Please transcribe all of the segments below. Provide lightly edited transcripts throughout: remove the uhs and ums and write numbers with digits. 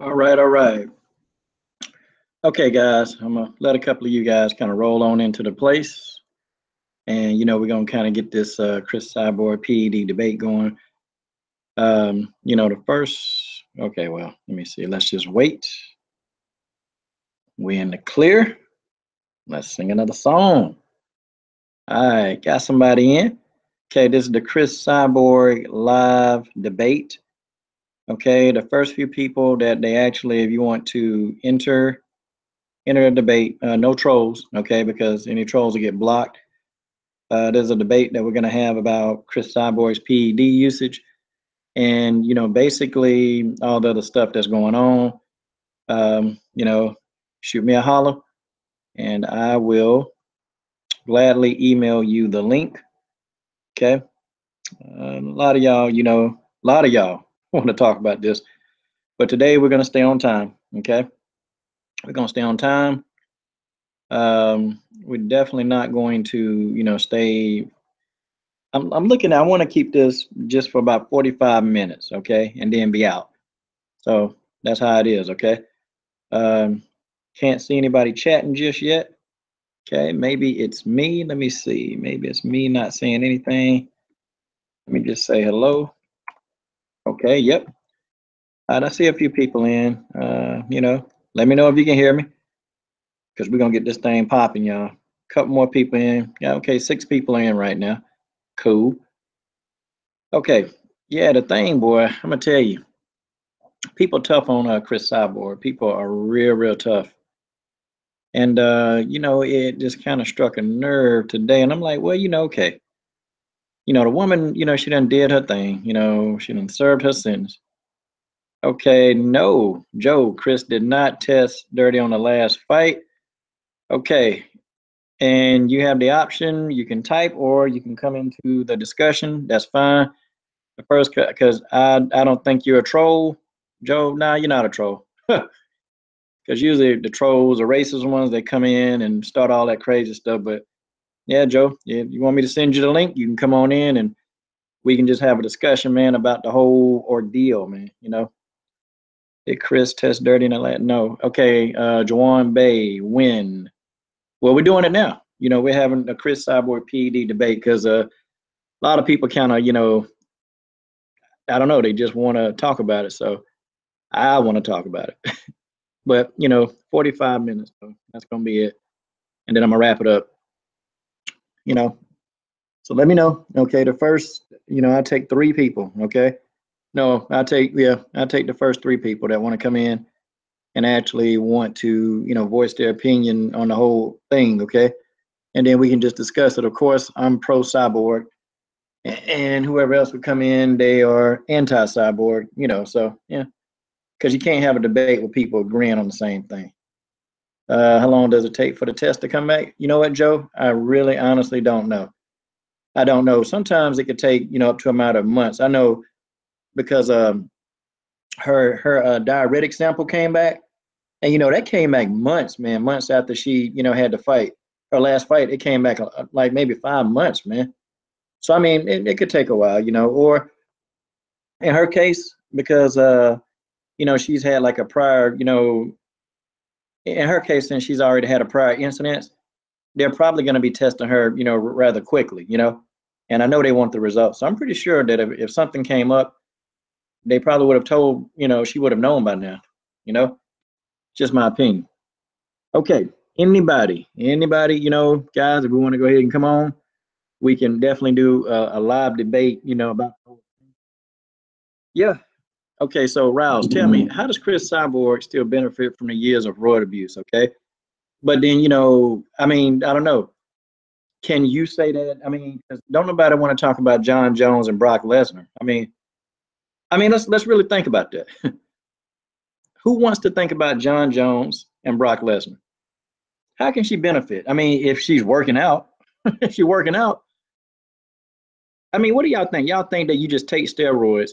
All right, all right. Okay, guys, I'm gonna let a couple of you guys kind of roll on into the place, and we're gonna kind of get this Cris Cyborg PED debate going. The first. Okay, well, let me see. Let's just wait. We in the clear. Let's sing another song. All right, got somebody in. Okay, this is the Cris Cyborg live debate. Okay, the first few people that they actually, if you want to enter a debate. No trolls, okay, because any trolls will get blocked. There's a debate that we're going to have about Cris Cyborg's PED usage and, basically all the other stuff that's going on. Shoot me a holler and I will gladly email you the link. Okay. A lot of y'all, want to talk about this, but today we're going to stay on time. Okay. We're going to stay on time. We're definitely not going to, stay. I'm looking. I want to keep this just for about 45 minutes, okay, and then be out. So that's how it is, okay. Um, can't see anybody chatting just yet. Okay, maybe it's me. Let me see. Maybe it's me not saying anything. Let me just say hello. Okay, yep. I see a few people in. Let me know if you can hear me, because we're gonna get this thing popping, y'all. Couple more people in. Yeah, okay, 6 people in right now. Cool. Okay. Yeah, the thing, boy, I'm gonna tell you, people tough on Cris Cyborg. People are real, real tough. And it just kind of struck a nerve today. And I'm like, well, okay. The woman, she done did her thing, she done served her sentence. Okay, no, Joe, Cris did not test dirty on the last fight. Okay. And you have the option, you can type or you can come into the discussion. That's fine. The first, because I don't think you're a troll, Joe. Nah, you're not a troll. Because usually the trolls are racist ones. They come in and start all that crazy stuff. But yeah, Joe, if you want me to send you the link, you can come on in and we can just have a discussion, man, about the whole ordeal, man. Did Cris test dirty in Atlanta? No. Okay, Jawan Bay, win. Well, we're doing it now. We're having a Cris Cyborg PED debate because a lot of people kind of, I don't know, they just want to talk about it. So I want to talk about it. But 45 minutes, so that's gonna be it. And then I'm gonna wrap it up. You know, so let me know. Okay, the first, I take 3 people. Okay, no, I take the first 3 people that want to come in and actually want to, voice their opinion on the whole thing. Okay, and then we can just discuss it. Of course, I'm pro cyborg, and whoever else would come in, they are anti cyborg. So yeah, because you can't have a debate with people agreeing on the same thing. How long does it take for the test to come back? You know what, Joe? I really honestly don't know. I don't know. Sometimes it could take, up to a matter of months. I know because her diuretic sample came back, and that came back months, man, months after she, had to fight her last fight. It came back like maybe 5 months, man. So I mean, it could take a while, or in her case, because she's had like a prior, in her case, since she's already had a prior incident, they're probably going to be testing her, rather quickly, and I know they want the results. So I'm pretty sure that if something came up, they probably would have told, she would have known by now, just my opinion. Okay. Anybody, guys, if we want to go ahead and come on, we can definitely do a live debate, about. Yeah. Okay. So Rouse, tell me, how does Cris Cyborg still benefit from the years of roid abuse? Okay. But then, I mean, I don't know. Can you say that? I mean, 'cause don't nobody want to talk about John Jones and Brock Lesnar. I mean, let's really think about that. Who wants to think about John Jones and Brock Lesnar? How can she benefit? I mean, if she's working out, if she's working out. I mean, what do y'all think? Y'all think that you just take steroids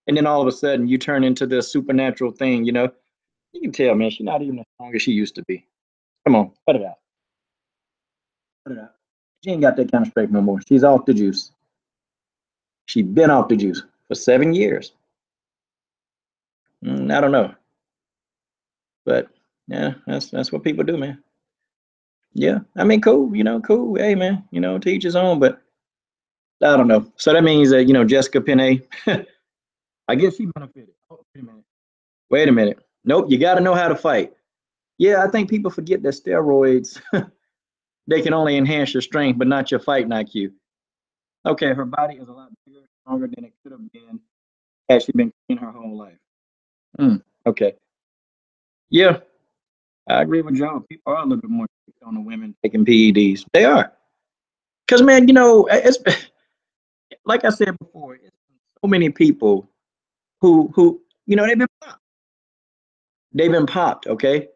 and then all of a sudden you turn into this supernatural thing? You can tell, man, she's not even as strong as she used to be. Come on, cut it out. Cut it out. She ain't got that kind of strength no more. She's off the juice. She's been off the juice for 7 years. I don't know. But yeah, that's what people do, man. Yeah, I mean, cool, cool. Hey, man, to each his own. But I don't know. So that means that Jessica Penne, I guess she benefited. Oh, wait a minute. Wait a minute. Nope, you got to know how to fight. Yeah, I think people forget that steroids they can only enhance your strength, but not your fighting IQ. Okay, her body is a lot bigger, stronger than it could have been had she been clean her whole life. Okay. Yeah, I agree with Joe. People are a little bit more strict on the women taking PEDs. They are. Because, man, it's like I said before, it's so many people who they've been popped. They've been popped, okay?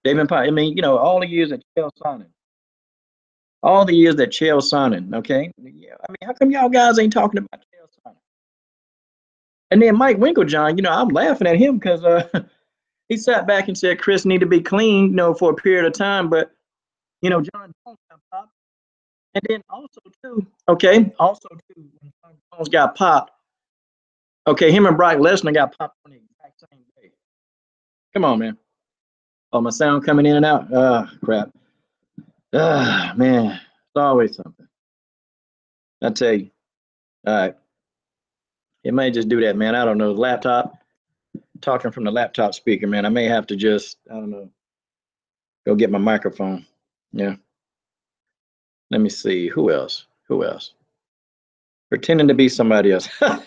They've been popped. I mean, all the years that Chael Sonnen, okay? Yeah, I mean, how come y'all guys ain't talking about Chael Sonnen? And then Mike Winklejohn, I'm laughing at him because he sat back and said Cris need to be clean, for a period of time. But John Jones got popped, and then also too, okay, when John Jones got popped, okay, him and Brock Lesnar got popped on the exact same day. Come on, man. Oh, my sound coming in and out. Ah, crap. Ah, man, it's always something. I tell you. All right, it may just do that, man. I don't know. Laptop talking from the laptop speaker, man. I may have to just, I don't know, go get my microphone. Yeah. Let me see. Who else? Who else? Pretending to be somebody else. God,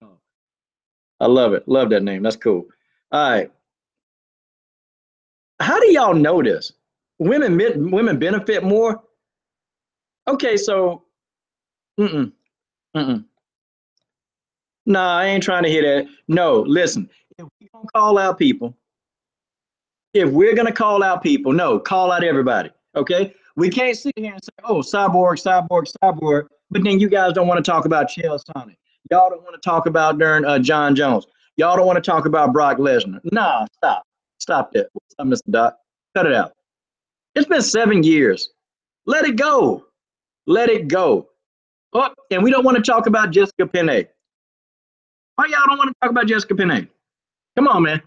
no. I love it. Love that name. That's cool. All right. How do y'all know this? Women benefit more. Okay, so mm-mm, mm-mm. Nah, I ain't trying to hear that. No, listen. If we gonna call out people, if we're gonna call out people, no, call out everybody. Okay, we can't sit here and say, "Oh, cyborg, cyborg, cyborg," but then you guys don't want to talk about Chael Sonnen. Y'all don't want to talk about John Jones. Y'all don't want to talk about Brock Lesnar. Nah, stop that. What's up, Mr. Doc? Cut it out. It's been 7 years. Let it go. Let it go. Oh, and we don't want to talk about Jessica Penne. Why y'all don't want to talk about Jessica Penne? Come on, man.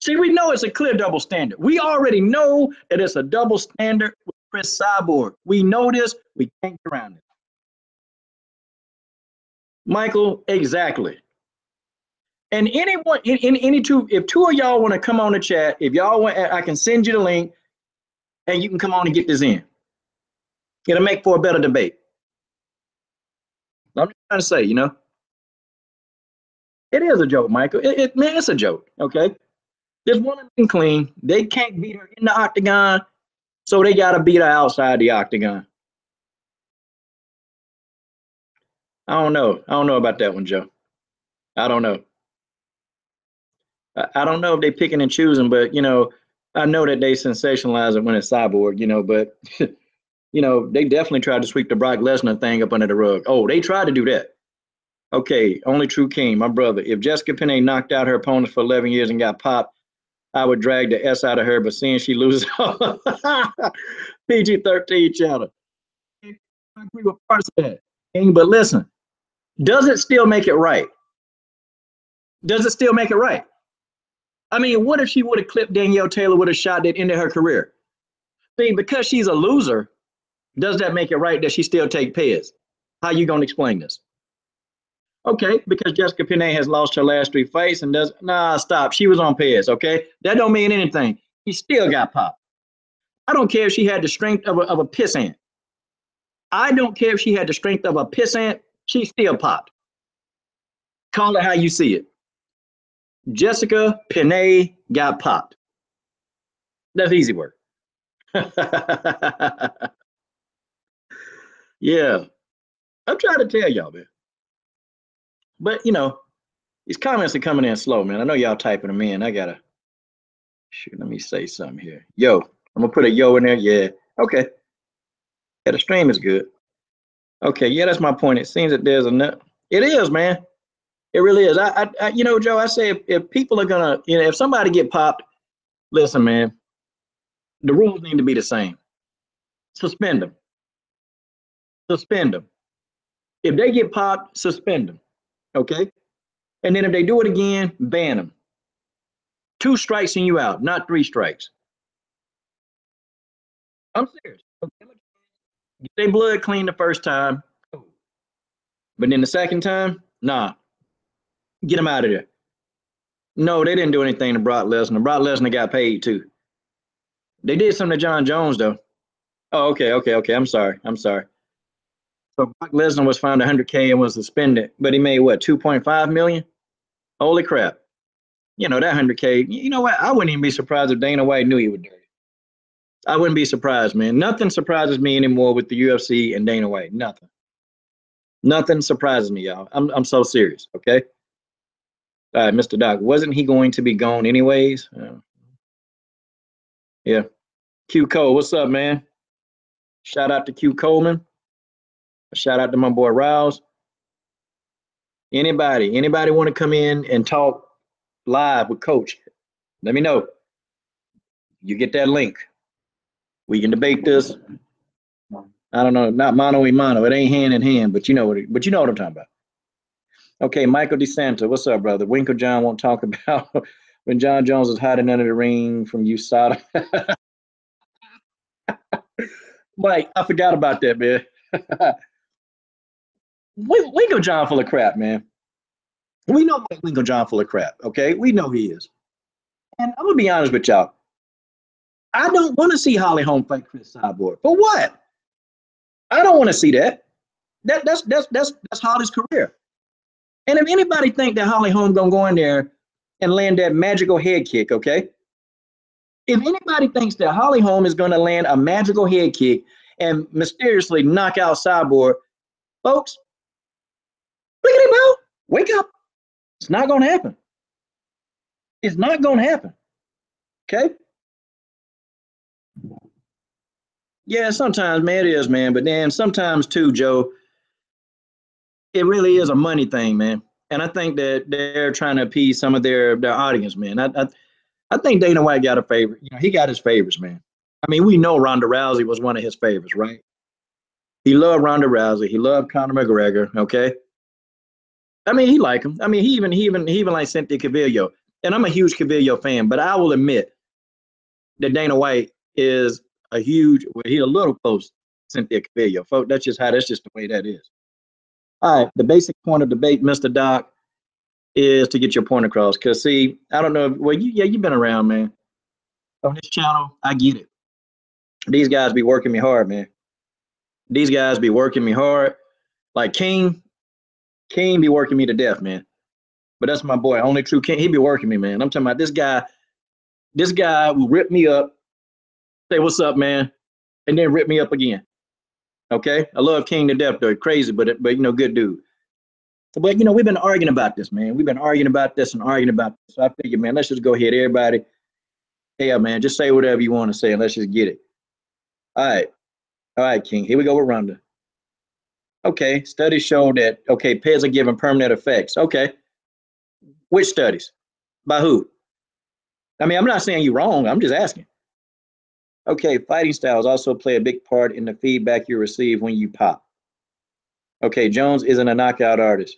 See, we know it's a clear double standard. We already know that it's a double standard with Cris Cyborg. We know this. We can't get around it. Michael, exactly. And anyone, in any two, if two of y'all want to come on the chat, if y'all want, I can send you the link, and you can come on and get this in. It'll make for a better debate. I'm just trying to say, it is a joke, Michael. Man, it's a joke. Okay, this woman been clean. They can't beat her in the octagon, so they got to beat her outside the octagon. I don't know. I don't know about that one, Joe. I don't know. I don't know if they picking and choosing, but I know that they sensationalize it when it's Cyborg, but they definitely tried to sweep the Brock Lesnar thing up under the rug. Oh, they tried to do that. Okay, only true king, my brother. If Jessica Penne knocked out her opponents for 11 years and got popped, I would drag the S out of her, but seeing she loses PG-13 channel. I agree with parts of that. But listen, does it still make it right? Does it still make it right? I mean, what if she would have clipped Danielle Taylor with a shot that ended her career? See, because she's a loser, does that make it right that she still take PEDs? How you gonna explain this? Okay, because Jessica Penne has lost her last 3 fights and does stop. She was on PEDs, okay? That don't mean anything. She still got popped. I don't care if she had the strength of a pissant. I don't care if she had the strength of a pissant. She still popped. Call it how you see it. Jessica Penne got popped. That's easy work. Yeah, I'm trying to tell y'all, man. But these comments are coming in slow, man. I know y'all typing them in. I gotta shoot. Let me say something here. Yo, I'm gonna put a yo in there. Yeah. Okay. Yeah, the stream is good. Okay. Yeah, that's my point. It seems that there's enough. It is, man. It really is. Joe. I say if people are gonna, if somebody get popped, listen, man. The rules need to be the same. Suspend them. Suspend them. If they get popped, suspend them. Okay. And then if they do it again, ban them. 2 strikes and you out, not 3 strikes. I'm serious. Get their blood clean the first time, but then the second time, nah, get them out of there. No, they didn't do anything to Brock Lesnar. Brock Lesnar got paid too. They did something to John Jones though. Oh, okay. I'm sorry. So Brock Lesnar was fined 100K and was suspended, but he made what 2.5 million? Holy crap! You know that 100K. You know what? I wouldn't even be surprised if Dana White knew he was dirty. I wouldn't be surprised, man. Nothing surprises me anymore with the UFC and Dana White. Nothing surprises me, y'all. I'm so serious. Okay. All right, Mr. Doc. Wasn't he going to be gone anyways? Yeah. Q Cole, what's up, man? Shout out to Q Coleman. Shout out to my boy Rouse. Anybody want to come in and talk live with Coach? Let me know. You get that link. We can debate this. I don't know, not mano a mano. It ain't hand in hand, but you know what I'm talking about. Okay, Michael DeSanta, what's up, brother? Winkle John won't talk about when John Jones was hiding under the ring from USADA. Mike, I forgot about that, man. Winkle John full of crap, man. We know Mike Winkle John full of crap, okay? We know he is. And I'm gonna be honest with y'all. I don't want to see Holly Holm fight Cris Cyborg. For what? I don't want to see that. That's Holly's career. And if anybody think that Holly Holm gonna go in there and land that magical head kick, okay? If anybody thinks that Holly Holm is gonna land a magical head kick and mysteriously knock out Cyborg, folks, look at it, bro. Wake up. It's not gonna happen. It's not gonna happen. Okay? Yeah, sometimes, man, it is, man. But then sometimes too, Joe, it really is a money thing, man. And I think that they're trying to appease some of their audience, man. I think Dana White got a favorite. You know, he got his favorites, man. I mean, we know Ronda Rousey was one of his favorites, right? He loved Ronda Rousey. He loved Conor McGregor. Okay. I mean, he liked him. I mean, he even liked Cynthia Calvillo. And I'm a huge Calvillo fan, but I will admit that Dana White is he's a little close to Cynthia Calvillo. Folks, that's just the way that is. All right. The basic point of debate, Mr. Doc, is to get your point across. Because, see, I don't know. Well, you've been around, man. On this channel, I get it. These guys be working me hard, man. These guys be working me hard. Like King be working me to death, man. But that's my boy, only true King. He be working me, man. I'm talking about this guy. This guy will rip me up, say, what's up, man? And then rip me up again. Okay? I love King to death, though. Crazy, but you know, good dude. But, you know, we've been arguing about this, man. We've been arguing about this and arguing about this. So I figured, man, let's just go ahead, everybody. Yeah, man, just say whatever you want to say and let's just get it. All right, King. Here we go with Ronda. Okay, studies show that, okay, PEDs are giving permanent effects. Okay. Which studies? By who? I mean, I'm not saying you're wrong. I'm just asking. Okay, fighting styles also play a big part in the feedback you receive when you pop. Okay, Jones isn't a knockout artist.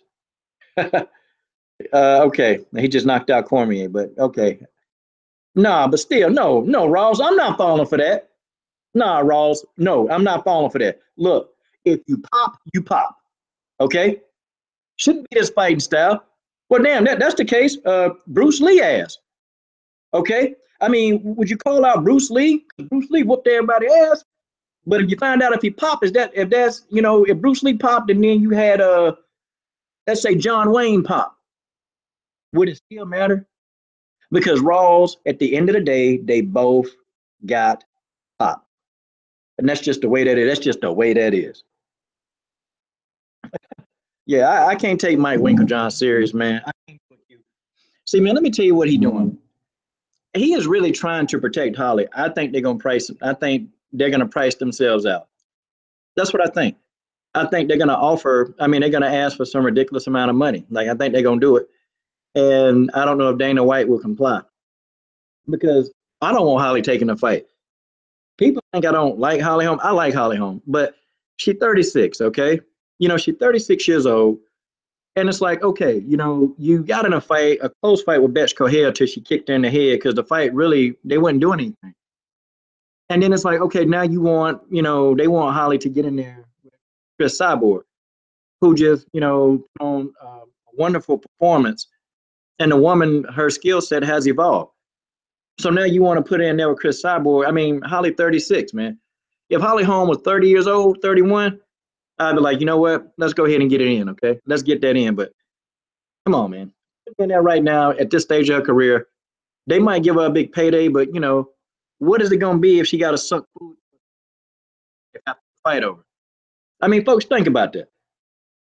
Okay, he just knocked out Cormier, but okay. Nah, but still, no, Rawls, I'm not falling for that. Nah, Rawls, no, I'm not falling for that. Look, if you pop, you pop. Okay? Shouldn't be this fighting style. Well, damn, that's the case. Bruce Lee ass. Okay? I mean, would you call out Bruce Lee? Bruce Lee whooped everybody's ass. But if you find out if he popped, if Bruce Lee popped and then you had let's say John Wayne pop, would it still matter? Because Rawls, at the end of the day, they both got popped. And that's just the way that it is. That's just the way that is. Yeah, I can't take Mike Winklejohn serious, man. See, man, let me tell you what he's doing. He is really trying to protect Holly. I think they're gonna price themselves out. That's what I think. I think they're gonna offer, I mean, they're gonna ask for some ridiculous amount of money. Like, I think they're gonna do it. And I don't know if Dana White will comply. Because I don't want Holly taking the fight. People think I don't like Holly Holm. I like Holly Holm, but she's 36, okay? You know, she's 36 years old. And it's like, okay, you got in a close fight with Betch Kohea till she kicked her in the head because the fight really, they wasn't doing anything. And then it's like, okay, now they want Holly to get in there with Cris Cyborg, who just, put on a wonderful performance. And the woman, her skill set has evolved. So now you want to put her in there with Cris Cyborg. I mean, Holly 36, man. If Holly Holm was 30 years old, 31, I'd be like, you know what? Let's go ahead and get it in, okay? Let's get that in. But come on, man. In there right now at this stage of her career, they might give her a big payday, but what is it gonna be if she got to suck food after the fight over? I mean, folks, think about that.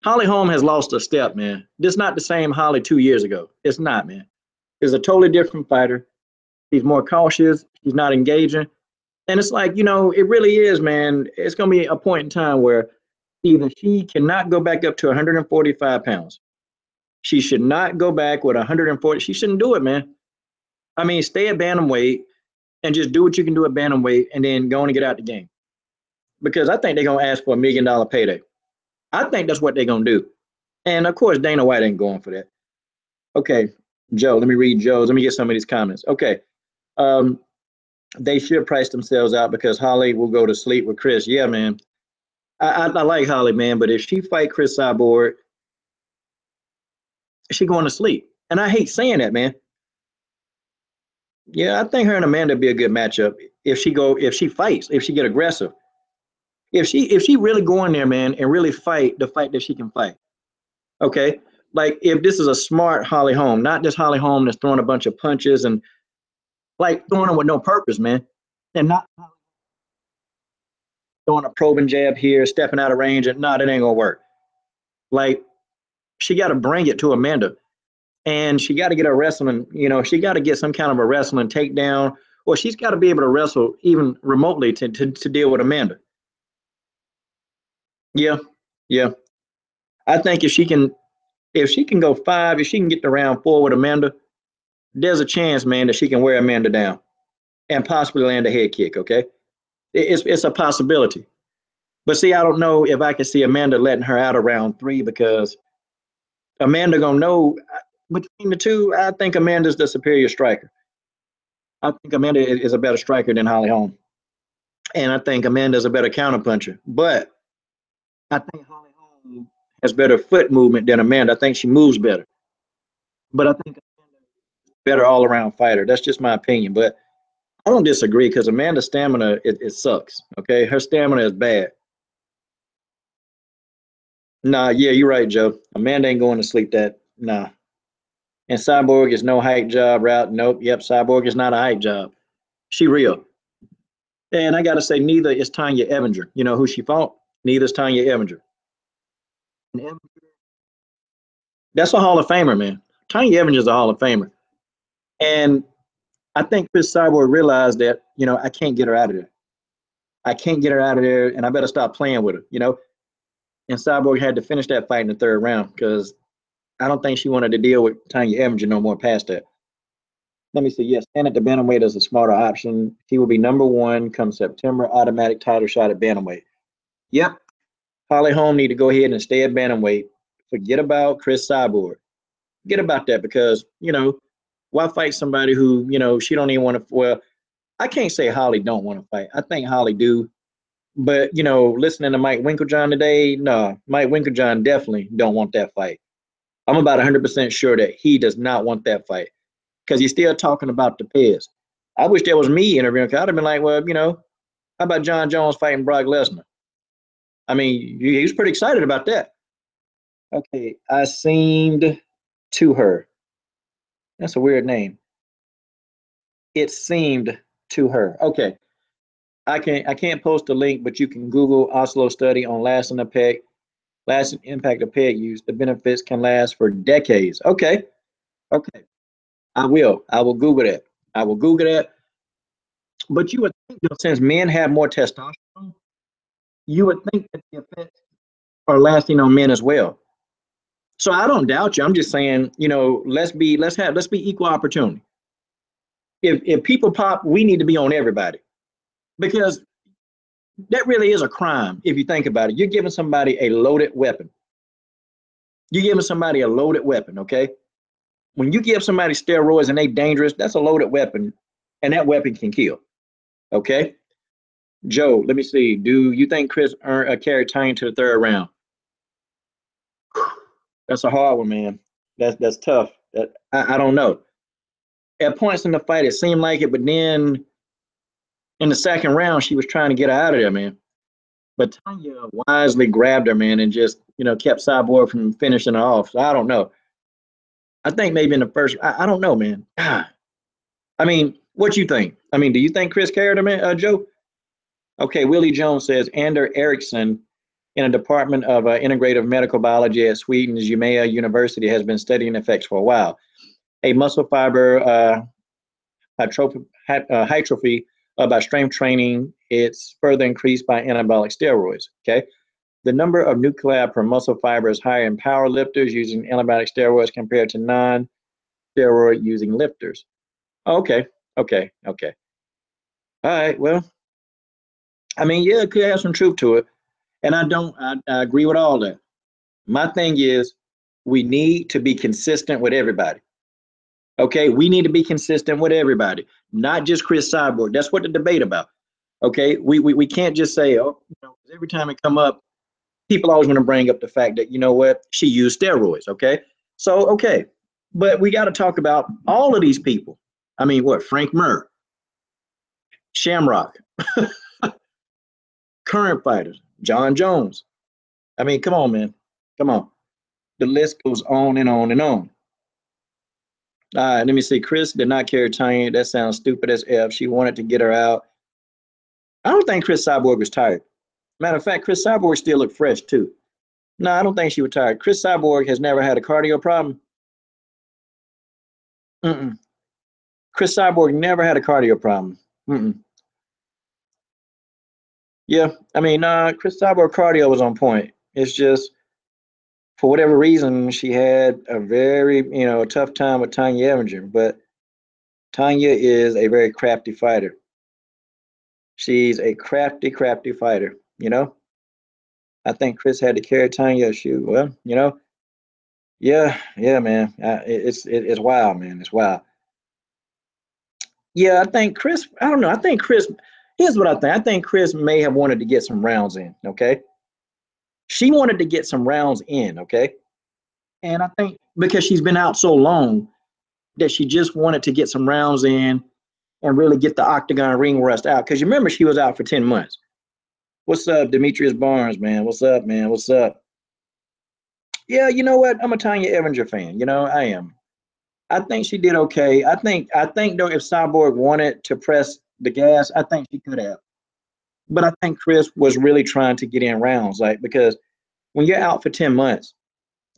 Holly Holm has lost a step, man. This is not the same Holly 2 years ago. It's not, man. It's a totally different fighter. He's more cautious. He's not engaging. And it's like, it really is, man. It's going to be a point in time where either she cannot go back up to 145 pounds. She should not go back with 140. She shouldn't do it, man. I mean, stay at bantamweight and just do what you can do at bantamweight and then go on and get out the game. Because I think they're going to ask for $1 million payday. I think that's what they're going to do. And of course, Dana White ain't going for that. Okay, Joe, let me read Joe's. Let me get some of these comments. Okay. They should price themselves out because Holly will go to sleep with Cris. Yeah, man. I like Holly, man, but if she fight Cris Cyborg, she going to sleep. And I hate saying that, man. Yeah, I think her and Amanda would be a good matchup if she fights, if she get aggressive. If she really go in there, man, and really fight the fight that she can fight. Okay. Like if this is a smart Holly Holm, not just Holly Holm that's throwing a bunch of punches and like throwing them with no purpose, man. And not throwing a probing jab here, stepping out of range, and no, that ain't gonna work. Like she got to bring it to Amanda, and she got to get a wrestling. She got to get some kind of a wrestling takedown, or she's got to be able to wrestle even remotely to deal with Amanda. Yeah, yeah. I think if she can go five, if she can get to round four with Amanda, there's a chance, man, that she can wear Amanda down and possibly land a head kick. Okay, it's a possibility. But see, I don't know if I can see Amanda letting her out of round three because Amanda gonna know between the two. I think Amanda's the superior striker. I think Amanda is a better striker than Holly Holm, and I think Amanda's a better counterpuncher. But I think Holly Holm has better foot movement than Amanda. I think she moves better, but I think Amanda's a better all around fighter. That's just my opinion. But I don't disagree because Amanda's stamina it sucks. Okay, her stamina is bad. Nah, yeah, you're right, Joe. Amanda ain't going to sleep that. Nah. And Cyborg is no hype job route. Nope. Yep. Cyborg is not a hype job. She real. And I got to say, neither is Tanya Evinger. You know who she fought? Neither is Tanya Evinger. That's a Hall of Famer, man. Tanya Evinger is a Hall of Famer. And I think Cris Cyborg realized that, I can't get her out of there. I can't get her out of there, and I better stop playing with her. And Cyborg had to finish that fight in the third round because I don't think she wanted to deal with Tanya Evinger no more past that. Let me see. Yes, and at the bantamweight is a smarter option. He will be number one come September. Automatic title shot at bantamweight. Yep. Holly Holm need to go ahead and stay at bantamweight. Forget about Cris Cyborg. Forget about that because why fight somebody who she don't even want to. Well, I can't say Holly don't want to fight. I think Holly do. But listening to Mike Winkeljohn today, no, Mike Winkeljohn definitely don't want that fight. I'm about 100% sure that he does not want that fight because he's still talking about the PEDs. I wish that was me interviewing. I'd have been like, well, how about John Jones fighting Brock Lesnar? I mean, he was pretty excited about that. Okay, I seemed to her. That's a weird name. It seemed to her. Okay, I can't post a link, but you can Google Oslo study on lasting impact of PEG use. The benefits can last for decades. Okay, okay, I will. I will Google that. I will Google that. But you would think, since men have more testosterone, you would think that the effects are lasting on men as well. So I don't doubt you. I'm just saying, let's be equal opportunity. If people pop, we need to be on everybody because that really is a crime if you think about it. You're giving somebody a loaded weapon. You giving somebody a loaded weapon, okay? When you give somebody steroids and they dangerous, that's a loaded weapon, and that weapon can kill, okay? Joe, let me see. Do you think Cris carried Tanya to the third round? That's a hard one, man. That's tough. I don't know. At points in the fight, it seemed like it, but then in the second round, she was trying to get her out of there, man. But Tanya wisely grabbed her, man, and just kept Cyborg from finishing her off. So I don't know. I think maybe in the first. I don't know, man. I mean, what you think? I mean, do you think Cris carried her, man, Joe? Okay, Willie Jones says Ander Eriksson in a department of integrative medical biology at Sweden's Umeå University has been studying effects for a while. A muscle fiber hypertrophy by strength training, it's further increased by anabolic steroids. Okay. The number of nuclei per muscle fiber is higher in power lifters using anabolic steroids compared to non-steroid using lifters. Okay. Okay. Okay. All right. Well, I mean, yeah, it could have some truth to it. And I agree with all that. My thing is, we need to be consistent with everybody. Okay, we need to be consistent with everybody, not just Cris Cyborg. That's what the debate about. Okay, we can't just say, oh, every time it come up, people always want to bring up the fact that what, she used steroids. Okay, so okay, but we got to talk about all of these people. I mean, what, Frank Mir, Shamrock, current fighters, John Jones. I mean, come on, man, come on. The list goes on and on and on. All right, let me see. Cris did not carry Tanya. That sounds stupid as F. She wanted to get her out. I don't think Cris Cyborg was tired. Matter of fact, Cris Cyborg still looked fresh too. No, I don't think she was tired. Cris Cyborg has never had a cardio problem. Mm-mm. Cris Cyborg never had a cardio problem. Mm-mm. Yeah, I mean, Cris Cyborg cardio was on point. It's just for whatever reason she had a very tough time with Tanya Evinger. But Tanya is a very crafty fighter. She's a crafty, crafty fighter. I think Cris had to carry Tanya. Shoot, well, yeah, yeah, man. It's wild, man. It's wild. Yeah, I think Cris. I don't know. I think Cris. Here's what I think. I think Cris may have wanted to get some rounds in. Okay, she wanted to get some rounds in. Okay, and I think because she's been out so long that she just wanted to get some rounds in and really get the octagon ring rust out. Because you remember she was out for 10 months. What's up, Demetrius Barnes, man? What's up, man? What's up? Yeah, you know what? I'm a Tanya Evinger fan. I am. I think she did okay. I think though, if Cyborg wanted to press the gas, I think she could have. But I think Cris was really trying to get in rounds, like because when you're out for 10 months,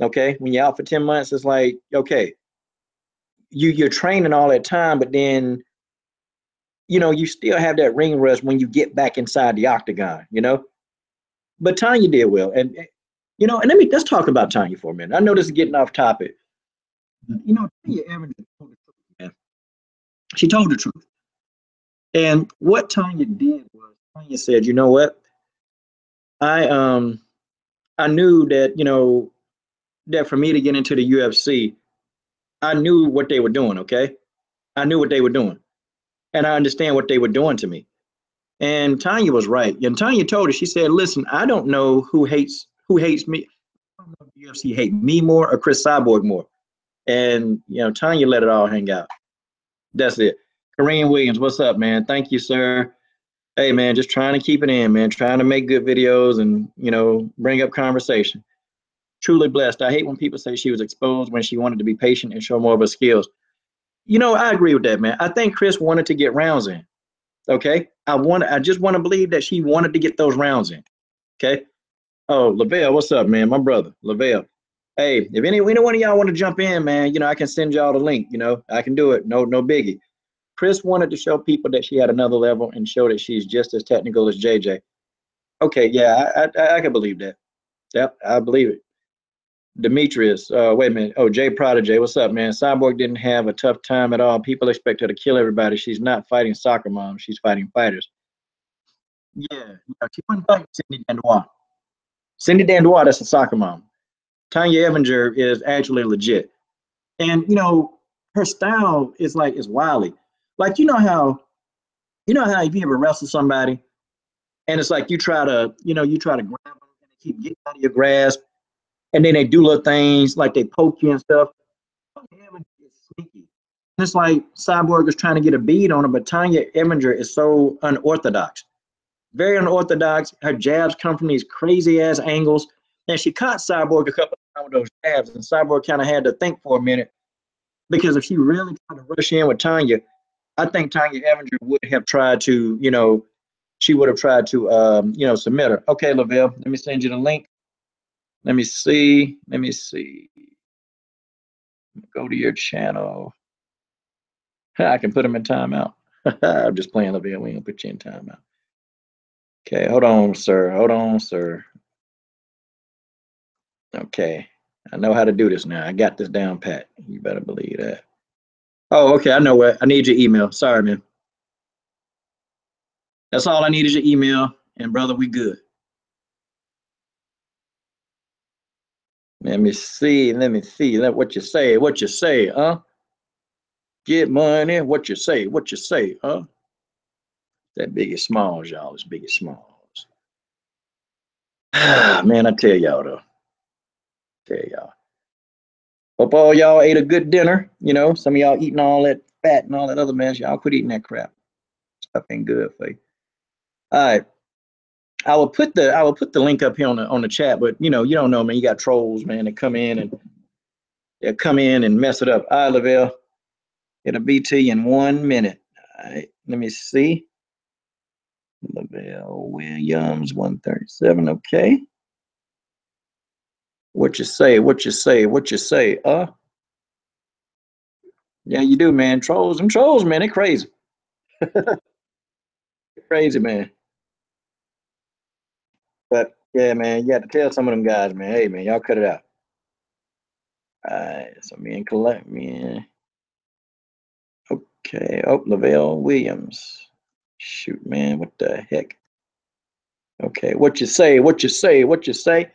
okay, when you're out for 10 months, it's like okay, you're training all that time, but then you still have that ring rust when you get back inside the octagon. But Tanya did well, and let's talk about Tanya for a minute. I know this is getting off topic. Tanya Evans told the truth, man. She told the truth. And what Tanya did was Tanya said, you know what? I knew that, that for me to get into the UFC, I knew what they were doing, okay? I knew what they were doing. And I understand what they were doing to me. And Tanya was right. And Tanya told her, she said, listen, I don't know who hates me. I don't know if the UFC hate me more or Cris Cyborg more. And Tanya let it all hang out. That's it. Kareem Williams, what's up, man? Thank you, sir. Hey, man, just trying to keep it in, man. Trying to make good videos and bring up conversation. Truly blessed. I hate when people say she was exposed when she wanted to be patient and show more of her skills. I agree with that, man. I think Cris wanted to get rounds in. Okay, I just want to believe that she wanted to get those rounds in. Okay. Oh, Lavelle, what's up, man? My brother, Lavelle. Hey, if any one of y'all want to jump in, man, I can send y'all the link. I can do it. No, no biggie. Cris wanted to show people that she had another level and show that she's just as technical as JJ. Okay, yeah, I can believe that. Yep, I believe it. Demetrius, wait a minute. Oh, Jay Prodigy, what's up, man? Cyborg didn't have a tough time at all. People expect her to kill everybody. She's not fighting soccer moms. She's fighting fighters. Yeah, she wasn't fighting Cindy Dandois. Cindy Dandois, that's a soccer mom. Tanya Evinger is actually legit. And you know, her style is like it's wily. Like you know how if you ever wrestle somebody and it's like you try to grab them and they keep getting out of your grasp, and then they do little things like they poke you and stuff. Tanya Evinger is sneaky. And it's like Cyborg is trying to get a bead on her, but Tanya Evinger is so unorthodox, very unorthodox. Her jabs come from these crazy ass angles, and she caught Cyborg a couple of times with those jabs, and Cyborg kind of had to think for a minute because if she really tried to rush in with Tanya, I think Tanya Evinger would have tried to, she would have tried to, submit her. Okay, Lavelle, let me send you the link. Let me see. Let me see. Go to your channel. I can put them in timeout. I'm just playing, Lavelle. We ain't gonna put you in timeout. Okay, hold on, sir. Hold on, sir. Okay, I know how to do this now. I got this down pat. You better believe that. Oh, okay. I know what. I need your email. Sorry, man. That's all I need is your email, and brother, we good. Let me see. Let me see. Let what you say. What you say, huh? Get money. What you say. What you say, huh? That Biggie Smalls, y'all. It's Biggie Smalls. Man, I tell y'all though. Tell y'all. Hope all y'all ate a good dinner. You know, some of y'all eating all that fat and all that other mess. Y'all quit eating that crap. Stuff ain't good for you. All right. I will put the link up here on the chat, but you don't know, man. You got trolls, man, that come in and mess it up. All right, Lavelle. It'll be to you in 1 minute. All right, let me see. Lavelle Williams, 137. Okay. What you say? What you say? What you say? Yeah, you do, man. Trolls, man, they crazy. Crazy, man. But yeah, man, you got to tell some of them guys, man. Hey, man, y'all cut it out. All right, so me and collect me. Okay. Oh, Lavelle Williams. Shoot, man, what the heck? Okay, what you say? What you say? What you say?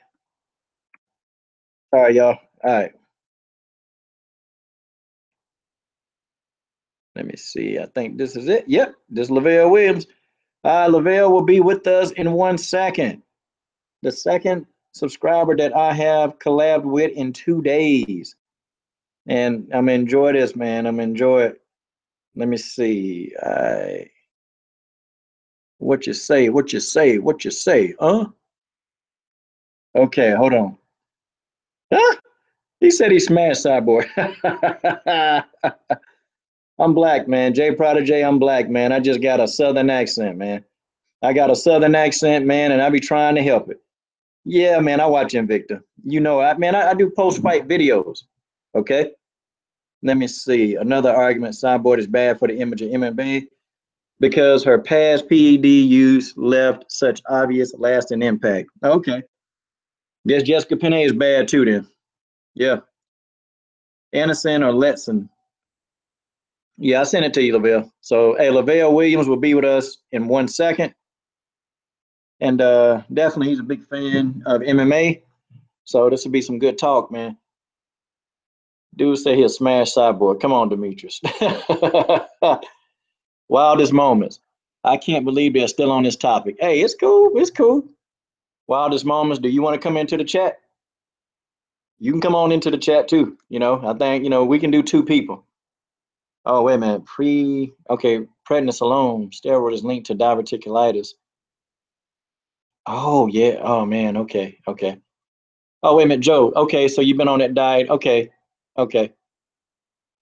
All right, y'all. All right. Let me see. I think this is it. Yep, this is Lavelle Williams. Lavelle will be with us in 1 second. The second subscriber that I have collabed with in 2 days. And I'm enjoy this, man. I'm enjoy it. Let me see. What you say? What you say? What you say? Okay, hold on. Ah, he said he smashed Cyborg. I'm black, man. Jay Prodigy, I'm black, man. I just got a southern accent, man. I got a southern accent, man, and I be trying to help it. Yeah, man, I watch Invicta. I do post-fight videos. Okay? Let me see. Another argument, Cyborg is bad for the image of MMA because her past PED use left such obvious lasting impact. Okay. Guess Jessica Penne is bad too then. Yeah. Anderson or Letson. Yeah, I sent it to you, Lavelle. So, hey, Lavelle Williams will be with us in 1 second. And definitely, he's a big fan of MMA. So, this will be some good talk, man. Dude say he'll smash Cyborg. Come on, Demetrius. Wildest moments. I can't believe they're still on this topic. Hey, it's cool. It's cool. Wildest moments. Do you want to come into the chat? You can come on into the chat too. I think, we can do two people. Oh, wait a minute. Okay, prednisolone steroid is linked to diverticulitis. Oh, yeah. Oh, man. Okay. Okay. Oh, wait a minute, Joe. Okay, so you've been on that diet. Okay. Okay.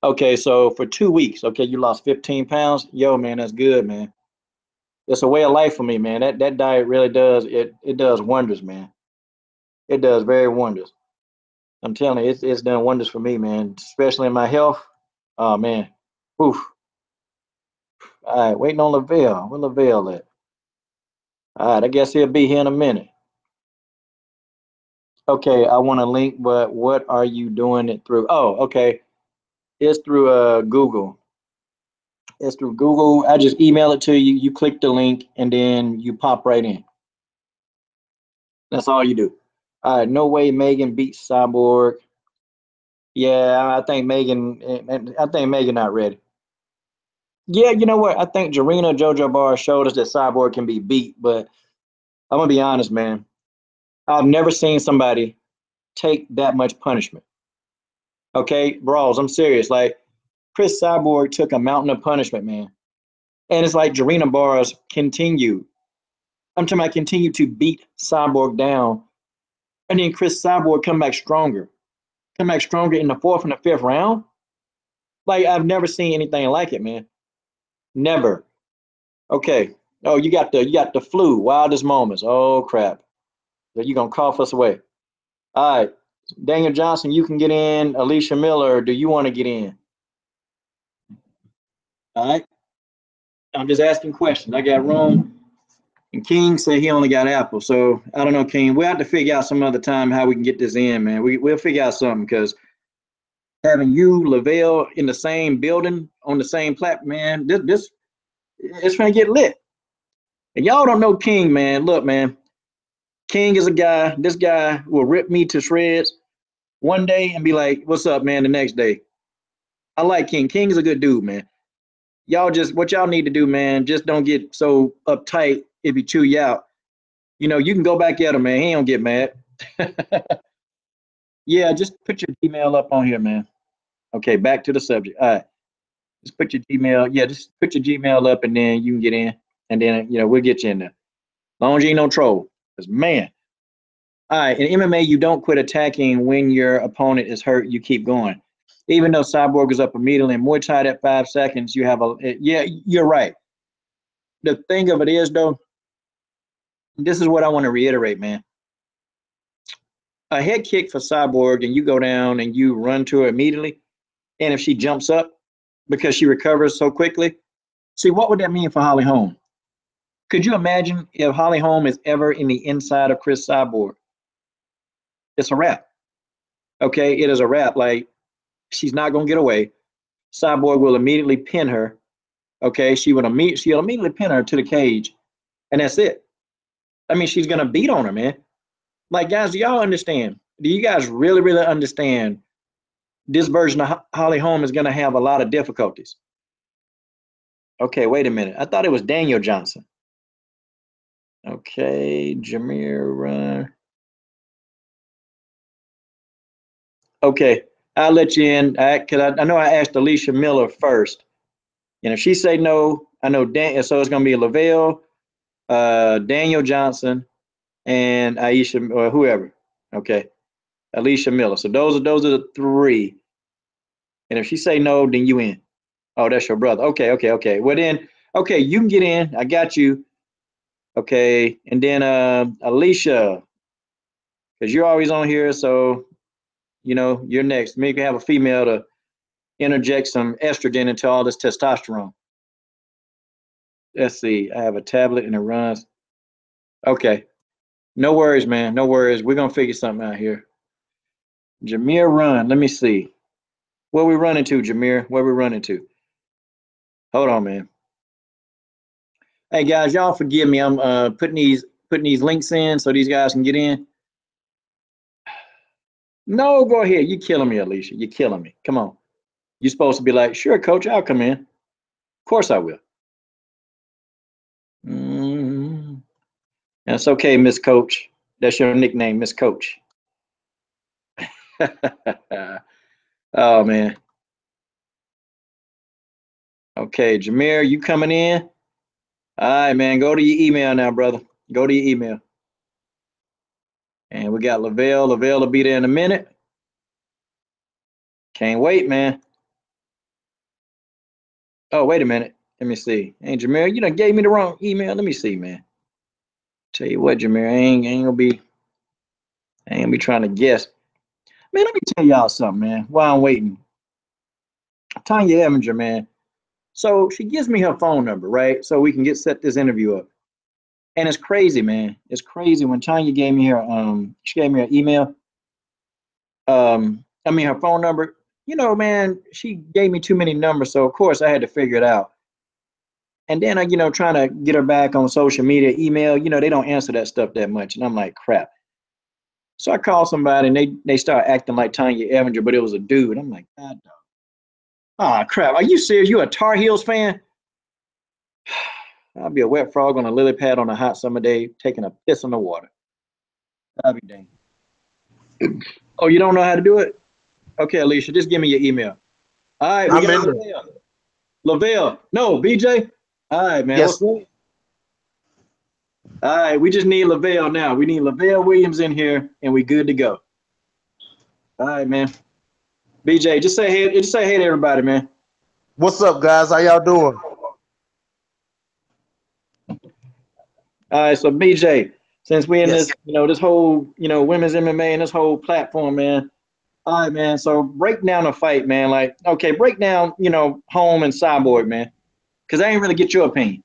Okay, so for 2 weeks, okay, you lost 15 pounds. Yo, man, that's good, man. It's a way of life for me, man. That diet really does it does wonders, man. It does very wonders. I'm telling you, it's done wonders for me, man. Especially in my health. Oh man. Oof. All right, waiting on Lavelle. Where Lavelle at? All right, I guess he'll be here in a minute. Okay, I want a link, but what are you doing it through? Oh, okay. It's through Google. It's through Google. I just email it to you. You click the link and then you pop right in. That's all you do. All right, no way Megan beats Cyborg. Yeah, I think Megan not ready. Yeah, you know what? I think Jarena JoJo Bar showed us that Cyborg can be beat, but I'm gonna be honest, man. I've never seen somebody take that much punishment. Okay, brawls, I'm serious. Like Cris Cyborg took a mountain of punishment, man. And it's like Jarena Bars continue. I'm talking about continue to beat Cyborg down. And then Cris Cyborg come back stronger in the fourth and the fifth round. Like I've never seen anything like it, man. Never. Okay. Oh, you got the flu, wildest moments. Oh crap. So you gonna cough us away. All right. Daniel Johnson, you can get in. Alicia Miller, do you want to get in? All right. I'm just asking questions. I got room. And King said he only got Apple. So I don't know, King. We'll have to figure out some other time how we can get this in, man. We'll figure out something because having you, Lavelle, in the same building on the same platform, man, this it's gonna get lit. And y'all don't know King, man. Look, man, King is a guy. This guy will rip me to shreds one day and be like, "What's up, man?" The next day. I like King. King is a good dude, man. Y'all just what y'all need to do, man. Just don't get so uptight if he chew you out. You know, you can go back at him, man. He don't get mad. Yeah, just put your Gmail up on here, man. Okay, back to the subject. All right, just put your Gmail. Yeah, just put your Gmail up, and then you can get in, and then we'll get you in there. As long as you ain't no troll, cause man. All right, in MMA, you don't quit attacking when your opponent is hurt. You keep going, even though Cyborg is up immediately. And Muay Thai at 5 seconds, you have a yeah. You're right. The thing of it is, though, this is what I want to reiterate, man. A head kick for Cyborg, and you go down and you run to her immediately. And if she jumps up because she recovers so quickly, see what would that mean for Holly Holm? Could you imagine if Holly Holm is ever in the inside of Cris Cyborg? It's a wrap. Okay, it is a wrap. Like she's not gonna get away. Cyborg will immediately pin her. Okay, she'll immediately pin her to the cage, and that's it. I mean, she's gonna beat on her, man. Like guys, do y'all understand? Do you guys really understand? This version of Holly Holm is gonna have a lot of difficulties. Okay, wait a minute. I thought it was Daniel Johnson. Okay, Jameer. Okay, I'll let you in. Cause I know I asked Alicia Miller first, and if she say no, I know Dan. So it's gonna be Lavelle, Daniel Johnson, and Aisha or whoever. Okay, Alicia Miller. So those are the three. And if she say no, then you in. Oh, that's your brother. Okay. Well then, okay, you can get in. I got you. Okay, and then Alicia, because you're always on here, so you're next. Maybe have a female to interject some estrogen into all this testosterone. Let's see. I have a tablet and it runs. Okay. No worries, man. No worries. We're gonna figure something out here. Jameer run. Let me see. Where we running to, Jameer? Where we running to? Hold on, man. Hey guys, y'all forgive me. I'm putting these links in so these guys can get in. No, go ahead. You're killing me, Alicia. You're killing me. Come on. You're supposed to be like, sure, coach, I'll come in. Of course I will. Mm, that's okay, Miss Coach. That's your nickname, Miss Coach. Oh man. Okay, Jameer, you coming in? All right, man. Go to your email now, brother. Go to your email. And we got Lavelle. Lavelle will be there in a minute. Can't wait, man. Oh, wait a minute. Let me see. Hey, Jameer, you done gave me the wrong email. Let me see, man. Tell you what, Jameer, I ain't gonna be trying to guess. Man, let me tell y'all something, man. While I'm waiting, Tanya Evinger, man. So she gives me her phone number, right? So we can set this interview up. And it's crazy, man. It's crazy when Tanya gave me she gave me her email. I mean her phone number. Man, she gave me too many numbers, so of course I had to figure it out. And then trying to get her back on social media, email, they don't answer that stuff that much. And I'm like, crap. So I called somebody and they started acting like Tanya Evinger, but it was a dude. I'm like, God, dog. Ah, crap. Are you serious? You a Tar Heels fan? I'll be a wet frog on a lily pad on a hot summer day, taking a piss in the water. I'll be dang. Oh, you don't know how to do it? Okay, Alicia, just give me your email. All right, we I'm got in there. Lavelle. Lavelle. No, BJ. All right, man. Yes. All right, we just need Lavelle now. We need Lavelle Williams in here, and we good to go. All right, man. BJ, just say hey. Just say hey to everybody, man. What's up, guys? How y'all doing? All right, so BJ, since we in Yes. this, this whole, women's MMA and this whole platform, man. All right, man. So break down the fight, man. Like, okay, break down, Holm and Cyborg, man, because I ain't really get your opinion.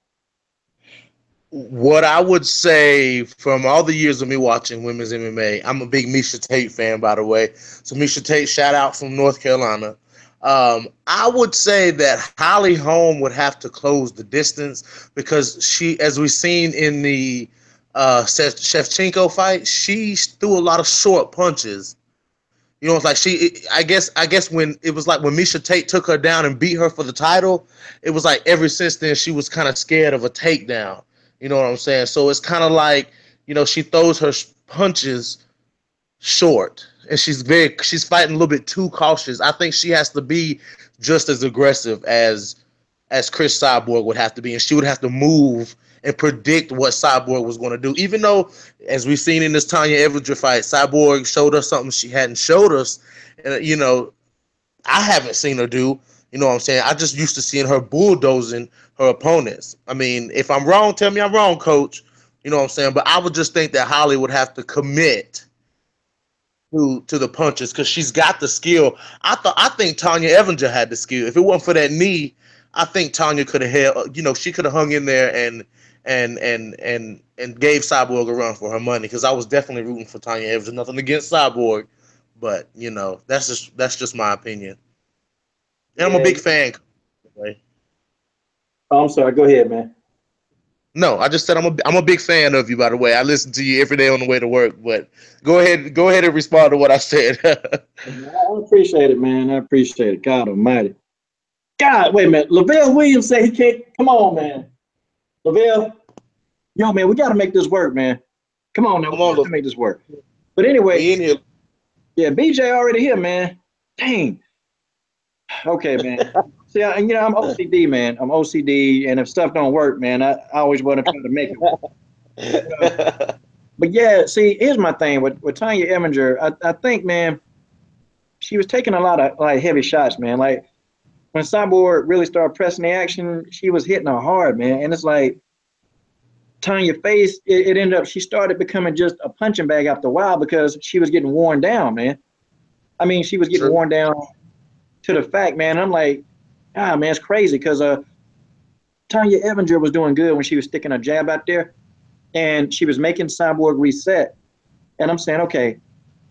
What I would say from all the years of me watching women's MMA, I'm a big Misha Tate fan, by the way. So Misha Tate, shout out from North Carolina. I would say that Holly Holm would have to close the distance because she, as we've seen in the Shevchenko fight, she threw a lot of short punches. You know, it's like I guess when it was like when Misha Tate took her down and beat her for the title, it was like ever since then she was kind of scared of a takedown. You know what I'm saying? So it's kind of like, she throws her punches short and she's fighting a little bit too cautious. I think she has to be just as aggressive as Cris Cyborg would have to be, and she would have to move and predict what Cyborg was going to do. Even though, as we've seen in this Tanya Evinger fight, Cyborg showed us something she hadn't showed us, and I haven't seen her do. You know what I'm saying? I just used to seeing her bulldozing her opponents. I mean, if I'm wrong, tell me I'm wrong, coach. You know what I'm saying? But I would just think that Holly would have to commit to the punches because she's got the skill. I think Tanya Evinger had the skill. If it wasn't for that knee, I think Tanya could have held. She could have hung in there and gave Cyborg a run for her money because I was definitely rooting for Tanya Evinger. Nothing against Cyborg, but that's just my opinion. And I'm a Yeah. big fan. Oh, I'm sorry. Go ahead, man. No, I just said I'm a big fan of you. By the way, I listen to you every day on the way to work. But go ahead and respond to what I said. I appreciate it, man. I appreciate it. God Almighty. God, wait a minute. Lavelle Williams said he can't. Come on, man. Lavelle, yo, man, we got to make this work, man. Come on now, Come we on, got to look, make this work. But anyway, we in here. yeah, BJ already here, man. Dang. Okay, man. See, I'm OCD, man. I'm OCD, and if stuff don't work, man, I always want to try to make it work. But yeah, see, here's my thing with Tanya Evinger. I think, man, she was taking a lot of like heavy shots, man. Like when Cyborg really started pressing the action, she was hitting her hard, man. And it's like Tanya face, it ended up she started becoming just a punching bag after a while because she was getting worn down, man. I mean, she was getting True. worn down to the fact, man. I'm like, man, it's crazy because Tanya Evinger was doing good when she was sticking a jab out there, and she was making Cyborg reset. And I'm saying, okay,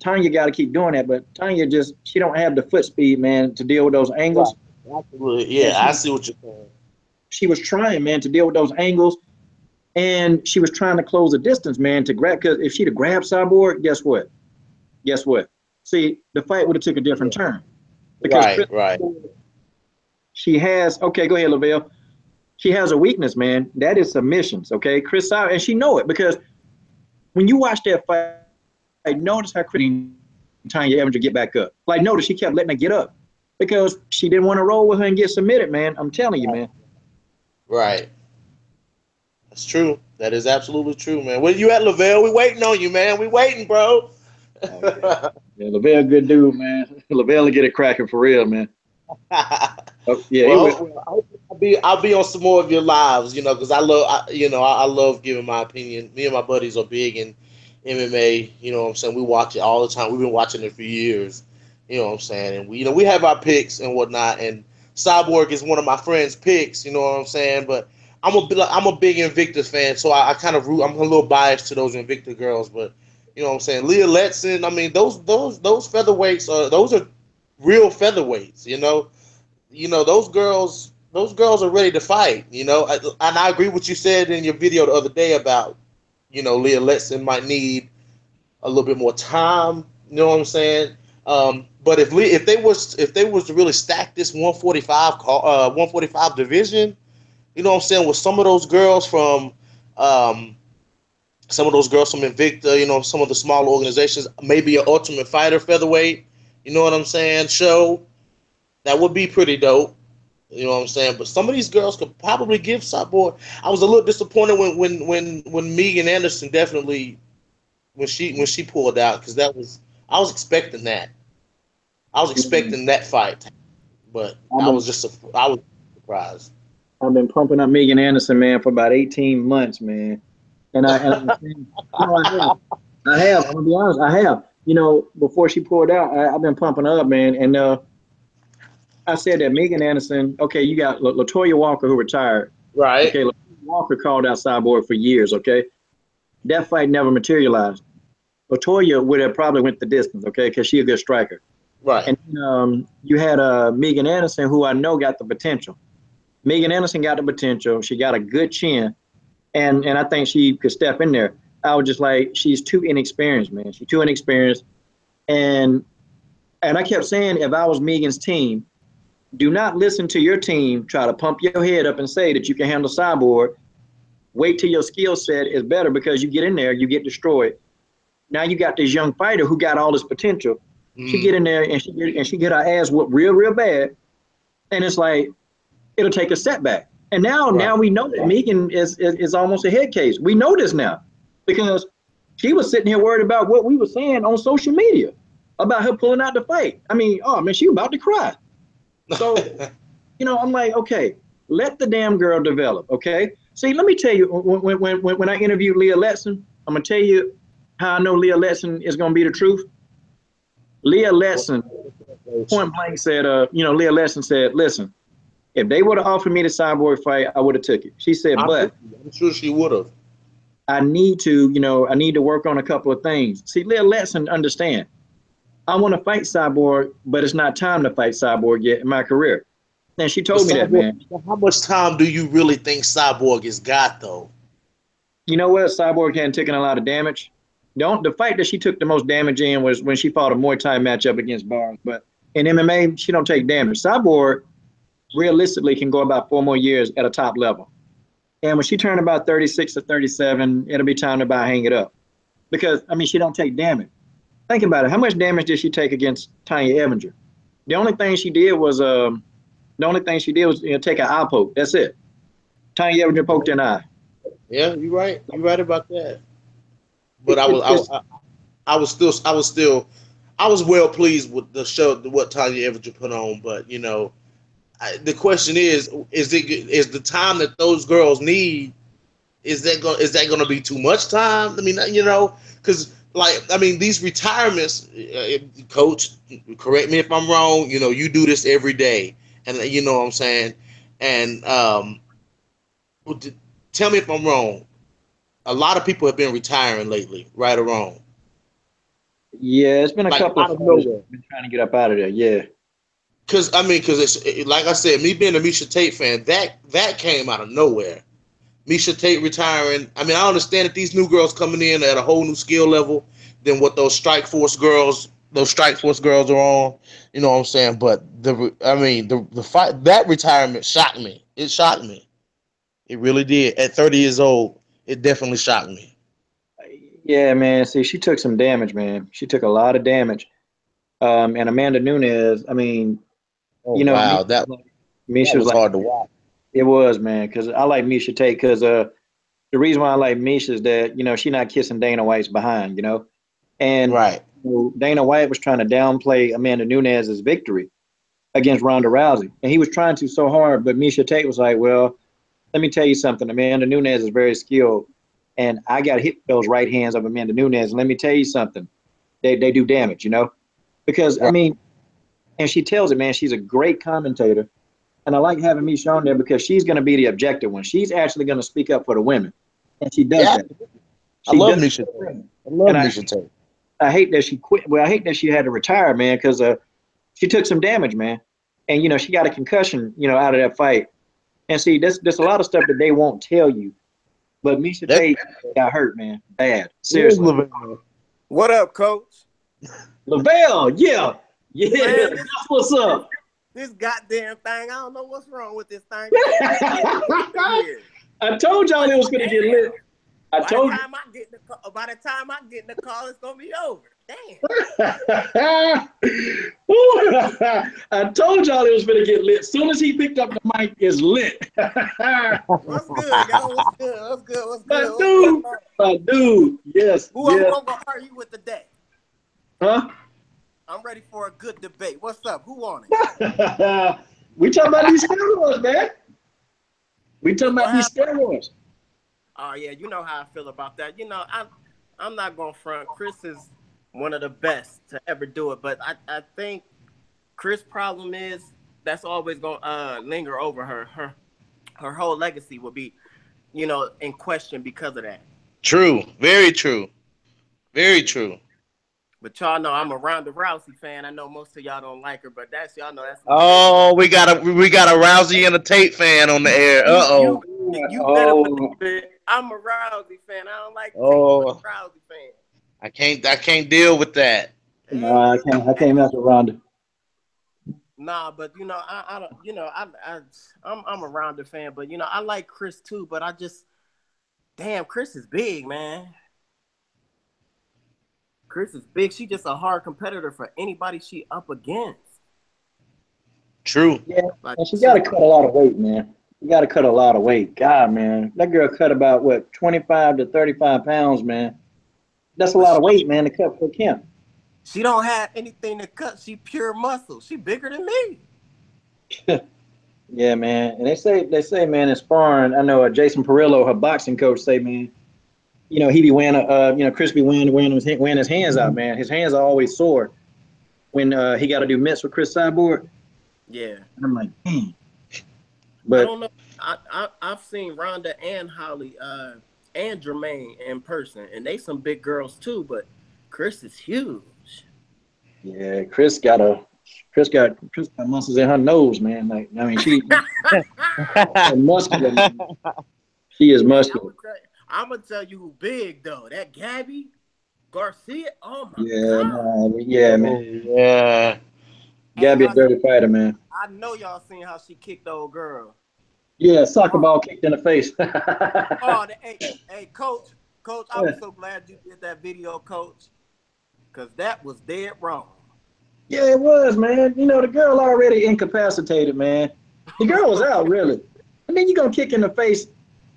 Tanya got to keep doing that, but Tanya she don't have the foot speed, man, to deal with those Right. angles. Absolutely. And Yeah, I see what you're saying. she was trying, man, to deal with those angles, and she was trying to close the distance, man, to grab. Because if she'd have grabbed Cyborg, guess what? Guess what? See, the fight would have took a different Yeah. turn because Right. Cris, Right. she has. Okay, go ahead, Lavelle. She has a weakness, man. That is submissions. Okay, Cris, and she know it because when you watch that fight, notice how Tanya Evinger get back up. Like, notice she kept letting her get up because she didn't want to roll with her and get submitted, man. I'm telling you, man. Right. That's true. That is absolutely true, man. Where you at, Lavelle? We waiting on you, man. We waiting, bro. Oh yeah, yeah. Lavelle, good dude, man. Lavelle will get it cracking for real, man. Oh, yeah, he Well, will. hopefully, I'll be on some more of your lives, because I love giving my opinion. Me and my buddies are big in MMA. You know what I'm saying? We watch it all the time. We've been watching it for years. You know what I'm saying? And we have our picks and whatnot. And Cyborg is one of my friends' picks. You know what I'm saying? But I'm a big Invicta fan, so I kind of root. I'm a little biased to those Invicta girls, but you know what I'm saying? Leah Letson. I mean, those featherweights those are real featherweights. Those girls are ready to fight. And I agree with what you said in your video the other day about Leah Letson might need a little bit more time. You know what I'm saying? But if they was to really stack this 145 division, you know what I'm saying, with um, some of those girls from Invicta, you know, some of the smaller organizations, maybe an Ultimate Fighter featherweight, you know what I'm saying, show, that would be pretty dope. You know what I'm saying? But some of these girls could probably give Cyborg. I was a little disappointed when Megan Anderson definitely when she pulled out, because I was expecting that. I was expecting that fight, but I've been I was surprised. I've been pumping up Megan Anderson, man, for about 18 months, man. I have. I'm gonna be honest, I have. You know, before she pulled out, I've been pumping her up, man. And I said that Megan Anderson. Okay, you got Latoya Walker who retired. Right, Okay, Latoya Walker called out Cyborg for years. Okay, that fight never materialized. Latoya would have probably went the distance. Okay, because she's a good striker. right. And you had Megan Anderson, who I know got the potential. Megan Anderson got the potential. She got a good chin, and I think she could step in there. I was just like, she's too inexperienced, man. She's too inexperienced, and I kept saying, if I was Megan's team, do not listen to your team try to pump your head up and say that you can handle Cyborg. Wait till your skill set is better, because you get in there, you get destroyed. Now you got this young fighter who got all this potential. She get Mm, in there and she get her ass whooped real bad, and it's like it'll take a setback. And now right. we know that Megan is almost a head case. We know this now because she was sitting here worried about what we were saying on social media about her pulling out the fight. I mean, oh man, she was about to cry. So, I'm like, okay, let the damn girl develop. Okay. See, let me tell you, when I interviewed Leah Letson, I'm gonna tell you how I know Leah Letson is gonna be the truth. Leah Letson point blank said, Leah Letson said, listen, if they would have offered me the Cyborg fight, I would have took it. She said, but I'm sure she would have. I need to work on a couple of things. See, Leah Letson understand. I want to fight Cyborg, but it's not time to fight Cyborg yet in my career. And she But told me that, man. How much time do you really think Cyborg has got, though? You know what? Cyborg hadn't taken a lot of damage. The fight that she took the most damage in was when she fought a Muay Thai matchup against Barnes. But in MMA, she don't take damage. Cyborg realistically can go about 4 more years at a top level. And when she turned about 36 or 37, it'll be time to about hang it up. Because, I mean, she don't take damage. Think about it. How much damage did she take against Tanya Evinger? The only thing she did was take an eye poke. That's it. Tanya Evinger poked an eye. Yeah, you're right. You're right about that. But It's I was well pleased with the show, what Tanya Everett put on. But the question is the time that those girls need, is that going to be too much time? I mean, because these retirements, coach, correct me if I'm wrong. You do this every day, and you know what I'm saying. And tell me if I'm wrong. A lot of people have been retiring lately, right or wrong. Yeah, it's been a Like couple of out of fighters nowhere. been trying to get up out of there. Yeah. Because like I said, me being a Misha Tate fan, that came out of nowhere. Misha Tate retiring. I mean, I understand that these new girls coming in at a whole new skill level than what those Strike Force girls are on. You know what I'm saying? But the fight, that retirement shocked me. It shocked me. It really did. At 30 years old, it definitely shocked me. Yeah, man. See, she took some damage, man. She took a lot of damage. And Amanda Nunes, I mean, Oh wow, that Misha was was like, hard to watch. it was, man, because I like Misha Tate because the reason why I like Misha is that, she not kissing Dana White's behind. And Right. Dana White was trying to downplay Amanda Nunes' victory against Ronda Rousey. And he was trying to so hard, but Misha Tate was like, well, let me tell you something. Amanda Nunes is very skilled, and I got to hit those right hands of Amanda Nunes. And let me tell you something. They do damage. Because, I Right. mean, and she tells it, man, she's a great commentator. And I like having Misha on there because she's going to be the objective one. She's actually going to speak up for the women. And she does Yeah, that. I She love does. Misha Tate. I And love Misha Tate. I hate that she quit. Well, I hate that she had to retire, man, because she took some damage, man. And, she got a concussion, out of that fight. And see, there's a lot of stuff that they won't tell you. But Misha That Tate got hurt, man. Bad. Where's Seriously. Laverne? What up, Coach? Lavelle, yeah. Yeah, Man, that's what's up. This goddamn thing, I don't know what's wrong with this thing. I told y'all it was gonna get lit. I By told the time I get in the call, it's gonna be over. Damn. I told y'all it was gonna get lit. As soon as he picked up the mic, it's lit. What's good, y'all? What's good? What's good? What's good? My dude, yes. Who I'm gonna argue with today? Huh? I'm ready for a good debate. What's up? Who on it? We talking about these steroids, man. We talking about these steroids. Oh yeah, you know how I feel about that. You know, I'm not gonna front. Cris is one of the best to ever do it, but I think Cris' problem is that's always gonna linger over her. Her whole legacy will be, you know, in question because of that. True, very true, very true. But y'all know I'm a Ronda Rousey fan. I know most of y'all don't like her, but y'all know that's. Oh, we got a Rousey and a Tate fan on the air. You better believe it. I'm a Rousey fan. I don't like Tate, but I'm a Rousey fan. I can't deal with that. Nah, I can't mess with Ronda. Nah, but you know, I don't. You know, I'm a Ronda fan, but you know, I like Cris too. But damn, Cris is big, man. Cris is big. She just a hard competitor for anybody she up against. True. Yeah, and she got to cut a lot of weight, man. You got to cut a lot of weight. God, man, that girl cut about what 25 to 35 pounds, man. That's a lot of weight, man, to cut for Kim. She don't have anything to cut. She pure muscle. She bigger than me. Yeah, man. And they say, man, in sparring, I know Jason Perillo, her boxing coach, say, man, you know, he be wearing Cris be wearing his hands out, man. His hands are always sore when he got to do mitts with Cris Cyborg. Yeah. And I'm like, But I don't know. I've seen Ronda and Holly and Jermaine in person, and they some big girls too. But Cris is huge. Yeah, Cris got muscles in her nose, man. Like, I mean, she muscular. Man. She is muscular. I'm gonna tell you who big though. That Gabby Garcia. Oh my God. Man. Yeah. Gabby a dirty fighter, man. I know y'all seen how she kicked the old girl. Yeah, soccer ball kicked in the face. Hey, coach, I was so glad you did that video, coach, because that was dead wrong. Yeah, it was, man. You know, the girl already incapacitated, man. The girl was out, really. And then you're going to kick in the face.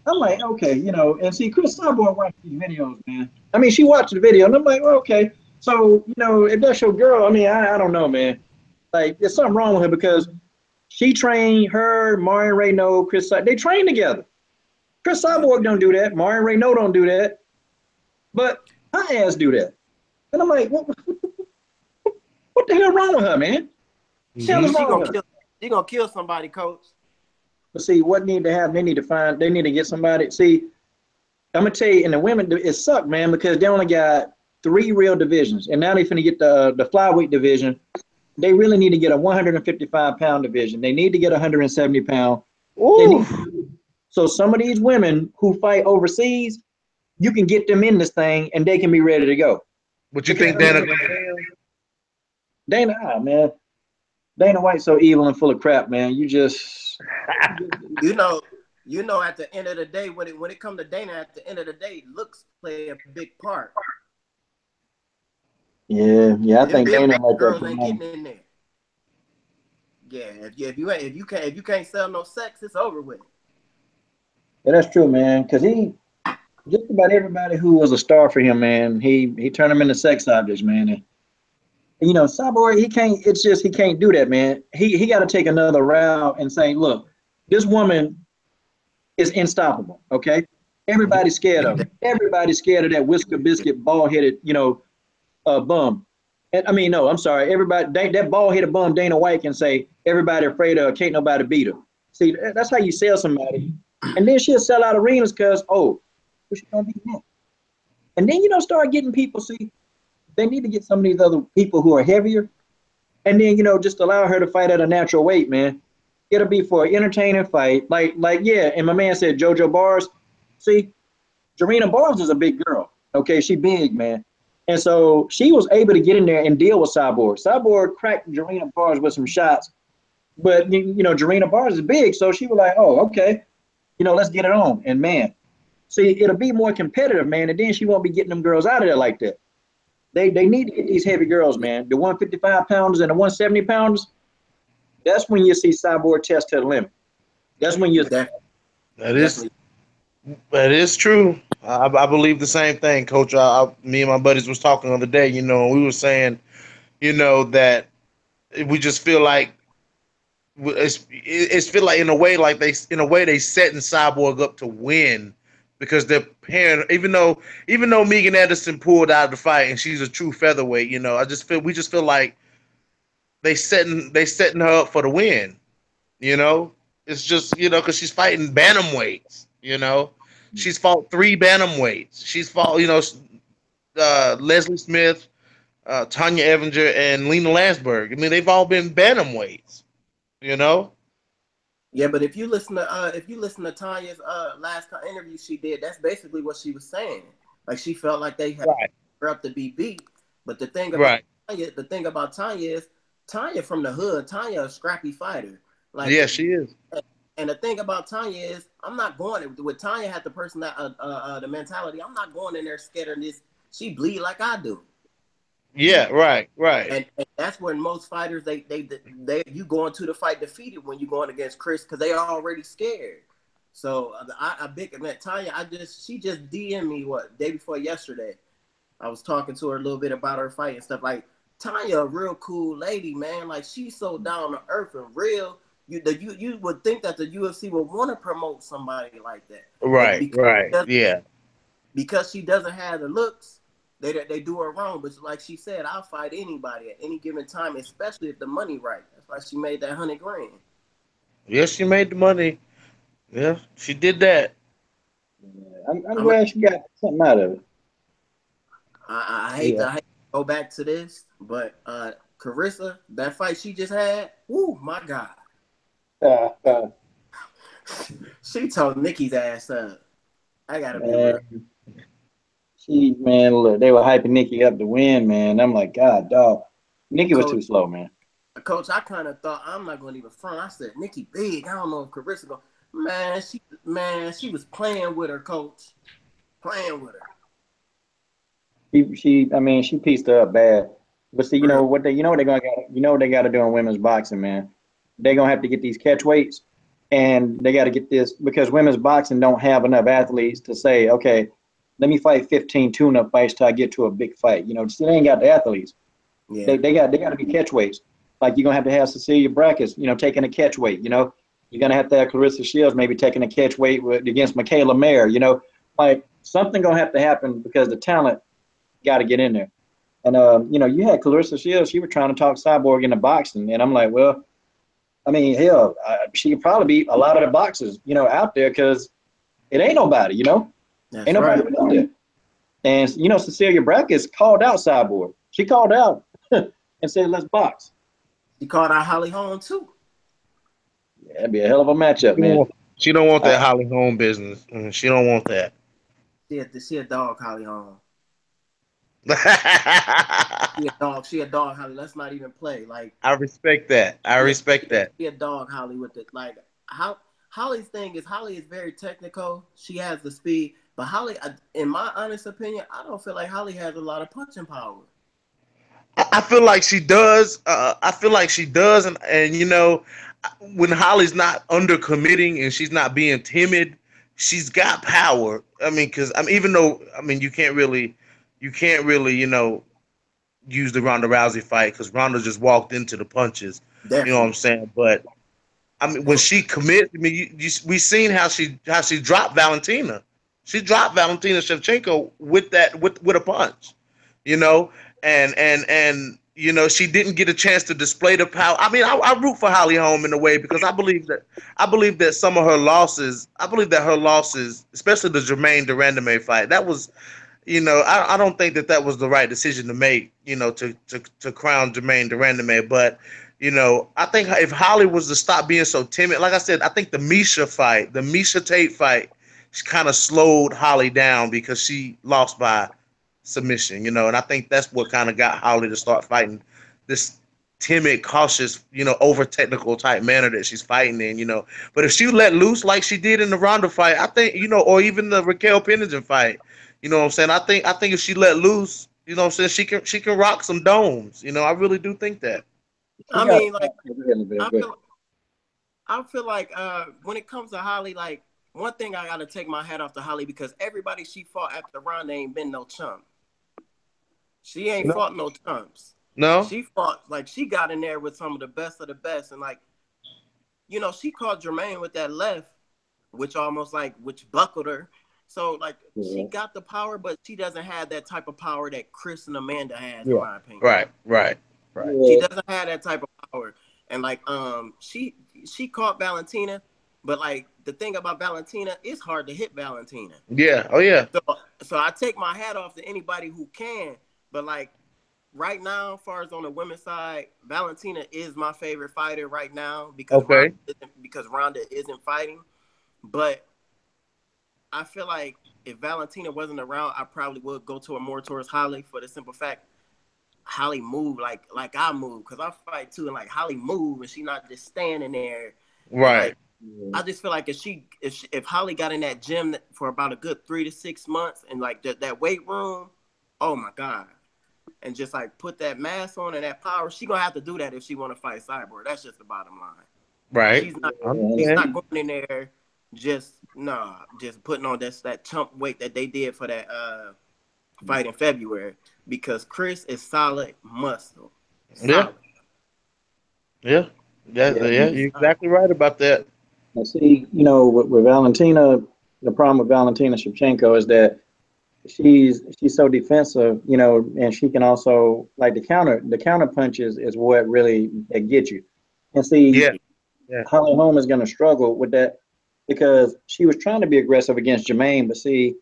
I'm like, okay, you know, and see, Cris Cyborg watched these videos, man. I mean, she watched the video, and I'm like, well, okay. So, you know, if that's your girl, I mean, I don't know, man. Like, there's something wrong with her because she trained her, Marion Reynaud, Cris Cyborg. They train together. Cris Cyborg don't do that. Marion Reynaud don't do that. But her ass do that. And I'm like, what the hell wrong with her, man? She gonna kill somebody, coach. But see, what need to happen? They need to get somebody. See, I'm gonna tell you, in the women, it sucked, man, because they only got 3 real divisions, and now they finna get the flyweight division. They really need to get a 155-pound division. They need to get a 170-pound. So some of these women who fight overseas, you can get them in this thing, and they can be ready to go. What you think, Dana? Man. Dana White's so evil and full of crap, man. You just, you know. At the end of the day, when it comes to Dana, at the end of the day, looks play a big part. Yeah. I think Dana like girls ain't getting in there. Yeah, if you can't sell no sex, it's over with. Yeah, that's true, man. Because just about everybody who was a star for him, man, he turned them into sex objects, man. And, you know, Cyborg, he can't do that, man. He got to take another route and say, look, this woman is unstoppable, okay? Everybody's scared of her. Everybody's scared of that whisker biscuit, bald-headed, bum. And I mean, no, I'm sorry. Everybody, that bald-headed bum, Dana White, can say, everybody afraid of her, can't nobody beat her. See, that's how you sell somebody. And then she'll sell out arenas because, who's she going to beat now? And then, start getting people, see, they need to get some of these other people who are heavier. And then, just allow her to fight at a natural weight, man. It'll be for an entertaining fight. Yeah, and my man said JoJo Bars. See, Jarena Bars is a big girl. Okay, she big, man. And so she was able to get in there and deal with Cyborg. Cyborg cracked Jarena Bars with some shots, but you know, Jarena Bars is big, so she was like, "Oh, okay, you know, let's get it on." And man, see, it'll be more competitive, man, and then she won't be getting them girls out of there like that. They need to get these heavy girls, man. The 155 pounders and the 170 pounders. That's when you see Cyborg test to the limit. That's when you. That, That is true. I believe the same thing, Coach. Me and my buddies was talking the other day. You know, we were saying, you know, that we just feel like it's feel like in a way they setting Cyborg up to win because they're pairing. Even though Megan Anderson pulled out of the fight and she's a true featherweight, you know, we just feel like they setting her up for the win. You know, it's just, you know, because she's fighting bantamweights. You know, she's fought 3 bantamweights. She's fought, you know, Leslie Smith, Tanya Evinger, and Lena Landsberg. I mean, they've all been bantamweights. You know. Yeah, but if you listen to Tanya's last interview she did, that's basically what she was saying. Like she felt like they had her up to be beat. But the thing about Tanya is Tanya from the hood. Tanya a scrappy fighter. Like yeah, she is. And the thing about Tanya is, I'm not going with Tanya had the mentality. I'm not going in there scared of this. She bleed like I do. Yeah, right. And that's when most fighters they you go into the fight defeated when you're going against Cris because they are already scared. So I big man Tanya. She just DM'd me day before yesterday. I was talking to her a little bit about her fight and stuff. Like Tanya, a real cool lady, man. Like she's so down to earth and real. You would think that the UFC would want to promote somebody like that. Right. Yeah. Because she doesn't have the looks. They do her wrong, but like she said, I'll fight anybody at any given time, especially if the money right. That's why she made that $100 grand. Yes, she made the money. Yeah, she did that. I'm glad she got something out of it. I hate to go back to this, but Carissa, that fight she just had, woo, my God. She told Nikki's ass up. I gotta be real. Look, they were hyping Nikki up to win, man. I'm like, God, dog. Nikki was too slow, man. Coach, I kind of thought, I'm not going to even front. I said, Nikki big. I don't know if Carissa going. She was playing with her, Coach. Playing with her. She pieced her up bad. But see, what they got to do in women's boxing, man. They're gonna have to get these catch weights, and they got to get this because women's boxing don't have enough athletes to say, okay, let me fight 15 tune-up fights till I get to a big fight. So they ain't got the athletes. Yeah. They got to be catch weights. Like you're gonna have Cecilia Brackets, taking a catch weight. You're gonna have to have Clarissa Shields maybe taking a catch weight against Michaela Mayer. Like something gonna have to happen because the talent got to get in there. And you had Clarissa Shields. She was trying to talk Cyborg into boxing, and I'm like, well, hell, she could probably beat a lot of the boxers, out there because it ain't nobody, That's ain't nobody out there. And Cecilia Brackets called out Cyborg. She called out and said, "Let's box." She called out Holly Holm too. Yeah, that'd be a hell of a matchup, man. She don't want that Holly Holm business. She don't want that. She a dog, Holly Holm. She a dog, Holly. Let's not even play. Like I respect that. She a dog, Holly. With it, like Holly's thing is Holly is very technical. She has the speed, but Holly, in my honest opinion, I don't feel like Holly has a lot of punching power. I feel like she does. And when Holly's not under committing and she's not being timid, she's got power. Because even though you can't really, use the Ronda Rousey fight because Ronda just walked into the punches. Definitely. You know what I'm saying? But when she commits, we seen how she dropped Valentina. She dropped Valentina Shevchenko with a punch. And she didn't get a chance to display the power. I root for Holly Holm in a way because I believe that some of her losses, especially the Jermaine Durandame fight, that was, I don't think that was the right decision to make, to crown Jermaine Durandame. But, I think if Holly was to stop being so timid, like I said, I think the Miesha Tate fight, she kind of slowed Holly down because she lost by submission, you know, and I think that's what kind of got Holly to start fighting this timid, cautious, you know, over technical type manner that she's fighting in, you know. But if she let loose like she did in the Ronda fight, I think, you know, or even the Raquel Pennington fight, you know what I'm saying? I think if she let loose, you know what I'm saying, she can rock some domes. You know, I really do think that. She I got mean, like, I good. feel, I feel like when it comes to Holly, like one thing I gotta take my hat off to Holly because everybody she fought after Ronda ain't been no chump. She ain't No. fought no chumps. No? She fought like she got in there with some of the best, and like you know she caught Jermaine with that left, which buckled her. So like she got the power, but she doesn't have that type of power that Cris and Amanda has, in my opinion. Right. She doesn't have that type of power. And like she caught Valentina, but like the thing about Valentina, it's hard to hit Valentina. Yeah. Oh yeah. So I take my hat off to anybody who can, but like right now, as far as on the women's side, Valentina is my favorite fighter right now because Ronda isn't fighting. But I feel like if Valentina wasn't around, I probably would go more towards Holly for the simple fact Holly move like I move because I fight too, and like Holly move and she not just standing there. Right. I just feel like if Holly got in that gym for about a good 3 to 6 months and like that weight room, oh my god, and just like put that mass on and that power, she gonna have to do that if she want to fight Cyborg. That's just the bottom line. Right. She's not going in there just putting on that chump weight that they did for that fight in February because Cris is solid muscle. Solid. Yeah. You're exactly right about that. I see, you know, with Valentina, the problem with Valentina Shevchenko is that she's so defensive, you know, and she can also like the counter punches is what really that gets you. And see, Holly Holm is going to struggle with that because she was trying to be aggressive against Jermaine, but see,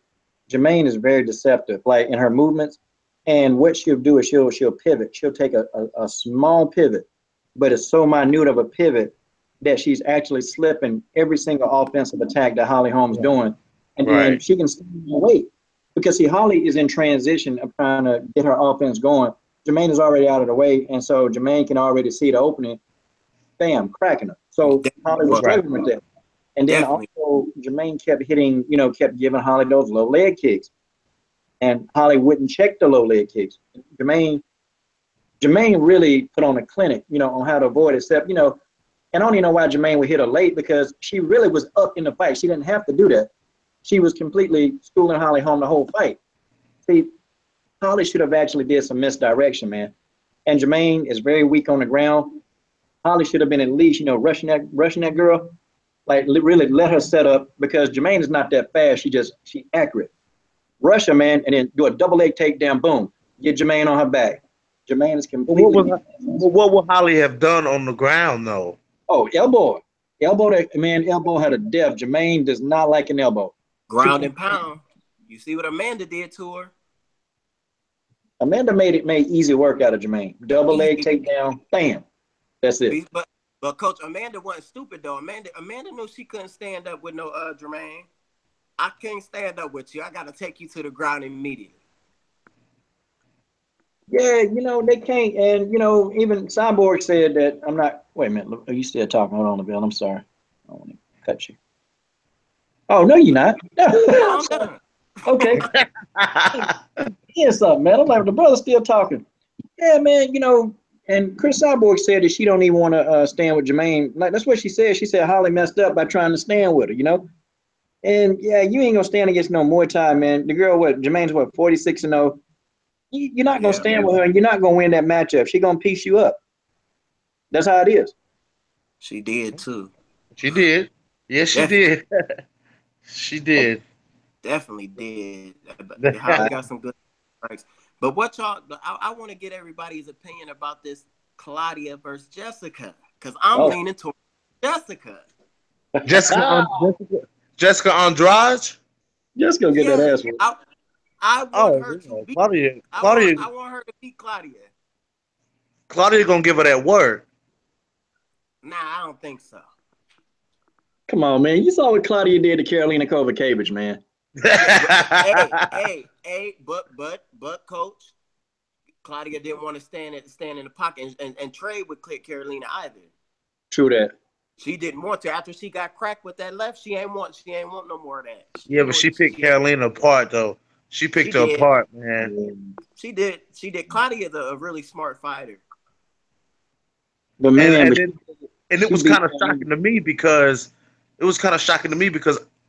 Jermaine is very deceptive, like in her movements. And what she'll do is she'll pivot. She'll take a small pivot, but it's so minute of a pivot that she's actually slipping every single offensive attack that Holly Holm's doing. And then she can stay in the weight. Because see, Holly is in transition of trying to get her offense going. Jermaine is already out of the way, and so Jermaine can already see the opening. Bam, cracking her. So Holly was struggling with that. And then also Jermaine kept hitting, you know, kept giving Holly those low leg kicks. And Holly wouldn't check the low leg kicks. Jermaine really put on a clinic, you know, on how to avoid it. Except, you know, and I don't even know why Jermaine would hit her late because she really was up in the fight. She didn't have to do that. She was completely schooling Holly Holm the whole fight. See, Holly should have actually did some misdirection, man. And Jermaine is very weak on the ground. Holly should have been at least, you know, rushing that girl, like really let her set up because Jermaine is not that fast. She accurate. Rush her, man, and then do a double leg takedown. Boom, get Jermaine on her back. Jermaine is completely. What would Holly have done on the ground though? Oh, elbow. That man, elbow had a depth. Jermaine does not like an elbow. Ground and pound. You see what Amanda did to her? Amanda made easy work out of Jermaine. Double leg takedown, bam. That's it. But Coach, Amanda wasn't stupid though. Amanda knew she couldn't stand up with no Jermaine. I can't stand up with you. I gotta take you to the ground immediately. Yeah, you know, they can't, and you know, even Cyborg said that I'm not wait a minute, are you still talking? Hold on, Bill. I'm sorry. I don't want to cut you. Oh no, you're not. I'm sorry. Okay. Here's something, man. I'm like, the brother's still talking. Yeah, man, you know, and Cris Cyborg said that she don't even want to stand with Jermaine. Like that's what she said. She said Holly messed up by trying to stand with her, you know. And yeah, you ain't gonna stand against no Muay Thai, man. The girl, Jermaine's 46-0. You're not gonna stand with her, and you're not gonna win that matchup. She's gonna piece you up. That's how it is. She did too. She did. Yes, she did. She did. Definitely did. Holly got some good strikes. But what y'all? I want to get everybody's opinion about this Claudia versus Jessica because I'm leaning towards Jessica. Jessica Andrade. Jessica get that ass. I want her to beat Claudia. I want her to beat Claudia. Claudia gonna give her that word. Nah, I don't think so. Come on, man. You saw what Claudia did to Carolina Kovacevic, man. But coach, Claudia didn't want to stand in the pocket and trade with Carolina either. True that. She didn't want to. After she got cracked with that left, she ain't want no more of that. Yeah, but she picked Carolina apart though. She picked her apart, man. She did. Claudia's a really smart fighter. But man, and it was kind of shocking to me because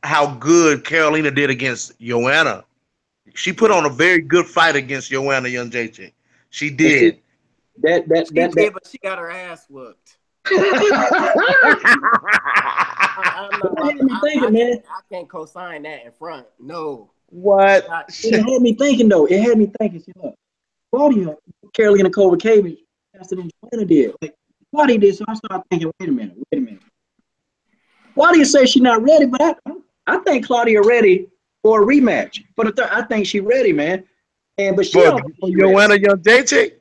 how good Carolina did against Joanna. She put on a very good fight against Joanna Jędrzejczyk. She did. But she got her ass whooped. I can't co-sign that in front. No. What? It had me thinking though. It had me thinking. See, look, Claudia, Carolina Kowalkiewicz faster than Joanna did. Like Claudia did, so I started thinking, wait a minute. Claudia says she's not ready, but I think Claudia ready for a rematch. For the third, I think she's ready, man. But she for Joanna Jędrzejczyk?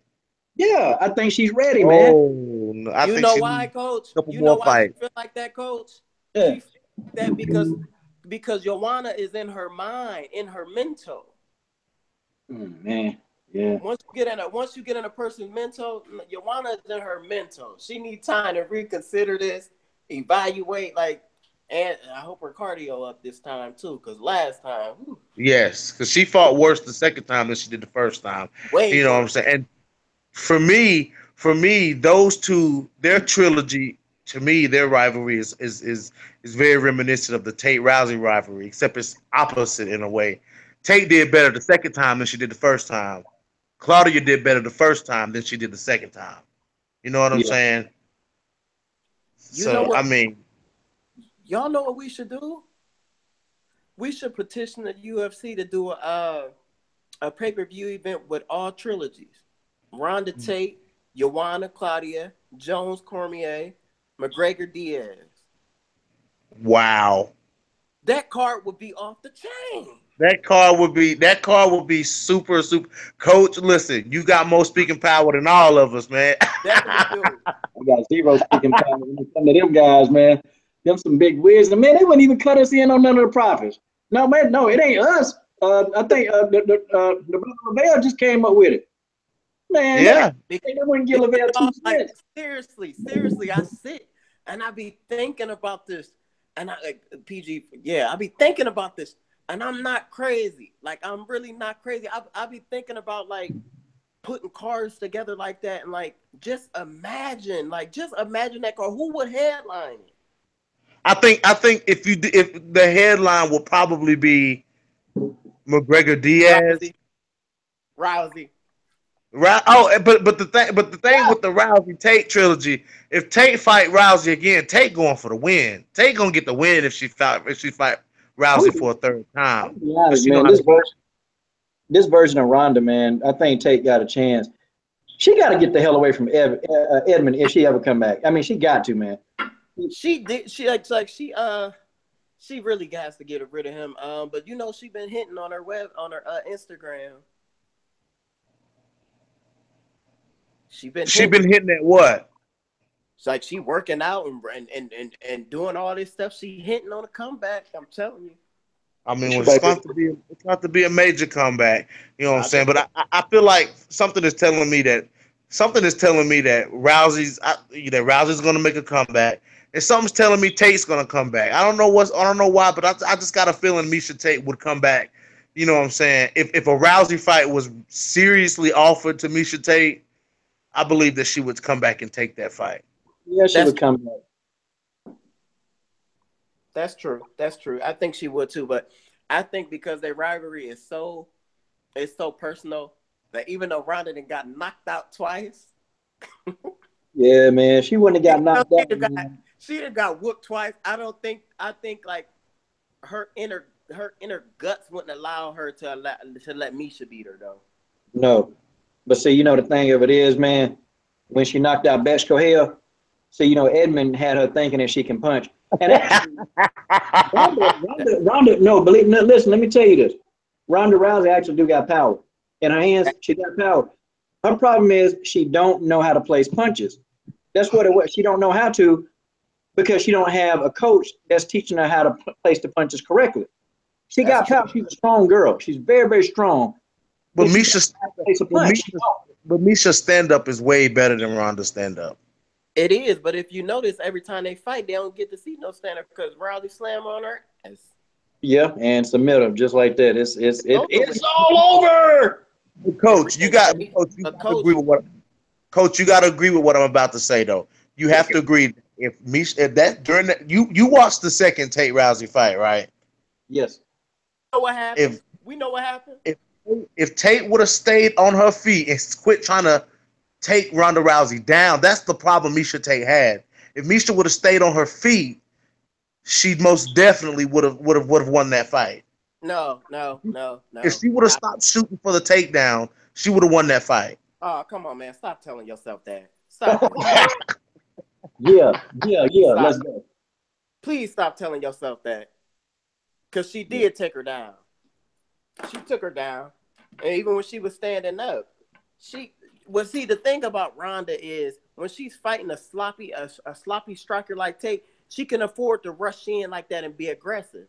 Yeah, I think she's ready, man. You know why, Coach? You know why she feel like that, Coach? Yeah. She feel like that because Joanna is in her mind, in her mental. Man, yeah. Once you get in a person's mental, Joanna is in her mental. She needs time to reconsider this, evaluate, and I hope her cardio up this time too, because last time. Whew. Yes, because she fought worse the second time than she did the first time. You know what I'm saying? And for me, those two, their trilogy, to me, their rivalry is very reminiscent of the Tate Rousey rivalry, except it's opposite in a way. Tate did better the second time than she did the first time. Claudia did better the first time than she did the second time. You know what I'm saying? I mean, y'all know what we should do? We should petition the UFC to do a pay-per-view event with all trilogies. Ronda Tate, Joanna Claudia, Jones Cormier, McGregor Diaz. Wow. That card would be off the chain. That card would be super. Coach, listen, you got more speaking power than all of us, man. Definitely do. I got zero speaking power when it comes to them guys, man. Them some big wigs. And man, they wouldn't even cut us in on none of the profits. No, man, no, it ain't us. I think the brother Lavelle just came up with it. Man, yeah. They wouldn't give Lavelle 2 cents. Seriously, I sit and I be thinking about this. And I be thinking about this. And I'm not crazy. I'm really not crazy. I be thinking about putting cards together like that and just imagine that card. Who would headline it? I think if the headline will probably be McGregor Diaz, Rousey. But the thing with the Rousey Tate trilogy, if Tate fight Rousey again, Tate going for the win. Tate gonna get the win if she fight Rousey for a third time. Man, this version of Ronda, man, I think Tate got a chance. She got to get the hell away from Edmund if she ever come back. I mean, she got to, man. She did. She really has to get rid of him. But she been hitting on her Instagram. She been hitting at what? It's she working out and doing all this stuff. She hitting on a comeback. I'm telling you. I mean, it's about to be a major comeback. You know what I'm saying? But I feel like something is telling me that Rousey's going to make a comeback, and something's telling me Tate's going to come back. I don't know why, but I just got a feeling Miesha Tate would come back. You know what I'm saying? If a Rousey fight was seriously offered to Miesha Tate, I believe that she would come back and take that fight. Yeah, she would come back. That's true. I think she would too, but I think because their rivalry is so personal that even though Ronda got knocked out twice. Yeah, man, she wouldn't have got knocked out. She'd have got whooped twice. I think her inner guts wouldn't allow her to let Miesha beat her though. No, but see, the thing of it is, man, when she knocked out Betchko Hill, see, Edmund had her thinking that she can punch. And Ronda, listen, let me tell you this. Ronda Rousey actually do got power. In her hands, she got power. Her problem is she don't know how to place punches. That's what it was. She don't know how to because she don't have a coach that's teaching her how to place the punches correctly. She got power. She's a strong girl. She's very, very strong. But Misha's stand up is way better than Ronda's stand up. It is, but if you notice, every time they fight, they don't get to see no stand up because Riley slam on her ass. Yeah, and submit them just like that. It's all over. Coach, you got to agree with what. Coach, you got to agree with what I'm about to say though. You have to agree. If Misha, you watched the second Tate Rousey fight, right? Yes. You know what happened? We know what happened. If Tate would have stayed on her feet and quit trying to take Ronda Rousey down, that's the problem Misha Tate had. If Misha would have stayed on her feet, she most definitely would have won that fight. No. If she would have stopped shooting for the takedown, she would have won that fight. Oh, come on, man. Stop telling yourself that. Stop. Yeah. Let's go. Please stop telling yourself that. Because she did take her down. She took her down. And even when she was standing up, the thing about Ronda is when she's fighting a sloppy striker like Tate, she can afford to rush in like that and be aggressive.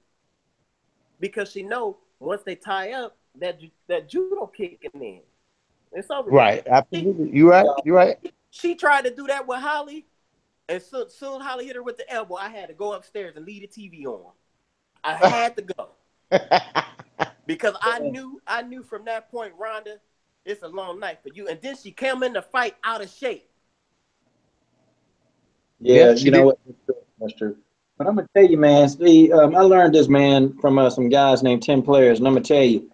Because she know once they tie up, that judo kicking in. It's over. Right, absolutely. You're right. She tried to do that with Holly, and soon Holly hit her with the elbow. I had to go upstairs and leave the TV on. I had to go because I knew from that point, Ronda, it's a long night for you. And then she came in the fight out of shape. Yeah, you know what? That's true. But I'm gonna tell you, man. See, I learned this, man, from some guys named 10 Players, and I'm gonna tell you,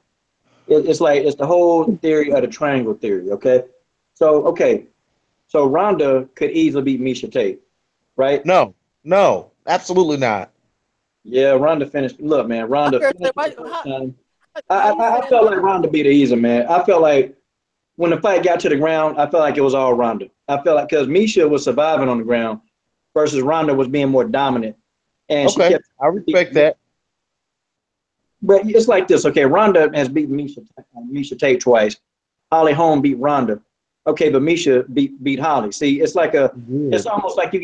it's the whole theory of the triangle theory. Okay, so Ronda could easily beat Misha Tate, right? No, absolutely not. Yeah, Ronda finished. Look, man, Ronda finished the first time. I felt like Ronda beat her easy, man. I felt like when the fight got to the ground, I felt like it was all Ronda. I felt like because Misha was surviving on the ground versus Ronda was being more dominant. And okay, I respect that. But it's like this, okay? Ronda has beaten Misha Tate twice. Holm beat Ronda. Okay, but Misha beat Holly. See, it's like it's almost like if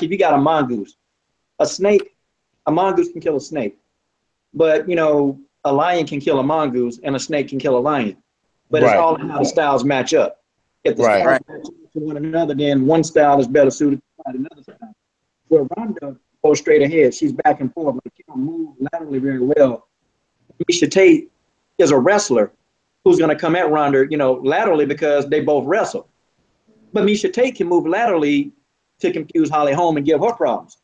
you got a mongoose, a mongoose can kill a snake, but a lion can kill a mongoose and a snake can kill a lion. But it's all how the styles match up. If the styles match up to one another, then one style is better suited to fight another style. Where Ronda goes straight ahead, she's back and forth, but she don't move laterally very well. Misha Tate is a wrestler who's going to come at Ronda, laterally because they both wrestle. But Misha Tate can move laterally to confuse Holly Holm and give her problems.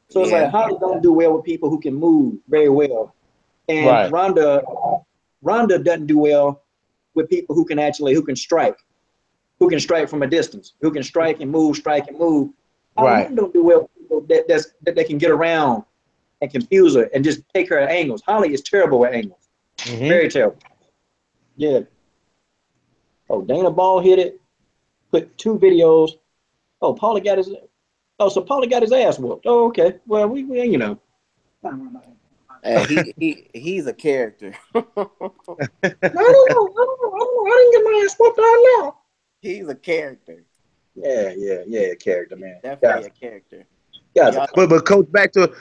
So it's like Holly don't do well with people who can move very well, and Ronda doesn't do well with people who can strike from a distance, who can strike and move. Holly don't do well with people that they can get around and confuse her and just take her at angles. Holly is terrible at angles, very terrible. Yeah. Oh, Dana Ball hit it. Put 2 videos. Oh, Paulie got his. Oh, so Paulie got his ass whooped. Oh, okay. Well, we he's a character. I don't know. I didn't get my ass whooped. I know. He's a character. Yeah, character, man. Definitely a character. Yeah, but coach, back to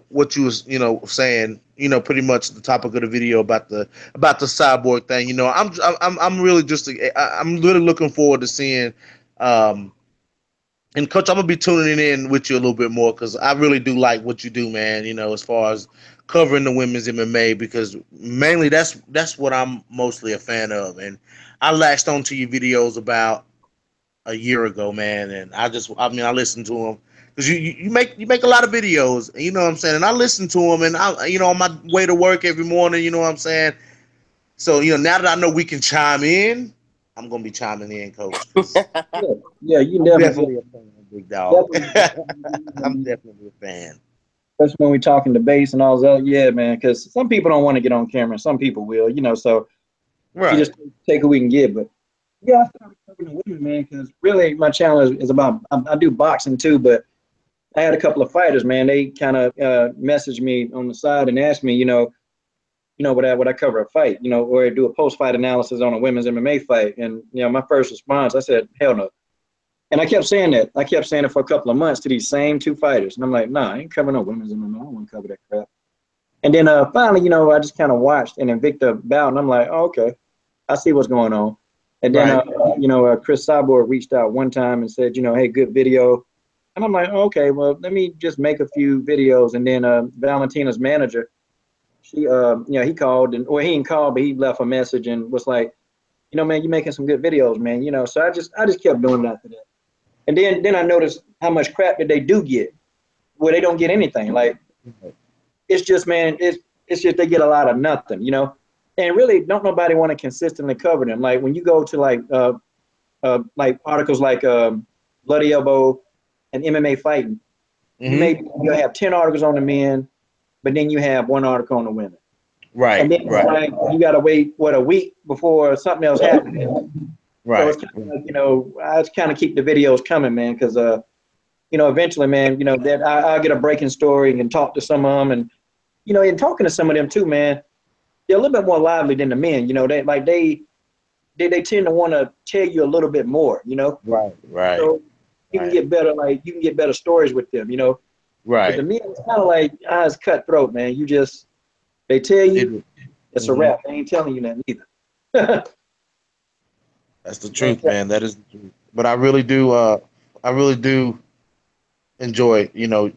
what you was saying, pretty much the topic of the video about the Cyborg thing. I'm really looking forward to seeing. And coach, I'm gonna be tuning in with you a little bit more because I really do like what you do, man. As far as covering the women's MMA, because mainly that's what I'm mostly a fan of, and I latched onto your videos about a year ago, man, and I listened to them because you make a lot of videos, you know what I'm saying, and I listen to them, and I on my way to work every morning, you know what I'm saying. So now that I know we can chime in, I'm gonna be chiming in, coach. Yeah, you definitely a fan, big dog. I'm definitely a fan. Especially when we're talking debates and all that. Yeah, man, because some people don't want to get on camera, some people will, so you just take what we can get. But yeah, I started covering the women, man, because really my channel is about, I do boxing too, but I had a couple of fighters, man. They kind of messaged me on the side and asked me, would I cover a fight, or do a post-fight analysis on a women's MMA fight? And, my first response, I said, hell no. And I kept saying that. I kept saying it for a couple of months to these same 2 fighters. And I'm like, nah, I ain't covering no women's MMA. I don't want to cover that crap. And then finally, you know, I just kind of watched an Invicta bout, and I'm like, oh, okay, I see what's going on. And then, you know, Cris Cyborg reached out one time and said, you know, hey, good video. And I'm like, oh, okay, well, let me just make a few videos. And then Valentina's manager, she, you know, he called, and well, he didn't call, but he left a message and was like, you know, man, you're making some good videos, man. You know, so I just kept doing that after that. And then I noticed how much crap that they do get, where they don't get anything. Like, it's just, man, it's just they get a lot of nothing, you know. And really, don't nobody want to consistently cover them. Like when you go to like articles like Bloody Elbow and MMA Fighting, you'll have 10 articles on the men, but then you have one article on the women. Right. And then like, you gotta wait a week before something else happens. Right. So it's kind of like, you know, I just kind of keep the videos coming, man, because you know, eventually, man, you know, that I'll get a breaking story and talk to some of them, and you know, in talking to some of them too, man, they're a little bit more lively than the men. You know, they tend to want to tell you a little bit more. You know. Right. So you can get better, like you can get better stories with them. You know. Right. But the men, it's kind of like it's cutthroat, man. You just they tell you it's a wrap. They ain't telling you nothing either. That's the truth, man. That is the truth. But I really do enjoy, you know,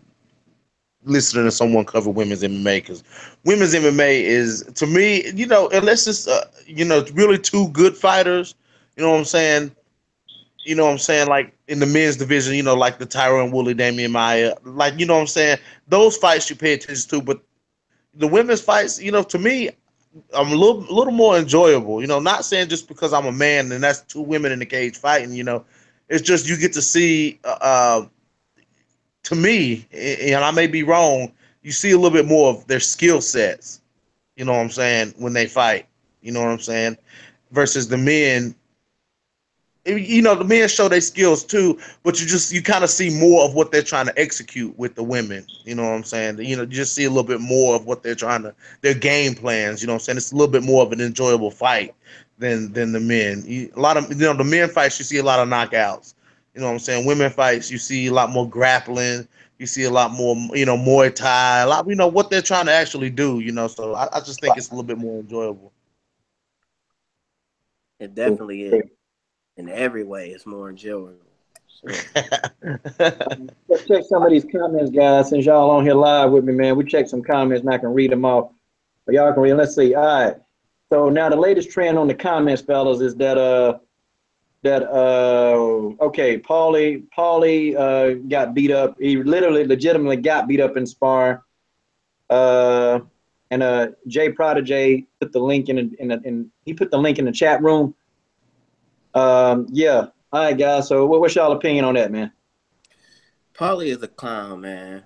listening to someone cover women's MMA, because women's MMA is, to me, you know, unless it's you know, really two good fighters, you know what I'm saying? You know what I'm saying? Like in the men's division, you know, like the Tyrone Woodley, Damian Maya, like, you know what I'm saying? Those fights you pay attention to, but the women's fights, you know, to me, I'm a little more enjoyable. You know, not saying just because I'm a man and that's two women in the cage fighting. You know, it's just you get to see. To me, and I may be wrong, you see a little bit more of their skill sets. You know what I'm saying, when they fight. You know what I'm saying, versus the men. You know, the men show their skills too, but you kind of see more of what they're trying to execute with the women. You know what I'm saying? You know, you just see a little bit more of what they're trying to, their game plans. You know what I'm saying? It's a little bit more of an enjoyable fight than the men. A lot of, you know, the men fights, you see a lot of knockouts. You know what I'm saying? Women fights, you see a lot more grappling. You see a lot more, you know, Muay Thai, a lot, you know, what they're trying to actually do. You know, so I just think it's a little bit more enjoyable. It definitely is. In every way, it's more enjoyable. Let's check some of these comments, guys. Since y'all on here live with me, man, we check some comments and I can read them off. But y'all can read. Let's see. All right. So now the latest trend on the comments, fellas, is that okay, Paulie got beat up. He legitimately got beat up in sparring. And Jay Prodigy put the link he put the link in the chat room. Yeah. All right, guys. So what's y'all opinion on that, man? Paulie is a clown, man.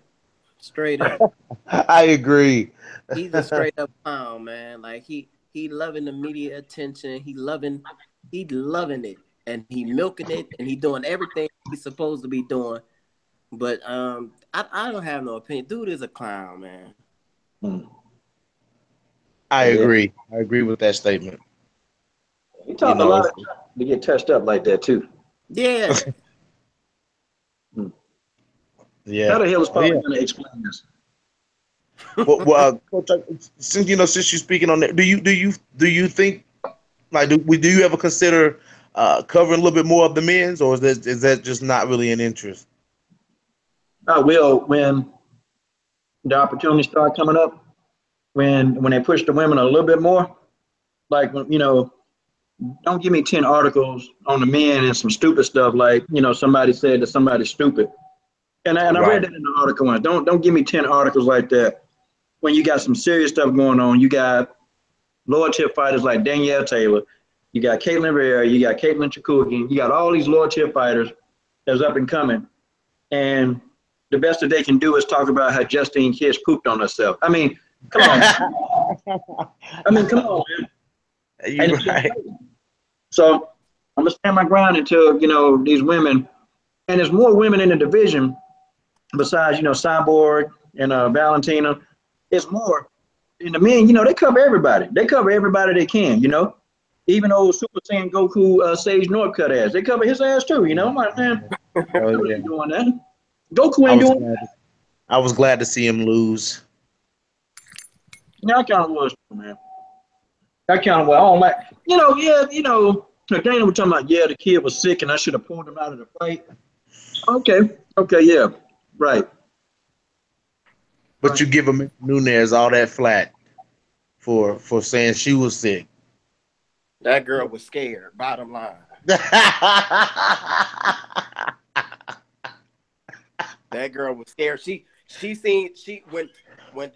Straight up. I agree. He's a straight up clown, man. Like he loving the media attention. He loving it, and he milking it, and he doing everything he's supposed to be doing. But I don't have no opinion. Dude is a clown, man. I agree. I agree with that statement. He talked a lot of to get touched up like that too. Yeah. Yeah. How the hell is Paulie going to explain this? Well, since you're speaking on that, do you think, like, do you ever consider covering a little bit more of the men's, or is that just not really an interest? I will when the opportunities start coming up. When they push the women a little bit more, like, you know, don't give me 10 articles on the men and some stupid stuff like, you know, somebody said that somebody's stupid. And I read that in the article once. Don't give me 10 articles like that when you got some serious stuff going on. You got lower tip fighters like Danielle Taylor. You got Caitlin Rivera. You got Caitlin Chikugian. You got all these lower tip fighters that's up and coming. And the best that they can do is talk about how Justine Kish pooped on herself. I mean, come on. Come on, man. You're right. So I'm gonna stand my ground until, you know, these women, and there's more women in the division besides, you know, Cyborg and Valentina. It's more. And the men, you know, they cover everybody. They cover everybody they can, you know. Even old Super Saiyan Goku Sage Northcutt ass. They cover his ass too, you know. I'm like, man, Goku ain't doing that. Goku ain't doing that. I was glad to see him lose. Yeah, I kind of was, man. I kind of was. I don't like, Dana was talking about, yeah, the kid was sick and I should have pulled him out of the fight. Okay, okay, yeah, right. But you give him Nunes all that flat for saying she was sick. That girl was scared. Bottom line. That girl was scared. She when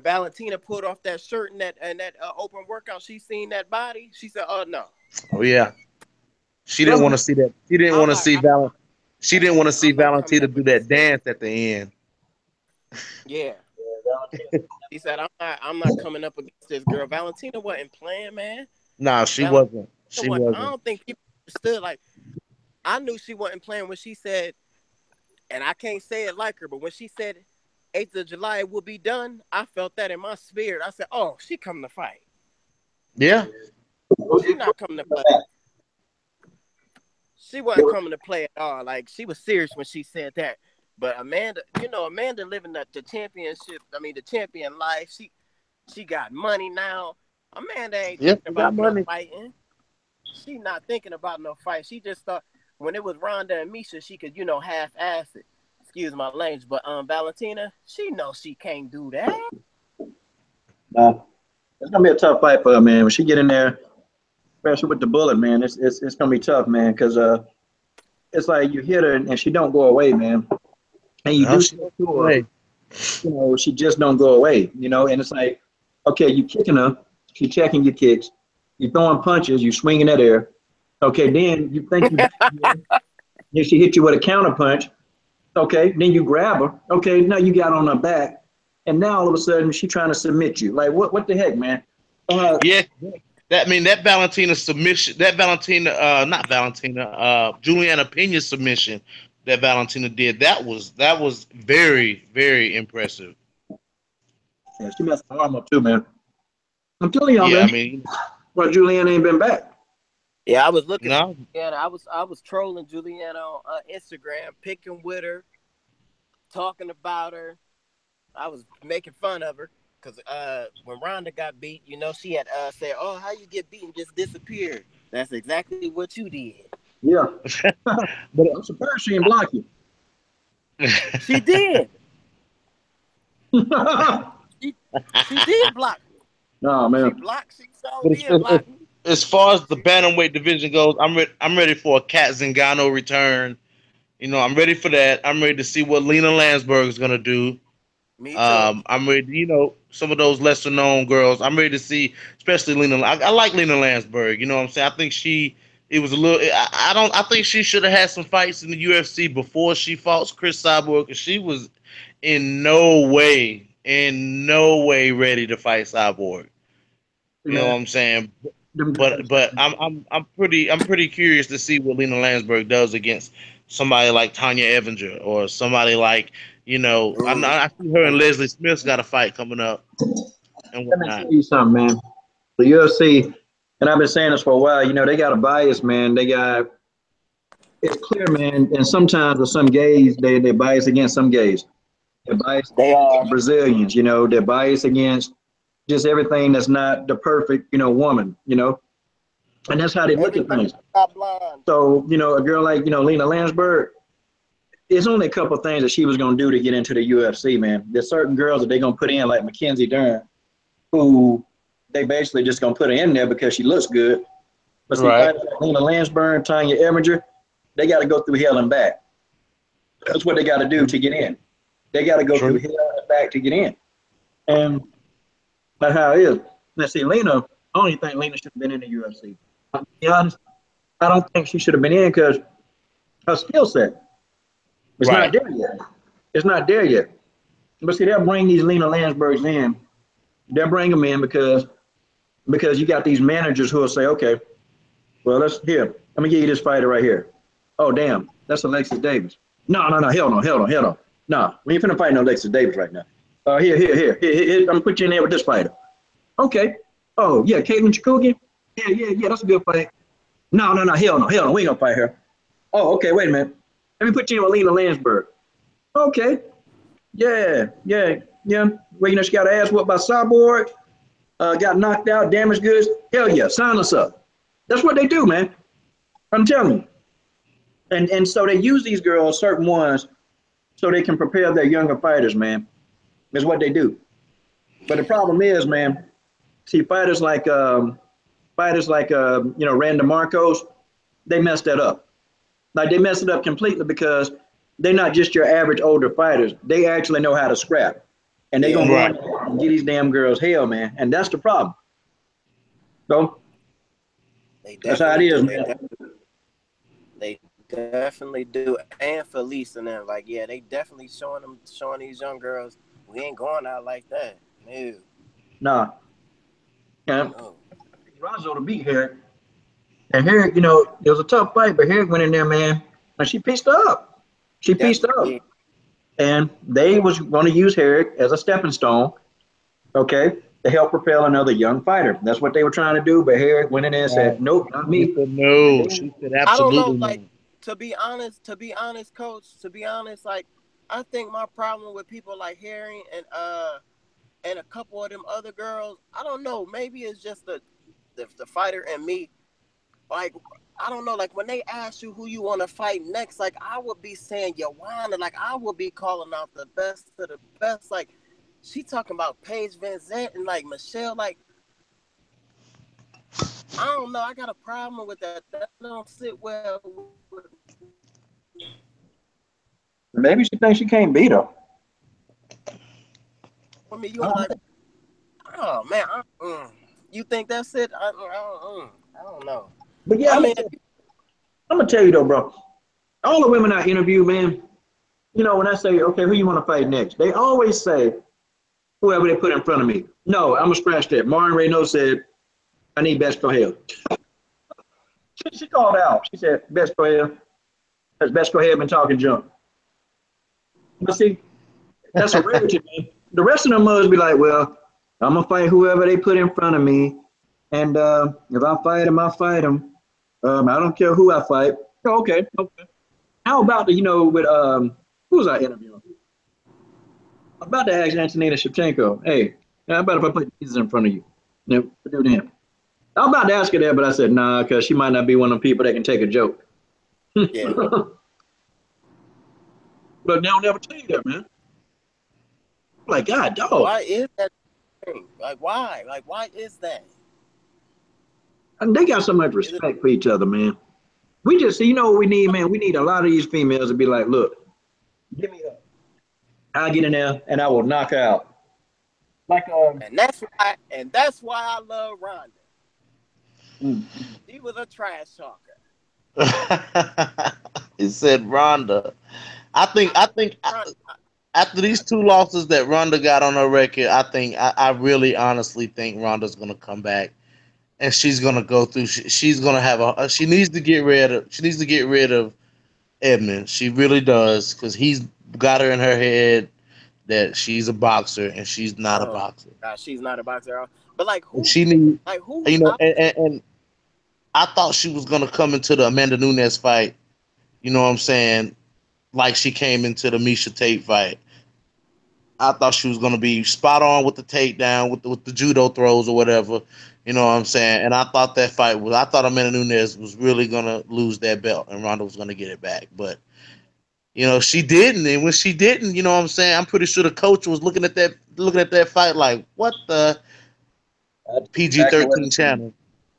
Valentina pulled off that shirt and that open workout, she seen that body. She said, "Oh no." Oh yeah. She didn't want to see that. She didn't want to see She didn't want to see Valentina do that dance at the end. Yeah. He said, I'm not coming up against this girl. Valentina wasn't playing, man. No, she wasn't. She wasn't. I don't think people understood. Like, I knew she wasn't playing when she said, and I can't say it like her, but when she said 8th of July will be done, I felt that in my spirit. I said, oh, she coming to fight. Yeah. She's not coming to play. She wasn't coming to play at all. Like, she was serious when she said that. But Amanda, Amanda living the championship. I mean, the champion life. She got money now. Amanda ain't thinking about no fighting. She not thinking about no fight. She just thought when it was Ronda and Misha, she could, half-ass it. Excuse my language, but Valentina, she knows she can't do that. It's gonna be a tough fight for her, man. When she get in there, especially with the bullet, man, it's gonna be tough, man. Because it's like you hit her and she don't go away, man. And you do to her, she just don't go away, And it's like, okay, you kicking her, she checking your kicks, you throwing punches, you swinging at her. Okay, then you think you, then she hit you with a counter punch. Okay, then you grab her. Okay, now you got on her back, and now all of a sudden she's trying to submit you. Like what the heck, man? Yeah, that Valentina submission, Juliana Pena submission that Valentina did, that was very, very impressive. Yeah, she messed her arm up too, man. I'm telling y'all, yeah, man. I mean, well, Juliana ain't been back. Yeah, I was looking. No, and I was trolling Juliana on Instagram, picking with her, talking about her. I was making fun of her because when Ronda got beat, she had said, "Oh, how you get beaten? Just disappeared." That's exactly what you did. Yeah, but I'm surprised she didn't block you. She did. she did block me. No, man. She blocked. She so did block me. As far as the bantamweight division goes, I'm ready for a Kat Zingano return. I'm ready for that. I'm ready to see what Lena Landsberg is gonna do. Me too. I'm ready. Some of those lesser known girls. I'm ready to see, especially Lena. I like Lena Landsberg. You know what I'm saying? I think it was a little. I think she should have had some fights in the UFC before she fought Cris Cyborg, because she was in no way ready to fight Cyborg. You know what I'm saying? But I'm pretty curious to see what Lena Landsberg does against somebody like Tanya Evinger or somebody like, I see her and Leslie Smith's got a fight coming up and whatnot. Let me tell you something, man. The UFC, and I've been saying this for a while, they got a bias, man. It's clear, man, and sometimes with some gays, they're biased against some gays. They're biased against Brazilians, they're biased against just everything that's not the perfect, woman, and that's how they look at things. So, a girl like, Lena Landsberg, there's only a couple of things that she was going to do to get into the UFC, man. There's certain girls that they're going to put in, like Mackenzie Dern, who they basically just going to put her in there because she looks good. But see, like Lena Landsberg, Tanya Evinger, they got to go through hell and back. That's what they got to do to get in. They got to go through hell and back to get in. And that's how it is. Now, see, Lena, I don't even think Lena should have been in the UFC. To be honest, I don't think she should have been in because her skill set is not there yet. It's not there yet. But see, they'll bring these Lena Landsbergs in. They'll bring them in because you got these managers who will say, okay, well, let me give you this fighter right here. Oh, damn, that's Alexis Davis. No, hell no. No, we ain't finna fight no Alexis Davis right now. Here, I'm gonna put you in there with this fighter. Okay. Oh, yeah, Caitlin Chikugian? Yeah, that's a good fight. No, hell no, we ain't gonna fight her. Oh, okay, wait a minute. Let me put you in with Lena Landsberg. Okay. Yeah. Yeah, well, you know, she got her ass whooped by Cyborg, got knocked out, damaged goods. Hell yeah, sign us up. That's what they do, man. I'm telling you. And so they use these girls, certain ones, so they can prepare their younger fighters, man. That's what they do. But the problem is, man, see, fighters like you know, Randa Marcos, they messed that up. Like they messed it up completely because they're not just your average older fighters. They actually know how to scrap. And they're Yeah, gonna go Right. in there and get these damn girls hell, man. And that's the problem. So they that's how it definitely is, do. man. They definitely do. And Felice and them, like, yeah, they definitely showing these young girls we ain't going out like that. No, Nah. Yeah. no. Razo to beat Herrick. And Herrick, you know, it was a tough fight, but Herrick went in there, man, and she pieced her up. She He pieced definitely her did. up. And they was going to use Herrick as a stepping stone, okay, to help propel another young fighter. That's what they were trying to do, but Herrick went in there and Right. said, nope, not She me. said And no. then, She said I don't know, absolutely like, not. coach, to be honest, like, I think my problem with people like Harry and a couple of them other girls, I don't know, maybe it's just the fighter and me. Like, I don't know, like when they ask you who you want to fight next, like I would be saying Joanna, like I would be calling out the best of the best. Like she talking about Paige Van Zant and like Michelle, like I don't know, I got a problem with that. That don't sit well with maybe she thinks she can't beat her. me. You like, oh man, you think that's it? I don't know. But yeah, I mean, I'm gonna tell you though, bro. All the women I interview, man, you know, when I say, okay, who you want to fight next, they always say whoever they put in front of me. No, I'm gonna scratch that. Martin Reynolds said, I need Best Corhale. She called out. She said, Best Corhale. Has Best Corhale been talking junk? But see, that's a rarity, man. The rest of them mothers be like, well, I'm gonna fight whoever they put in front of me, and if I fight him, I fight him. I don't care who I fight. Oh, okay, okay. How about the, you know, with who was I interviewing? I'm about to ask Antonina Shevchenko, hey, how about if I put Jesus in front of you? You know, do that. I was about to ask her that, but I said nah, because she might not be one of the people that can take a joke. yeah. But they'll never tell you that, man. Like, God, dog. Why is that thing? Like why? Like why is that? And they got so much Is it respect for each other, man. We just, you know what we need, man? We need a lot of these females to be like, look, give me up. I'll get in there and I will knock her out. Like, and that's why I love Ronda. mm, She was a trash talker. It said Rhonda. I think Ronda, after these two losses that Ronda got on her record, I really honestly think Ronda's gonna come back and she's gonna go through. She's gonna have she needs to get rid of. She needs to get rid of Edmund. She really does because he's got her in her head that she's a boxer and she's not a oh boxer. gosh, she's not a boxer at all. But And she need, like who's you know, out there? and I thought she was gonna come into the Amanda Nunes fight. You know what I'm saying? Like she came into the Misha Tate fight. I thought she was gonna be spot on with the takedown, with the judo throws or whatever. You know what I'm saying? And I thought that fight was. I thought Amanda Nunes was really gonna lose that belt, and Ronda was gonna get it back. But you know she didn't, and when she didn't, you know what I'm saying? I'm pretty sure the coach was looking at that fight like, what the that's exactly what PG-13 it is. channel?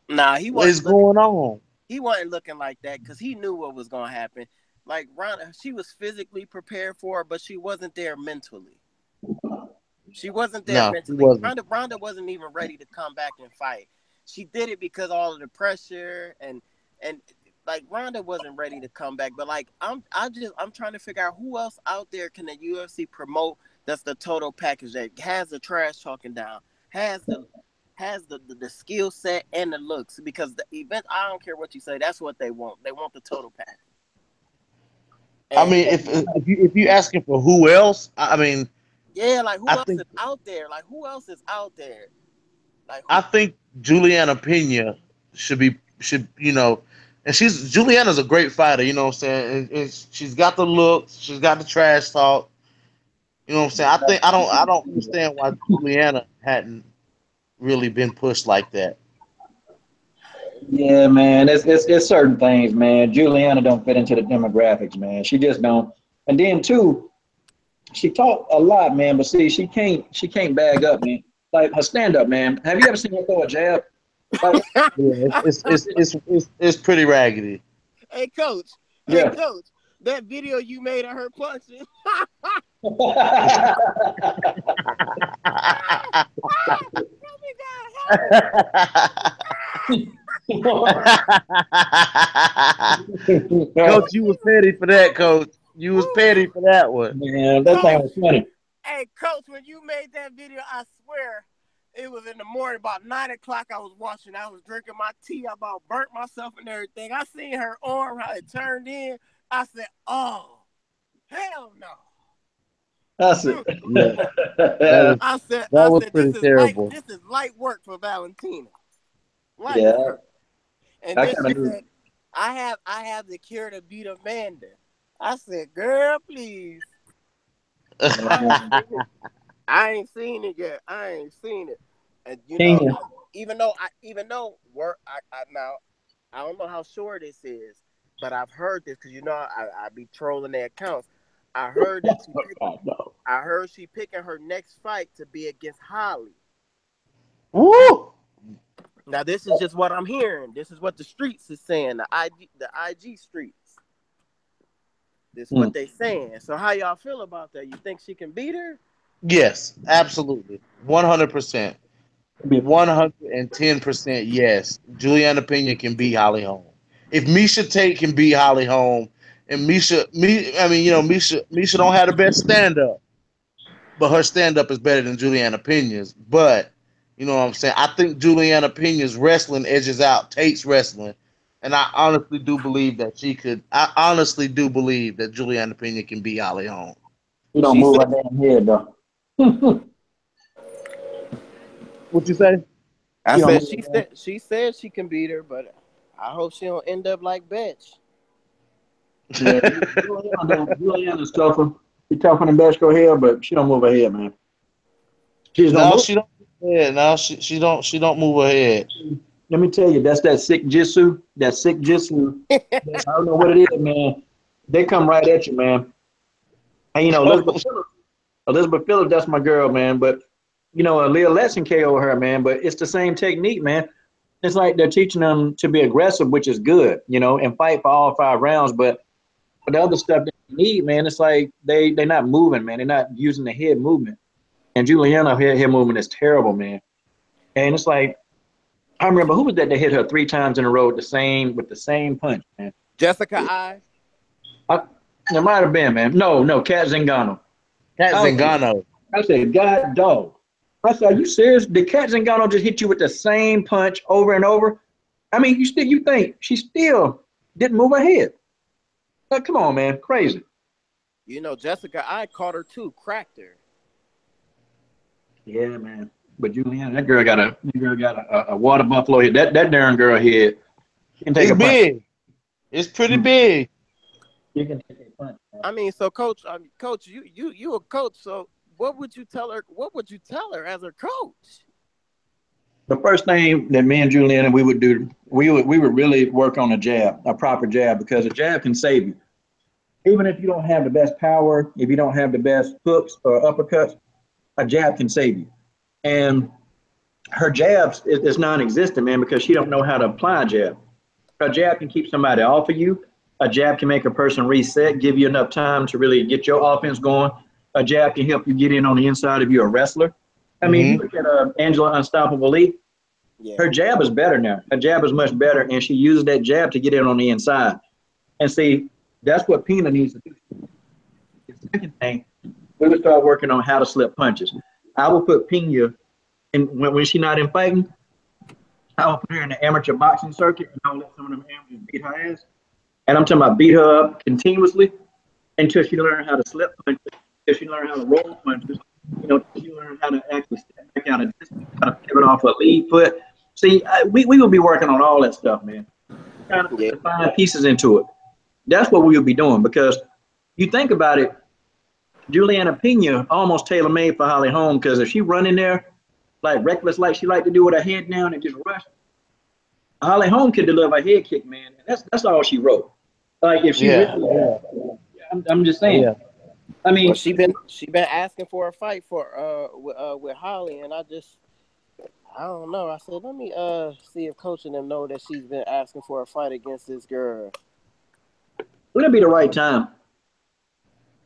Nah, What is going on? he wasn't looking like that because he knew what was gonna happen. Like Ronda, she was physically prepared for it, but she wasn't there mentally. She wasn't there No, he mentally. wasn't. Ronda wasn't even ready to come back and fight. She did it because all of the pressure and like Ronda wasn't ready to come back. But like I'm trying to figure out who else out there can the UFC promote that's the total package that has the trash talking down, has the skill set and the looks because the event I don't care what you say, that's what they want. They want the total package. I And mean, if you asking for who else, I mean, yeah, like who I else is think out there? Like who else is out there? Like I who think Juliana Pena should and Juliana's a great fighter. You know what I'm saying? And she's got the looks, she's got the trash talk. You know what I'm saying? I don't understand why Juliana hadn't really been pushed like that. Yeah, man. It's certain things, man. Juliana don't fit into the demographics, man. She just don't. And then too, she talk a lot, man. But see, she can't bag up, man. Like her stand up, man. Have you ever seen her throw a jab? Like, Yeah, it's pretty raggedy. Hey, coach. Hey, yeah. coach. That video you made of her punching. Tell me, God, help Coach, you was petty for that, Coach. You was petty for that one. Man, that thing Coach. was funny. Hey, coach, when you made that video, I swear it was in the morning, about 9 o'clock. I was watching. I was drinking my tea. I about burnt myself and everything. I seen her arm, how it turned in. I said, oh, hell no. That's it. Yeah, that was I said, pretty terrible. this is light work for Valentina. Light Yeah, work. And I then kind she of do. said, I have the cure to beat Amanda. I said, girl, please. I ain't seen it yet. I ain't seen it. And you know, Kenya. even though work, now I don't know how sure this is, but I've heard this because you know I be trolling their accounts. I heard that I heard she picking her next fight to be against Holly. Woo! Now this is just what I'm hearing. This is what the streets is saying. The IG streets. This is what they saying. So how y'all feel about that? You think she can beat her? Yes, absolutely. 100%. 110% yes. Juliana Pena can beat Holly Holm. If Misha Tate can beat Holly Holm, and Misha don't have the best stand up, but her stand up is better than Juliana Pena's. But you know what I'm saying? I think Juliana Pena's wrestling edges out Tate's wrestling. And I honestly do believe that she could. I honestly do believe that Juliana Pena can beat Holly Holm. You don't She move her said. damn head though. What you say? I She don't said move her she said she can beat her, but I hope she don't end up like Betch. damn. Yeah, Juliana's tougher. She tougher than Best Go Hill, but she don't move her head, man. She just don't No, move. she don't. Yeah, no, she don't move her head. Let me tell you, that's that sick jitsu. That sick jitsu. I don't know what it is, man. They come right at you, man. And you know, Elizabeth Phillips, that's my girl, man. But you know, Leah Lesson KO her, man. But it's the same technique, man. It's like they're teaching them to be aggressive, which is good, you know, and fight for all 5 rounds. But for the other stuff they need, man, it's like they're not moving, man. They're not using the head movement. And Juliana head movement is terrible, man. And it's like I remember who was that hit her 3 times in a row with the same punch, man. Jessica I. I, it might have been, man. No, Cat Zingano. Cat I, Zingano. I said, God dog. I said, are you serious? Did Cat Zingano just hit you with the same punch over and over? I mean, you think she still didn't move her head? Like, come on, man, crazy. You know, Jessica I caught her too, cracked her. Yeah, man. But Juliana, that girl got a water buffalo head. That darn girl head. She can take It's a punch. big. It's pretty big. She can take a punch. I mean, so coach, you a coach, so what would you tell her? What would you tell her as her coach? The first thing that me and Juliana we would do, we would really work on a proper jab, because a jab can save you. Even if you don't have the best power, if you don't have the best hooks or uppercuts, a jab can save you. And her jabs is non-existent, man, because she don't know how to apply a jab. A jab can keep somebody off of you. A jab can make a person reset, give you enough time to really get your offense going. A jab can help you get in on the inside if you're a wrestler. I mean, if you look at Angela Unstoppable Lee, Yeah. her jab is better now. Her jab is much better, and she uses that jab to get in on the inside. And see, that's what Pina needs to do. The second thing, we would start working on how to slip punches. I will put Pina in when she's not in fighting. I will put her in the amateur boxing circuit, and I'll let some of them amateurs beat her ass. And I'm talking about beat her up continuously until she learns how to slip punches, until she learns how to roll punches, you know, until she learns how to actually step back out of distance, how to pivot off a lead foot. See, we will be working on all that stuff, man. Trying to put the fine pieces into it. That's what we will be doing, because you think about it, Juliana Pena almost tailor made for Holly Holm, because if she run in there like reckless, like she like to do with her head down and just rush, Holly Holm could deliver a head kick, man. And that's all she wrote. Like if she really, I'm just saying. Yeah. I mean, Well, she been asking for a fight for with Holly, and I don't know. I said, let me see if coach and them know that she's been asking for a fight against this girl. it'll be the right time.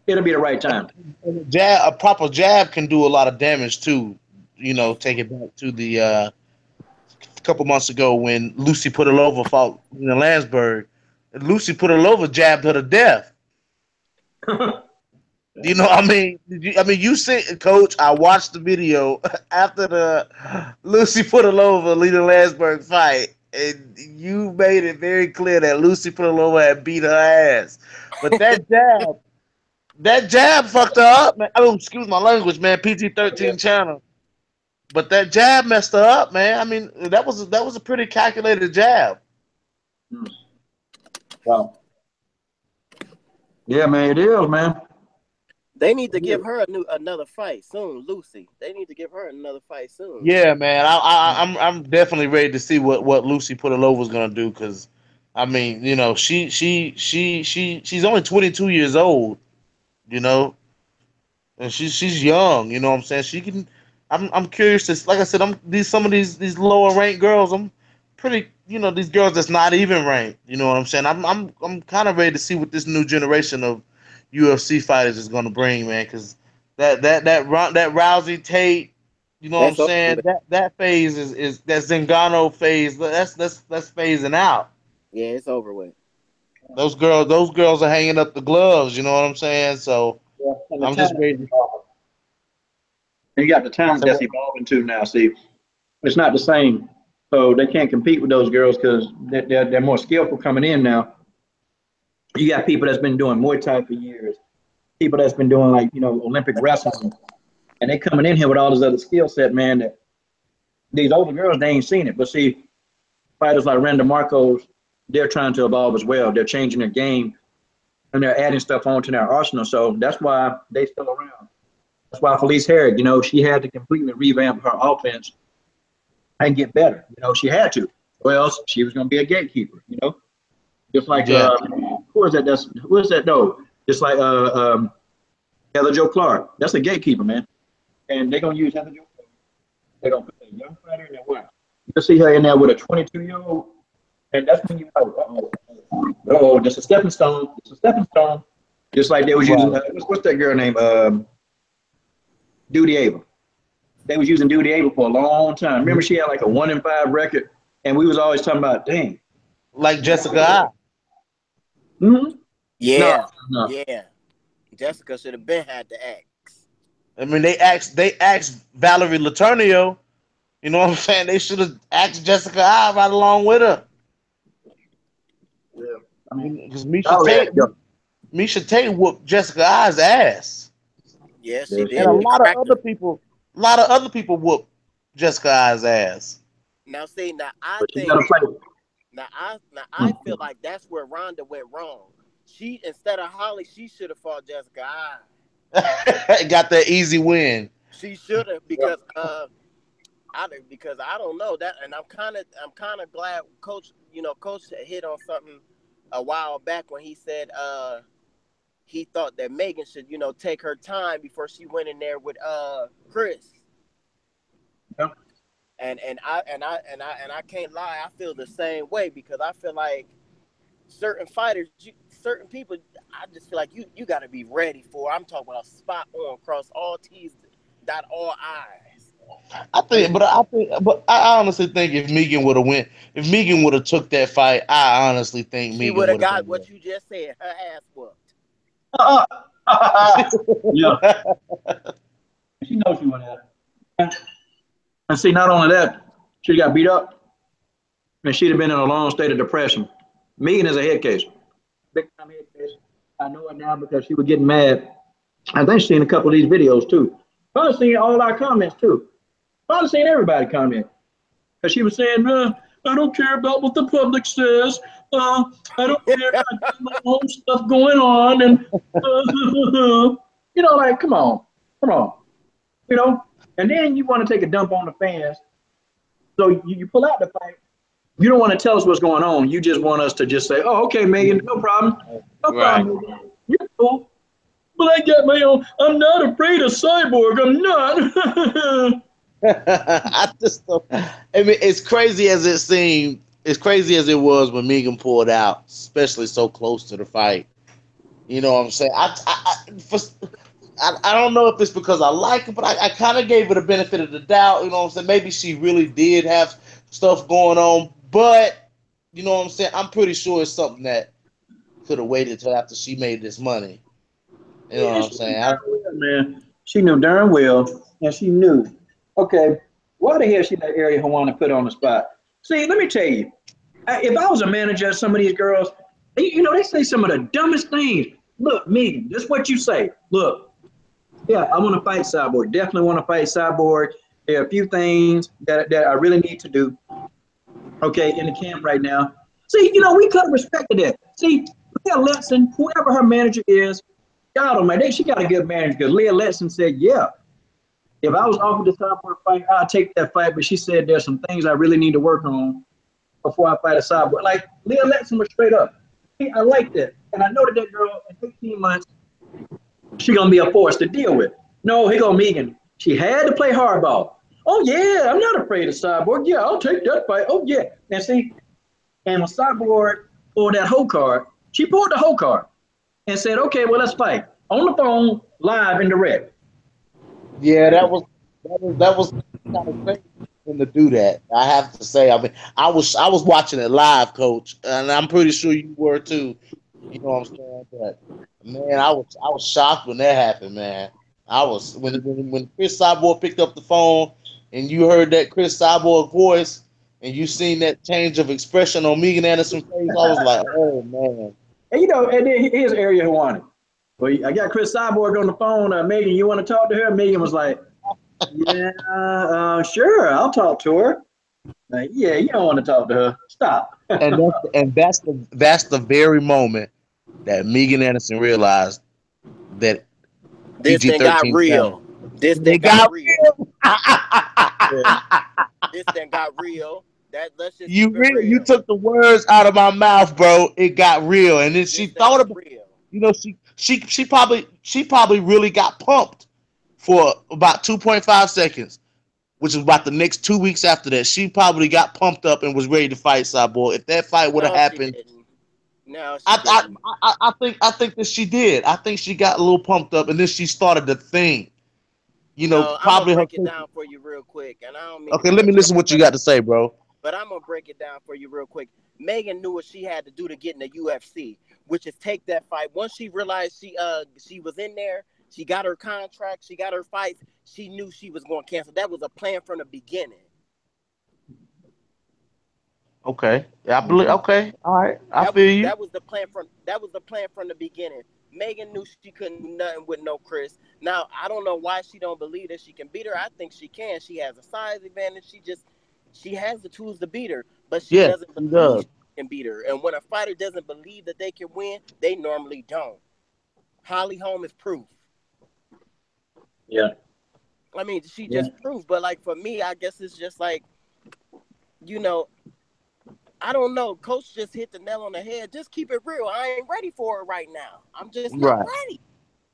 It'll be the right time. A proper jab can do a lot of damage too. You know, take it back to the a couple months ago when Lucy Putilova fought Landsberg. Lucy Putilova jabbed her to death. You know, I mean, you see, Coach. I watched the video after the Lucy Putilova Lena Landsberg fight, and you made it very clear that Lucy Putilova had beat her ass. But that jab fucked her up, man. I mean, excuse my language, man. PG-13 channel. But that jab messed her up, man. I mean, that was a pretty calculated jab. Wow. Yeah, man, it is, man. They need to give her another fight soon, Lucy. They need to give her another fight soon. Yeah, man. I'm definitely ready to see what Lucy Putilova is gonna do, because, I mean, you know, she's only 22 years old, you know, and she's young. You know what I'm saying? She can. I'm curious to, like I said, some of these lower ranked girls. I'm pretty, you know, these girls that's not even ranked. You know what I'm saying? I'm kind of ready to see what this new generation of UFC fighters is gonna bring, man. Because that Rousey Tate, you know what I'm saying? That phase is that Zingano phase. That's phasing out. Yeah, it's over with. Those girls are hanging up the gloves. You know what I'm saying? So I'm just ready. You got the talent that's evolving too now. See, it's not the same, so they can't compete with those girls because they're more skillful coming in now. You got people that's been doing Muay Thai for years, people that's been doing, like, you know, Olympic wrestling, and they coming in here with all this other skill set, man. That these older girls, they ain't seen it. But see, fighters like Randa Marcos, they're trying to evolve as well. They're changing their game, and they're adding stuff onto their arsenal. So that's why they still around. That's why Felice Herrig, you know, she had to completely revamp her offense and get better. You know, she had to, or else she was going to be a gatekeeper. You know, just like who is that? Who is that? No, just like Heather Jo Clark. That's a gatekeeper, man. And they're going to use Heather Jo Clark. They're going to put a young fighter in there. What? You'll see her in there with a 22-year-old, and that's when you know, just a stepping stone. It's a stepping stone. Just like they was using what's that girl name? Duty Able. They was using Duty Able for a long time. Remember, she had like a 1-5 record, and we was always talking about, dang, like Jessica I. Mm-hmm. Yeah, no. Yeah. Jessica should have been had the axe. I mean, they asked Valerie Letourneau. You know what I'm saying? They should have asked Jessica I right along with her. Yeah, I mean, because Misha Tate whooped Jessica I's ass. Yeah, she did. And a lot of other people whooped Jessica I's ass. Now, see, I feel like that's where Ronda went wrong. She, instead of Holly, she should have fought Jessica I. Got that easy win. She should have, because I don't know that, and I'm kind of glad Coach hit on something a while back when he said he thought that Megan should, take her time before she went in there with Cris. Yeah. And I can't lie, I feel the same way, because I feel like certain fighters, certain people, I just feel like you got to be ready for. I'm talking about spot on, cross all T's, dot all I's. I honestly think if Megan would have took that fight, I honestly think she would have got what you just said, her ass whooped. Yeah. She knows she would have. And see, not only that, she got beat up, and she'd have been in a long state of depression. Megan is a head case, big time head case. I know it now because she was getting mad. I think she's seen a couple of these videos too. Probably seen all our comments too. Probably seen everybody comment, because she was saying, I don't care about what the public says. I don't care. I got my own stuff going on, and You know, like, come on, come on. You know, and then you want to take a dump on the fans. So you pull out the fight. You don't want to tell us what's going on. You just want us to just say, oh, okay, Megan, no problem. No Right. problem, Megan. You're cool. But I got my own. I'm not afraid of Cyborg. I'm not. I just don't. I mean, it's crazy as it seemed. As crazy as it was when Megan pulled out, especially so close to the fight. You know what I'm saying? I don't know if it's because I like it, but I kind of gave it a benefit of the doubt. You know what I'm saying? Maybe she really did have stuff going on, but you know what I'm saying? I'm pretty sure it's something that could have waited till after she made this money. You know what I'm saying? Man, she knew darn well, and she knew. Okay, why the hell she let Ariel Hawani put on the spot? See, let me tell you, if I was a manager of some of these girls, you know, they say some of the dumbest things. Look, Megan, this is what you say. Look, yeah, I want to fight Cyborg. Definitely want to fight Cyborg. There are a few things that I really need to do. Okay, in the camp right now. See, you know, we could have respected that. See, Leah Letson, whoever her manager is, God almighty, she got a good manager because Leah Letson said, yeah, if I was offered the Cyborg fight, I'd take that fight. But she said there's some things I really need to work on before I fight a Cyborg. Like, Leah Letson was straight up. Hey, I like that. And I know that girl in 15 months, she going to be a force to deal with. No, here go Megan. She had to play hardball. Oh, yeah, I'm not afraid of Cyborg. Yeah, I'll take that fight. Oh, yeah. And see, and when Cyborg pulled that whole card, she pulled the whole card and said, okay, well, let's fight. On the phone, live and direct. Yeah, that was kind of crazy for them to do that. I have to say. I mean, I was watching it live, Coach, and I'm pretty sure you were too. You know what I'm saying? But man, I was shocked when that happened, man. I was when Cris Cyborg picked up the phone and you heard that Cris Cyborg voice and you seen that change of expression on Megan Anderson's face. I was like, oh man. And, you know, and then here's Ariel Hawani. Well, I got Cris Cyborg on the phone. Megan, you want to talk to her? Megan was like, yeah, sure, I'll talk to her. Like, yeah, you don't want to talk to her. Stop. And that's the very moment that Megan Anderson realized that This thing got PG-13 real. This They thing got got real. This thing got real. Let's just keep it real. you took the words out of my mouth, bro. It got real, and then This she thing thought got about. real. You know, she probably really got pumped for about 2.5 seconds, which is about the next 2 weeks after that. She probably got pumped up and was ready to fight Cyborg. If that fight would have No, she happened, didn't. No, she I, didn't. I think that she did. I think she got a little pumped up, and then she started to think. You know, No, I'm gonna probably her. break it down for you real quick, and I don't mean to Okay, let me cut you listen off, what you got to say, bro. but I'm gonna break it down for you real quick. Megan knew what she had to do to get in the UFC, which is take that fight. Once she realized she was in there, she got her contract, she got her fights. She knew she was going to cancel. That was a plan from the beginning. Okay, yeah, I believe. Okay, all right, I That feel was you. that was the plan from the beginning. Megan knew she couldn't do nothing with no Cris. Now I don't know why she don't believe that she can beat her. I think she can. She has a size advantage. She has the tools to beat her, but she Yes, doesn't he believe does. she can beat her. And when a fighter doesn't believe that they can win, they normally don't. Holly Holm is proof. Yeah. I mean, she Yeah. just proof. But like for me, I guess it's just like, you know, I don't know. Coach just hit the nail on the head. Just keep it real. I ain't ready for it right now. I'm just not Right. ready.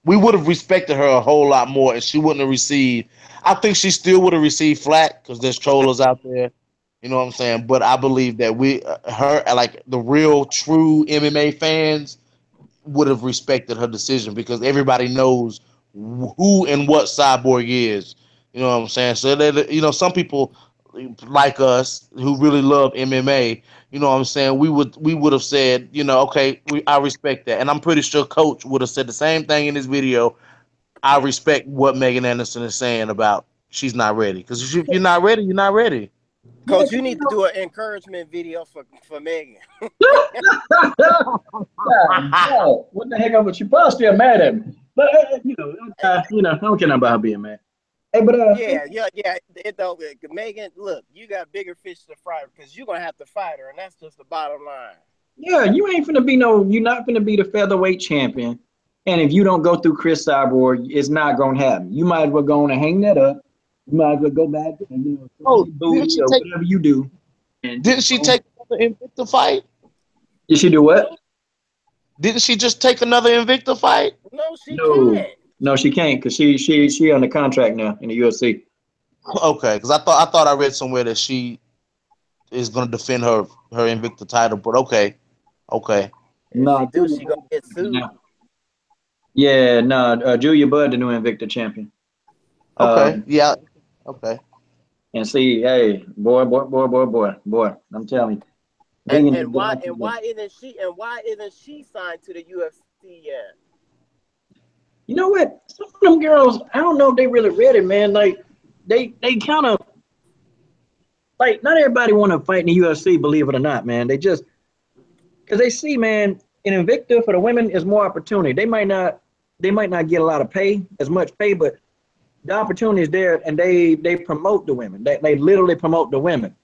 We would have respected her a whole lot more, and she wouldn't have received. I think she still would have received flack because there's trollers out there. You know what I'm saying? But I believe that her, like the real, true MMA fans, would have respected her decision because everybody knows who and what Cyborg is. You know what I'm saying? So that, some people like us who really love MMA. You know what I'm saying? We would have said, okay, I respect that, and I'm pretty sure Coach would have said the same thing in this video. I respect what Megan Anderson is saying about she's not ready because if you're not ready, you're not ready. Yeah, Coach, you need to do an encouragement video for Megan. no, what the heck? But you probably still mad at me. But I don't care about her being mad. Hey, but Yeah. It don't. Megan, look, you got bigger fish to fry because you're gonna have to fight her, and that's just the bottom line. yeah, you're not finna be the featherweight champion And if you don't go through Cris Cyborg, it's not gonna happen. You might as well go on and hang that up. You might as well go back and Oh, booty or whatever you do. And didn't she take another Invicta fight? did she do what? Didn't she just take another Invicta fight? No, she No, can't. no, she can't because she on the contract now in the UFC. Okay, because I thought I read somewhere that she is going to defend her Invicta title, but okay. If she No, do, she gonna get sued. yeah, no, Julia Budd, the new Invicta champion. Okay. Yeah. Okay. And see, hey, boy, I'm telling you, being And why isn't she signed to the UFC yet? you know what? Some of them girls, I don't know if they really read it, man. Like they kind of like not everybody want to fight in the UFC, believe it or not, man. They just because they see, man, in Invicta for the women is more opportunity. They might not get a lot of pay, as much pay, but the opportunity is there, and they promote the women. They literally promote the women.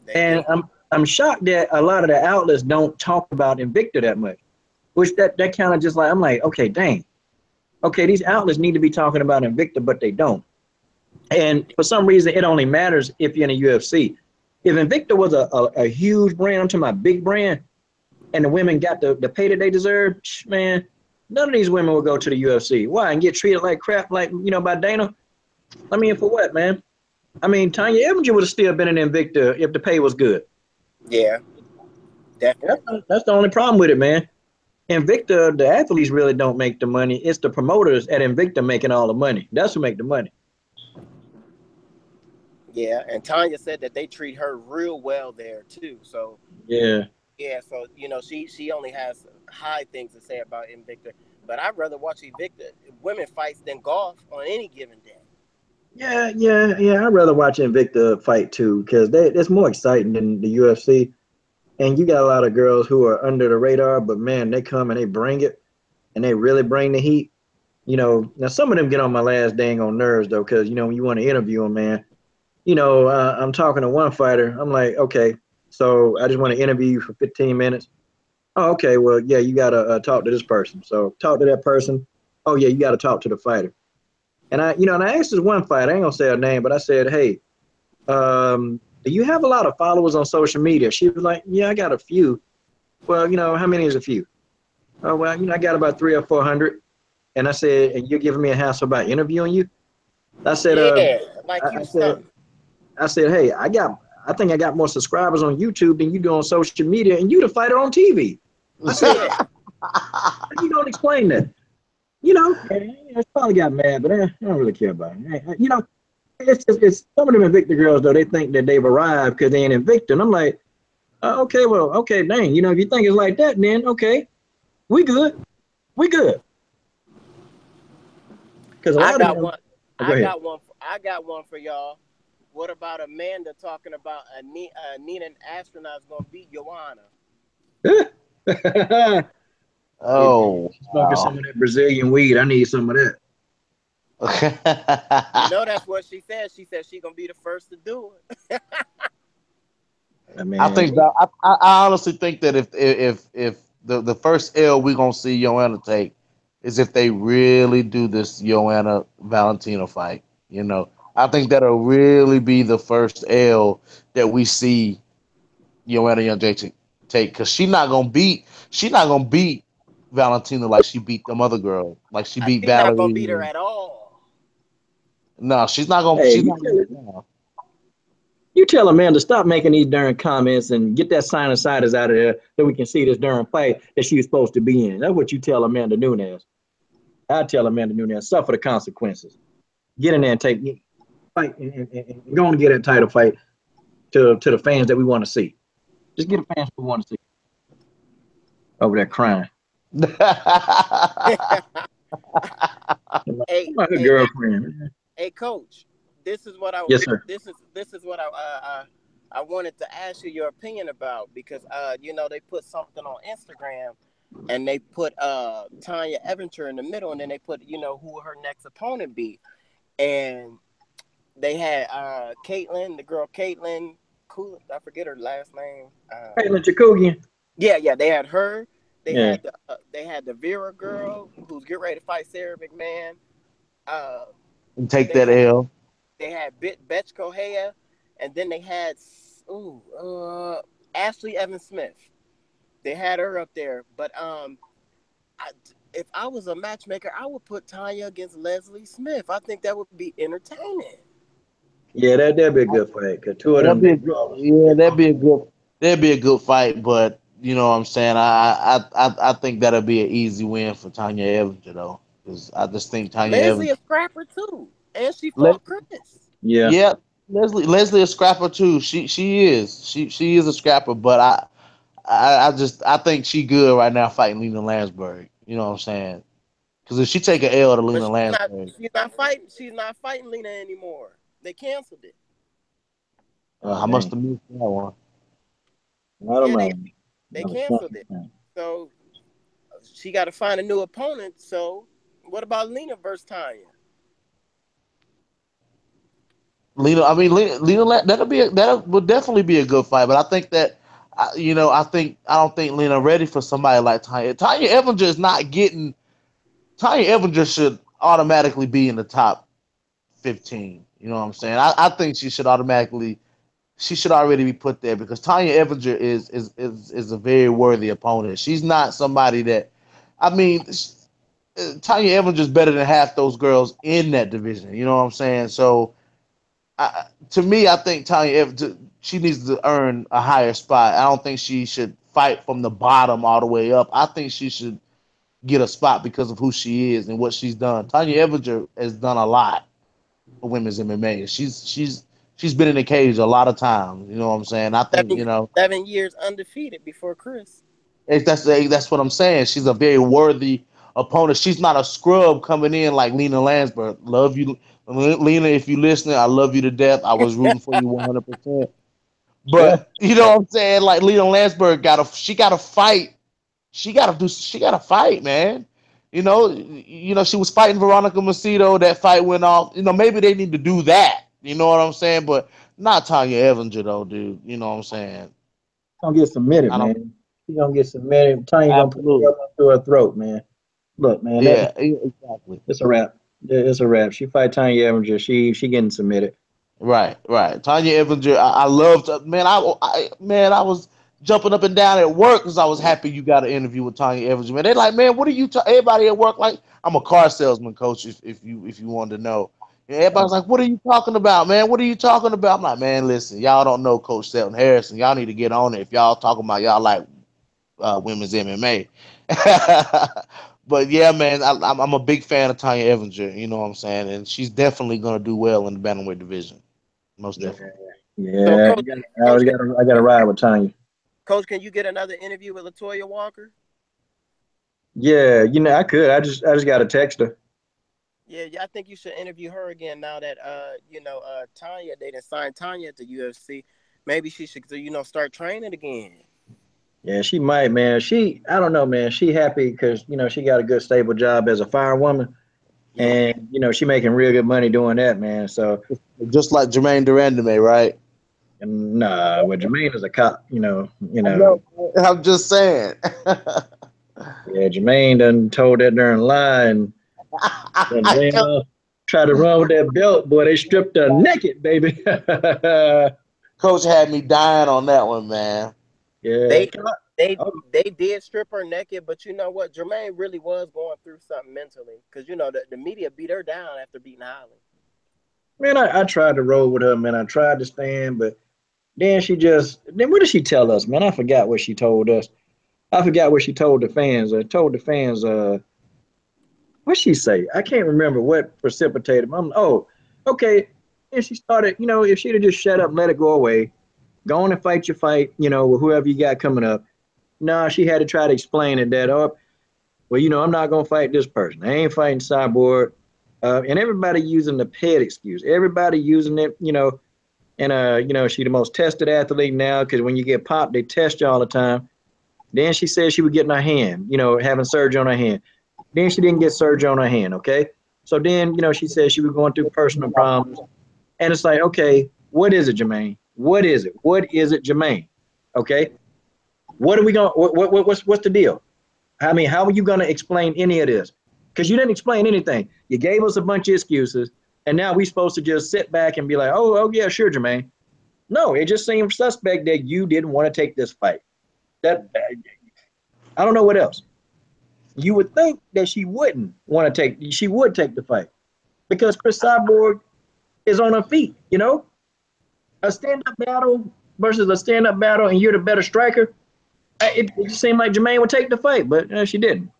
They And do. I'm shocked that a lot of the outlets don't talk about Invicta that much. Which that kind of just like I'm like, okay, dang. Okay, these outlets need to be talking about Invicta, but they don't. And for some reason, it only matters if you're in the UFC. If Invicta was a huge brand, I'm talking about big brand, and the women got the pay that they deserve, man, none of these women will go to the UFC. Why? And get treated like crap, like, by Dana? I mean, for what, man? I mean, Tanya Evinger would have still been an Invicta if the pay was good. Yeah, definitely. That's the only problem with it, man. Invicta, the athletes really don't make the money. It's the promoters at Invicta making all the money. That's who make the money. Yeah, and Tanya said that they treat her real well there too. So Yeah. yeah, so she only has high things to say about Invicta. But I'd rather watch Invicta women fights than golf on any given day. Yeah. I'd rather watch Invicta fight too, because it's more exciting than the UFC. And you got a lot of girls who are under the radar, but man, they come and they bring it, and they really bring the heat. Now some of them get on my last dang on nerves though, because when you want to interview them, man, I'm talking to one fighter. I'm like, okay, so I just want to interview you for 15 minutes. Oh, okay, well, yeah, you got to talk to this person. So talk to that person. Oh, yeah, you got to talk to the fighter. And I asked this one fighter, I ain't going to say her name, but I said, hey, do you have a lot of followers on social media? She was like, yeah, I got a few. Well, how many is a few? Oh, well, I got about 300 or 400. And I said, and you're giving me a hassle about interviewing you? I said, Yeah, like I you said, something. hey, I think I got more subscribers on YouTube than you do on social media, and you the fighter on TV. I said, Yeah, how you don't explain that? I probably got mad, but I don't really care about it. It's some of them Invicta girls though. They think that they've arrived because they ain't Invicta, and I'm like, okay, well, okay, dang. If you think it's like that, then okay, we good, we good. Because a I lot of got them. one. Oh, go ahead. I got one for y'all. What about Amanda talking about Nina an astronaut's gonna beat Joanna? Yeah, Oh, smoking wow. some of that Brazilian weed. I need some of that. That's what she said. She said she gonna be the first to do it. I I mean, think that I honestly think that if the first L we gonna see Joanna take is if they really do this Joanna Valentina fight. I think that'll really be the first L that we see Joanna Young take, because she not gonna beat Valentina like she beat them other girls, like she beat She's not gonna beat Valerie. her at all. No, she's not gonna. hey, She's you not tell gonna. it. No. You tell Amanda stop making these darn comments and get that sinusitis out of there so we can see this darn fight that she's supposed to be in. That's what you tell Amanda Nunes. I tell Amanda Nunes suffer the consequences. Get in there and take fight and go and get that title fight to the fans that we want to see. Just get the fans we want to see over there crying. hey, Like a hey, hey, girlfriend. hey, coach. This is what I Yes, sir. this is what I wanted to ask you your opinion about, because they put something on Instagram, and they put Tanya Evinger in the middle, and then they put who her next opponent be, and they had Caitlin, the girl Caitlin, cool, I forget her last name. Caitlin Chikugian. Yeah, they had her. Yeah. They had the Vera girl who's getting ready to fight Sarah McMahon. Uh, And take they that had L. they had Betch Kohea, and then they had Ashley Evans Smith. They had her up there, but I, if I was a matchmaker, I would put Tanya against Leslie Smith. I think that would be entertaining. Yeah, that'd be a good fight. Cause two of them big brawlers. That'd be a good fight. But you know what I'm saying? I think that'll be an easy win for Tanya Evans, though, because I just think Tanya Leslie Evans. a scrapper too, and she Let, fought Chris. Yeah. yeah, Leslie a scrapper too. She is a scrapper, but I think she good right now fighting Lena Landsberg. You know what I'm saying? Because if she take an L to But Lena Landsberg, she's not fighting. She's not fighting Lena anymore. They canceled it. Oh I must dang. have missed that one. I don't Yeah, know. they That was canceled it. something. So she got to find a new opponent. So what about Lena versus Tanya? That would definitely be a good fight. But I think that, I don't think Lena ready for somebody like Tanya. Tanya Evanger is not getting. Tanya Evanger should automatically be in the top 15. You know what I'm saying? I think she should already be put there because Tanya Evanger is a very worthy opponent. She's not somebody that, I mean, Tanya Evanger is better than half those girls in that division. You know what I'm saying? So to me, I think Tanya Evans, she needs to earn a higher spot. I don't think she should fight from the bottom all the way up. I think she should get a spot because of who she is and what she's done. Tanya Evanger has done a lot for women's MMA. She's been in the cage a lot of times. You know what I'm saying? I think 7 years undefeated before Chris. that's what I'm saying. She's a very worthy opponent. She's not a scrub coming in like Lena Landsberg. Love you, Lena. If you listening, I love you to death. I was rooting for you 100%. Yeah. But you know what I'm saying? Like Lena Landsberg gotta fight. She gotta fight, man. She was fighting Veronica Macedo. That fight went off. Maybe they need to do that. You know what I'm saying? But not Tanya Evanger though, dude. You know what I'm saying? Gonna get submitted, I don't man. She gonna get submitted. Tanya gonna put the absolutely. elbow through her throat, man. Look, man, Exactly. it's a wrap. It's a wrap. She fight Tanya Evanger. She getting submitted. Right. Tanya Evanger, I loved, man. Man, I was jumping up and down at work because I was happy you got an interview with Tanya Evanger. Man, they like, man, what are you? Everybody at work like, I'm a car salesman, coach. If you wanted to know, and everybody's like, what are you talking about, man? What are you talking about? I'm like, man, listen, y'all don't know Coach Shelton Harrison. Y'all need to get on it if y'all talking about y'all like women's MMA. But yeah, man, I'm a big fan of Tanya Evanger. You know what I'm saying, and she's definitely gonna do well in the bantamweight division. Most Yeah, definitely. So, yeah. I gotta ride with Tanya. Coach, can you get another interview with Latoya Walker? Yeah, I could. I just got to text her. Yeah, I think you should interview her again now that Tanya, they didn't sign Tanya to UFC. Maybe she should start training again. Yeah, she might, man. I don't know, man. She happy because she got a good stable job as a firewoman, Yeah. and she making real good money doing that, man. So, Just like Jermaine Durandame, right? nah, well, Jermaine is a cop, I know. I'm just saying. Yeah, Jermaine done told that darn lie and ran off, tried to run with that belt, boy. They stripped her naked, baby. Coach had me dying on that one, man. Yeah, They they they did strip her naked, but you know what? Jermaine really was going through something mentally because the media beat her down after beating Holly. man, I tried to roll with her, man. I tried to stand, but then what did she tell us, man? I forgot what she told us. I forgot what she told the fans. What'd she say? I can't remember what precipitated. Okay. And she started, if she'd have just shut up and let it go away, go on and fight your fight, with whoever you got coming up. No, she had to try to explain it that, I'm not going to fight this person. I ain't fighting Cyborg. And everybody using the PED excuse. Everybody using it, and, she the most tested athlete now because when you get popped, they test you all the time. Then she said she was getting her hand, having surgery on her hand. Then she didn't get surgery on her hand, okay? So then, she said she was going through personal problems. And it's like, okay, what is it, Jermaine? What is it? What is it, Jermaine? Okay? What are we going what's the deal? I mean, how are you going to explain any of this? Because you didn't explain anything. You gave us a bunch of excuses, and now we're supposed to just sit back and be like, oh yeah, sure, Jermaine. No, it just seemed suspect that you didn't want to take this fight. That I don't know what else. You would think that she wouldn't want to take. She would take the fight because Cris Cyborg is on her feet. You know, a stand-up battle versus a stand-up battle, and you're the better striker. It just seemed like Jermaine would take the fight, but she didn't.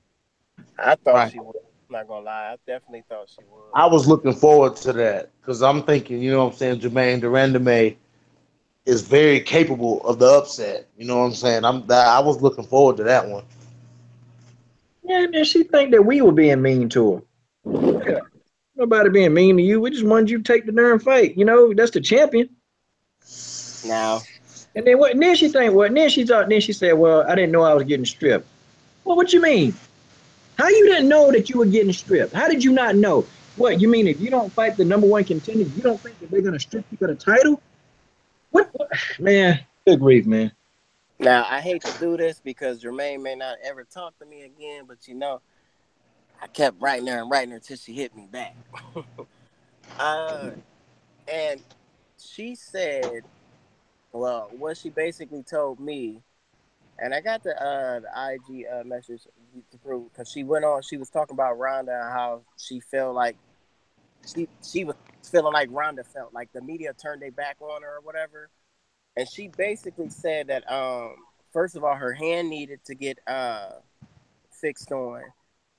I thought Right. she would. I'm not gonna lie. I definitely thought she would. I was looking forward to that because I'm thinking, you know what I'm saying, Jermaine Durandame is very capable of the upset. You know what I'm saying? I was looking forward to that one. Yeah, and she think that we were being mean to her. Yeah, nobody being mean to you. We just wanted you to take the darn fight. You know, that's the champion. Now, And then what? And then she think what? And then she thought. Then she said, "Well, I didn't know I was getting stripped." Well, what you mean? How you didn't know that you were getting stripped? How did you not know? What you mean? If you don't fight the number one contender, you don't think that they're gonna strip you of the title? What? Man, good grief, man. now I hate to do this because Jermaine may not ever talk to me again, but I kept writing her and writing her till she hit me back. uh, and she said, well, what she basically told me, and I got the IG message to prove because she went on. She was talking about Ronda and how she felt like she was feeling like Ronda felt like the media turned their back on her or whatever. And she basically said that first of all her hand needed to get fixed on,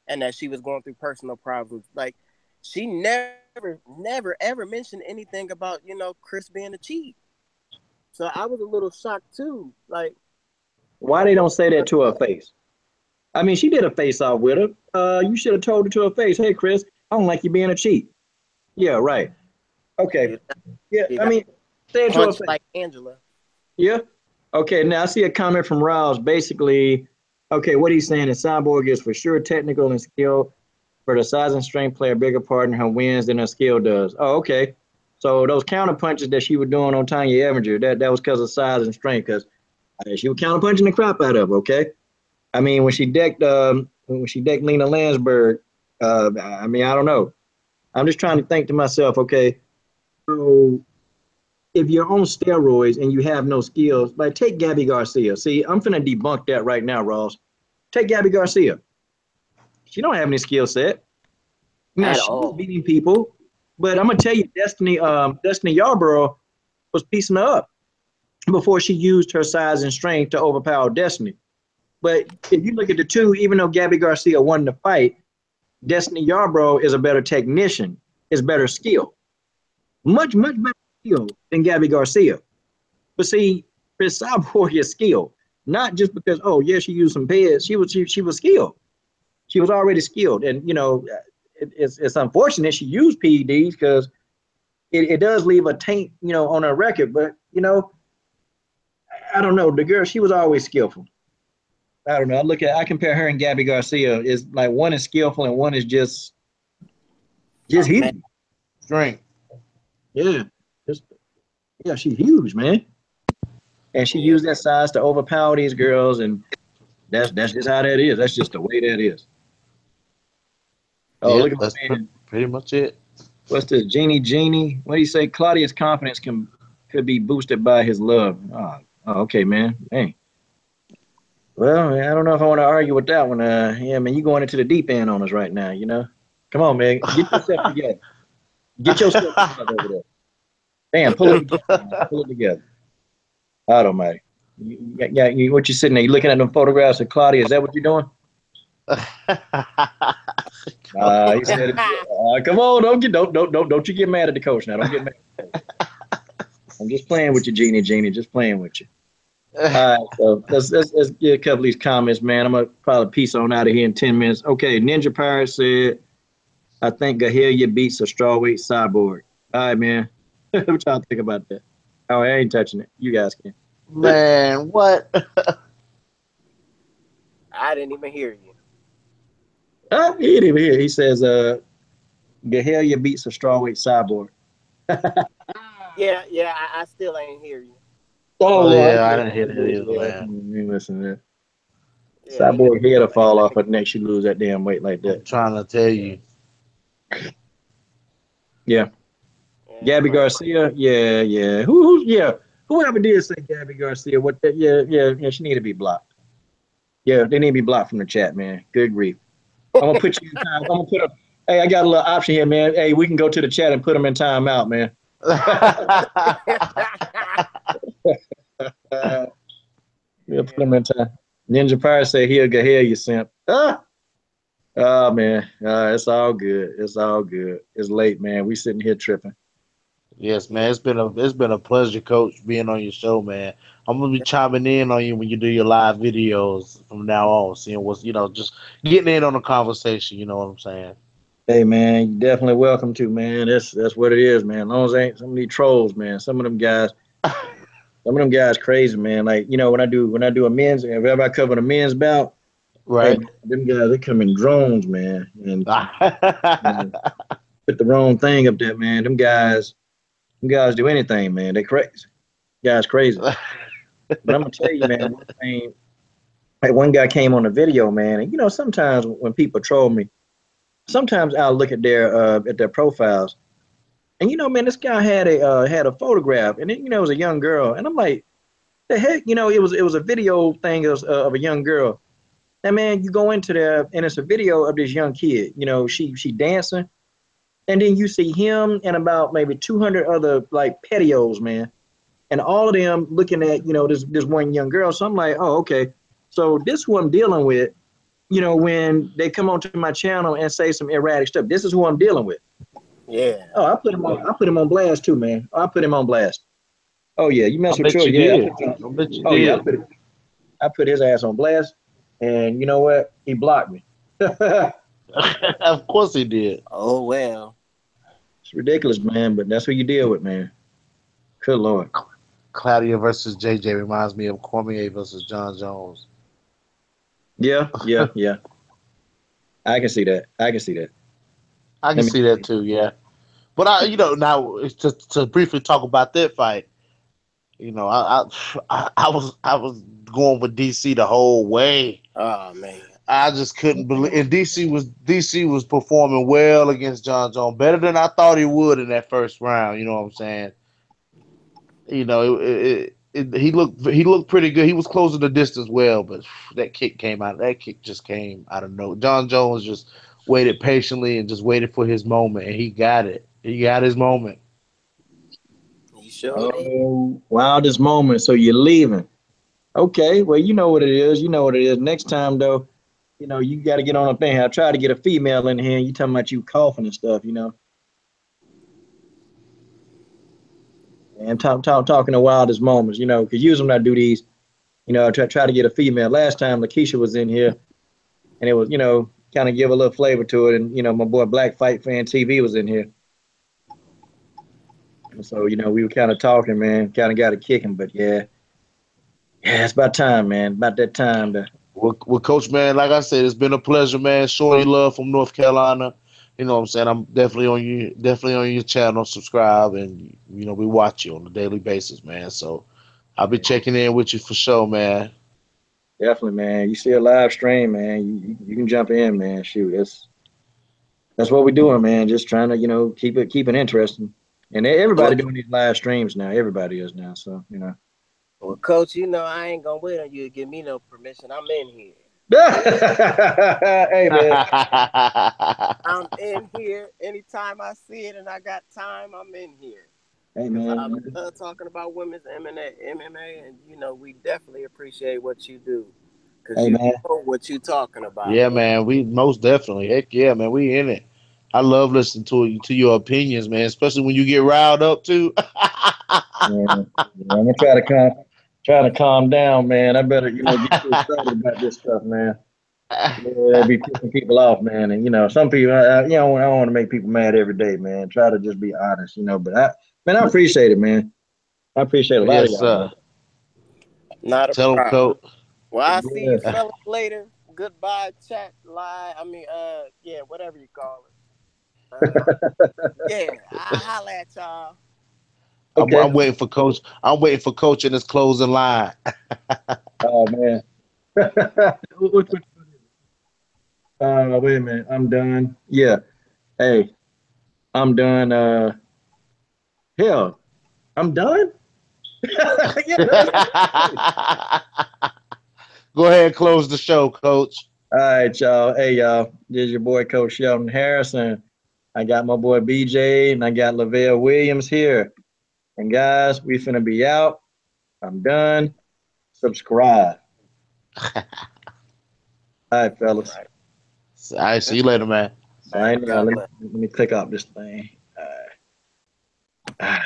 and that she was going through personal problems. Like she never ever mentioned anything about Cris being a cheat. So I was a little shocked too. Like Why they don't say that to her face? I mean, she did a face off with her. You should have told her to her face, "Hey, Cris, I don't like you being a cheat." Yeah, right. Okay. you, Yeah, you I got mean, say it to her punched face. like Angela. Yeah. Okay. Now I see a comment from Rouse. Basically, okay, what he's saying is Cyborg is for sure technical and skilled. For the size and strength, play a bigger part in her wins than her skill does. Oh, okay. So those counter punches that she was doing on Tanya Evinger, that was because of size and strength. Because she was counter punching the crap out of her. Okay. I mean, when she decked Lena Landsberg, I mean, I don't know. I'm just trying to think to myself. Okay, so if you're on steroids and you have no skills, like take Gabby Garcia. See, I'm finna debunk that right now, Ross. Take Gabby Garcia. She don't have any skill set. Now At she was all. beating people, but I'm gonna tell you, Destiny Yarborough was piecing her up before she used her size and strength to overpower Destiny. But if you look at the two, even though Gabby Garcia won the fight, Destiny Yarborough is a better technician, is better skill, much better skill than Gabby Garcia. But see, Cris Cyborg is skilled, not just because yeah she used some PEDs. She was skilled. She was already skilled, and it's unfortunate she used PEDs because it does leave a taint on her record. But I don't know, the girl, she was always skillful. I don't know. I compare her and Gabby Garcia is like one is skillful and one is just A man. huge. Strength. Yeah, just yeah, she's huge, man. And she Yeah. used that size to overpower these girls, and that's just how that is. That's just the way that is. Oh, Yep, look at my that's man. pretty much it. What's this? Genie. What do you say? Claudia's confidence could be boosted by his love. Okay, man. Hey. Well, I don't know if I want to argue with that one. Yeah, man, you going into the deep end on us right now, Come on, man. Get yourself together. Get yourself together over there. Damn, pull it together, man. Pull it together. I don't mind. What you sitting there? You looking at them photographs of Claudia? Is that what you're doing? He said, "Come on, don't you get mad at the coach now. Don't get mad. I'm just playing with you, Genie. Just playing with you." All right, so let's get a couple of these comments, man. I'm gonna probably piece on out of here in 10 minutes. Okay, Ninja Pirate said, "I think Gahelia beats a strawweight Cyborg." All right, man. What y'all think about that? Oh, I ain't touching it. You guys can. Man, what? I didn't even hear you. He ain't even here. He says, Gahelia beats a strawweight Cyborg. Yeah. I still ain't hear you. Oh Oh, I yeah, I did. didn't hear that either, Yeah, I man. didn't listen to that. Yeah, Cyborg head will fall off her neck. She lose that damn weight like I'm that. trying to tell you. Yeah. yeah, Gabby man. Garcia. Yeah, yeah. Yeah. Whoever did say Gabby Garcia, what that? Yeah, yeah, yeah. She need to be blocked. Yeah, they need to be blocked from the chat, man. Good grief. I'm gonna put you in time. I'm gonna put a. Hey, I got a little option here, man. Hey, we can go to the chat and put them in timeout, man. We'll put them in time. Ninja Pirate said he'll get here, you simp. Oh man, it's all good. It's all good. It's late, man. We sitting here tripping. Yes, man. It's been a pleasure, Coach, being on your show, man. I'm gonna be chiming in on you when you do your live videos from now on, seeing what's just getting in on the conversation. You know what I'm saying? Hey man, you definitely welcome to, man. That's what it is, man. As long as ain't some of these trolls, man. Some of them guys crazy, man. Like, when I do a men's, if I cover the men's bout, hey Right. man, them guys they come in drones, man, and put the wrong thing up there, man. Them guys do anything, man. They crazy. Guys crazy. But I'm gonna tell you, man, one thing. Like one guy came on the video, man, and sometimes when people troll me, sometimes I'll look at their profiles, and man, this guy had a photograph, and it was a young girl, and I'm like, the heck, it was a video thing of a young girl, and man, you go into there, and it's a video of this young kid, she dancing, and then you see him and about maybe 200 other like petios, man, and all of them looking at this one young girl. So I'm like, oh, okay, so this who I'm dealing with. When they come onto my channel and say some erratic stuff, this is who I'm dealing with. Yeah. Oh, I put him on blast too, man. I put him on blast. Oh yeah, you I mess with bet Troy, you yeah. did. I bet you Oh yeah, did. I put his ass on blast, and you know what? He blocked me. It's Of course he did. Oh well. ridiculous, man, but that's what you deal with, man. Good lord. Claudia versus JJ reminds me of Cormier versus John Jones. Yeah, yeah, yeah. I can see that. I can see that. I can Let me see tell that you. too. Yeah. But now it's to briefly talk about that fight. I was going with DC the whole way. Oh man. I just couldn't believe, and DC was performing well against John Jones, better than I thought he would in that first round. You know what I'm saying? He looked pretty good. He was closing the distance well, but that kick came out. That kick just came out of nowhere. John Jones just waited patiently and just waited for his moment, and he got it. He got his moment. You sure did. Oh, wildest moment. So you're leaving. Okay, well, you know what it is. You know what it is. Next time, though, you got to get on a thing. I try to get a female in here, and you talking about you coughing and stuff. And talking the wildest moments, because usually when I do these, I try to get a female. Last time, Lakeisha was in here, and it was, kind of give a little flavor to it. And, my boy Black Fight Fan TV was in here. And so, we were kind of talking, man, kind of got it kicking. But yeah, it's about time, man. About that time to. Well, Coach, man, like I said, it's been a pleasure, man. Shorty love from North Carolina. You know what I'm saying? I'm definitely on your channel, subscribe, and we watch you on a daily basis, man. So I'll be checking in with you for sure, man. Definitely, man. You see a live stream, man. You can jump in, man. Shoot, that's what we're doing, man. Just trying to, keep it interesting. And Well, everybody doing these live streams now. Everybody is now. So. well, coach, I ain't gonna wait on you to give me no permission. I'm in here. Hey, man. I'm in here. Anytime I see it and I got time, I'm in here. Hey, Because I man. love talking about women's MMA, and we definitely appreciate what you do. Because Hey, you man. know what you talking about. Yeah, man. We most definitely. Heck yeah, man. We in it. I love listening to your opinions, man. Especially when you get riled up too. Yeah, yeah, I'm gonna try to calm down, man. I better, get too excited about this stuff, man. Yeah, be pissing people off, man. And some people, I don't want to make people mad every day, man. Try to just be honest, But I appreciate it, man. I appreciate a lot of Yes, y'all, sir. man. Not a Tell them, problem. coach. Well, I see you Yeah. fellas later. Goodbye, chat, lie. Yeah, whatever you call it. Yeah, I'll holla at y'all. I'm, Okay. I'm waiting for coach. I'm waiting for coach in his closing line. Oh man. Which wait a minute. I'm done. Yeah. Hey, I'm done. Hell, I'm done. Yeah. Go ahead and close the show, Coach. All right, y'all. Hey, y'all. This is your boy, Coach Sheldon Harrison. I got my boy BJ and I got Lavelle Williams here. And guys, we finna be out. I'm done. Subscribe. All right, All fellas. right. All right, see you later, man. Sign out. God Let bless. me click off this thing. All right.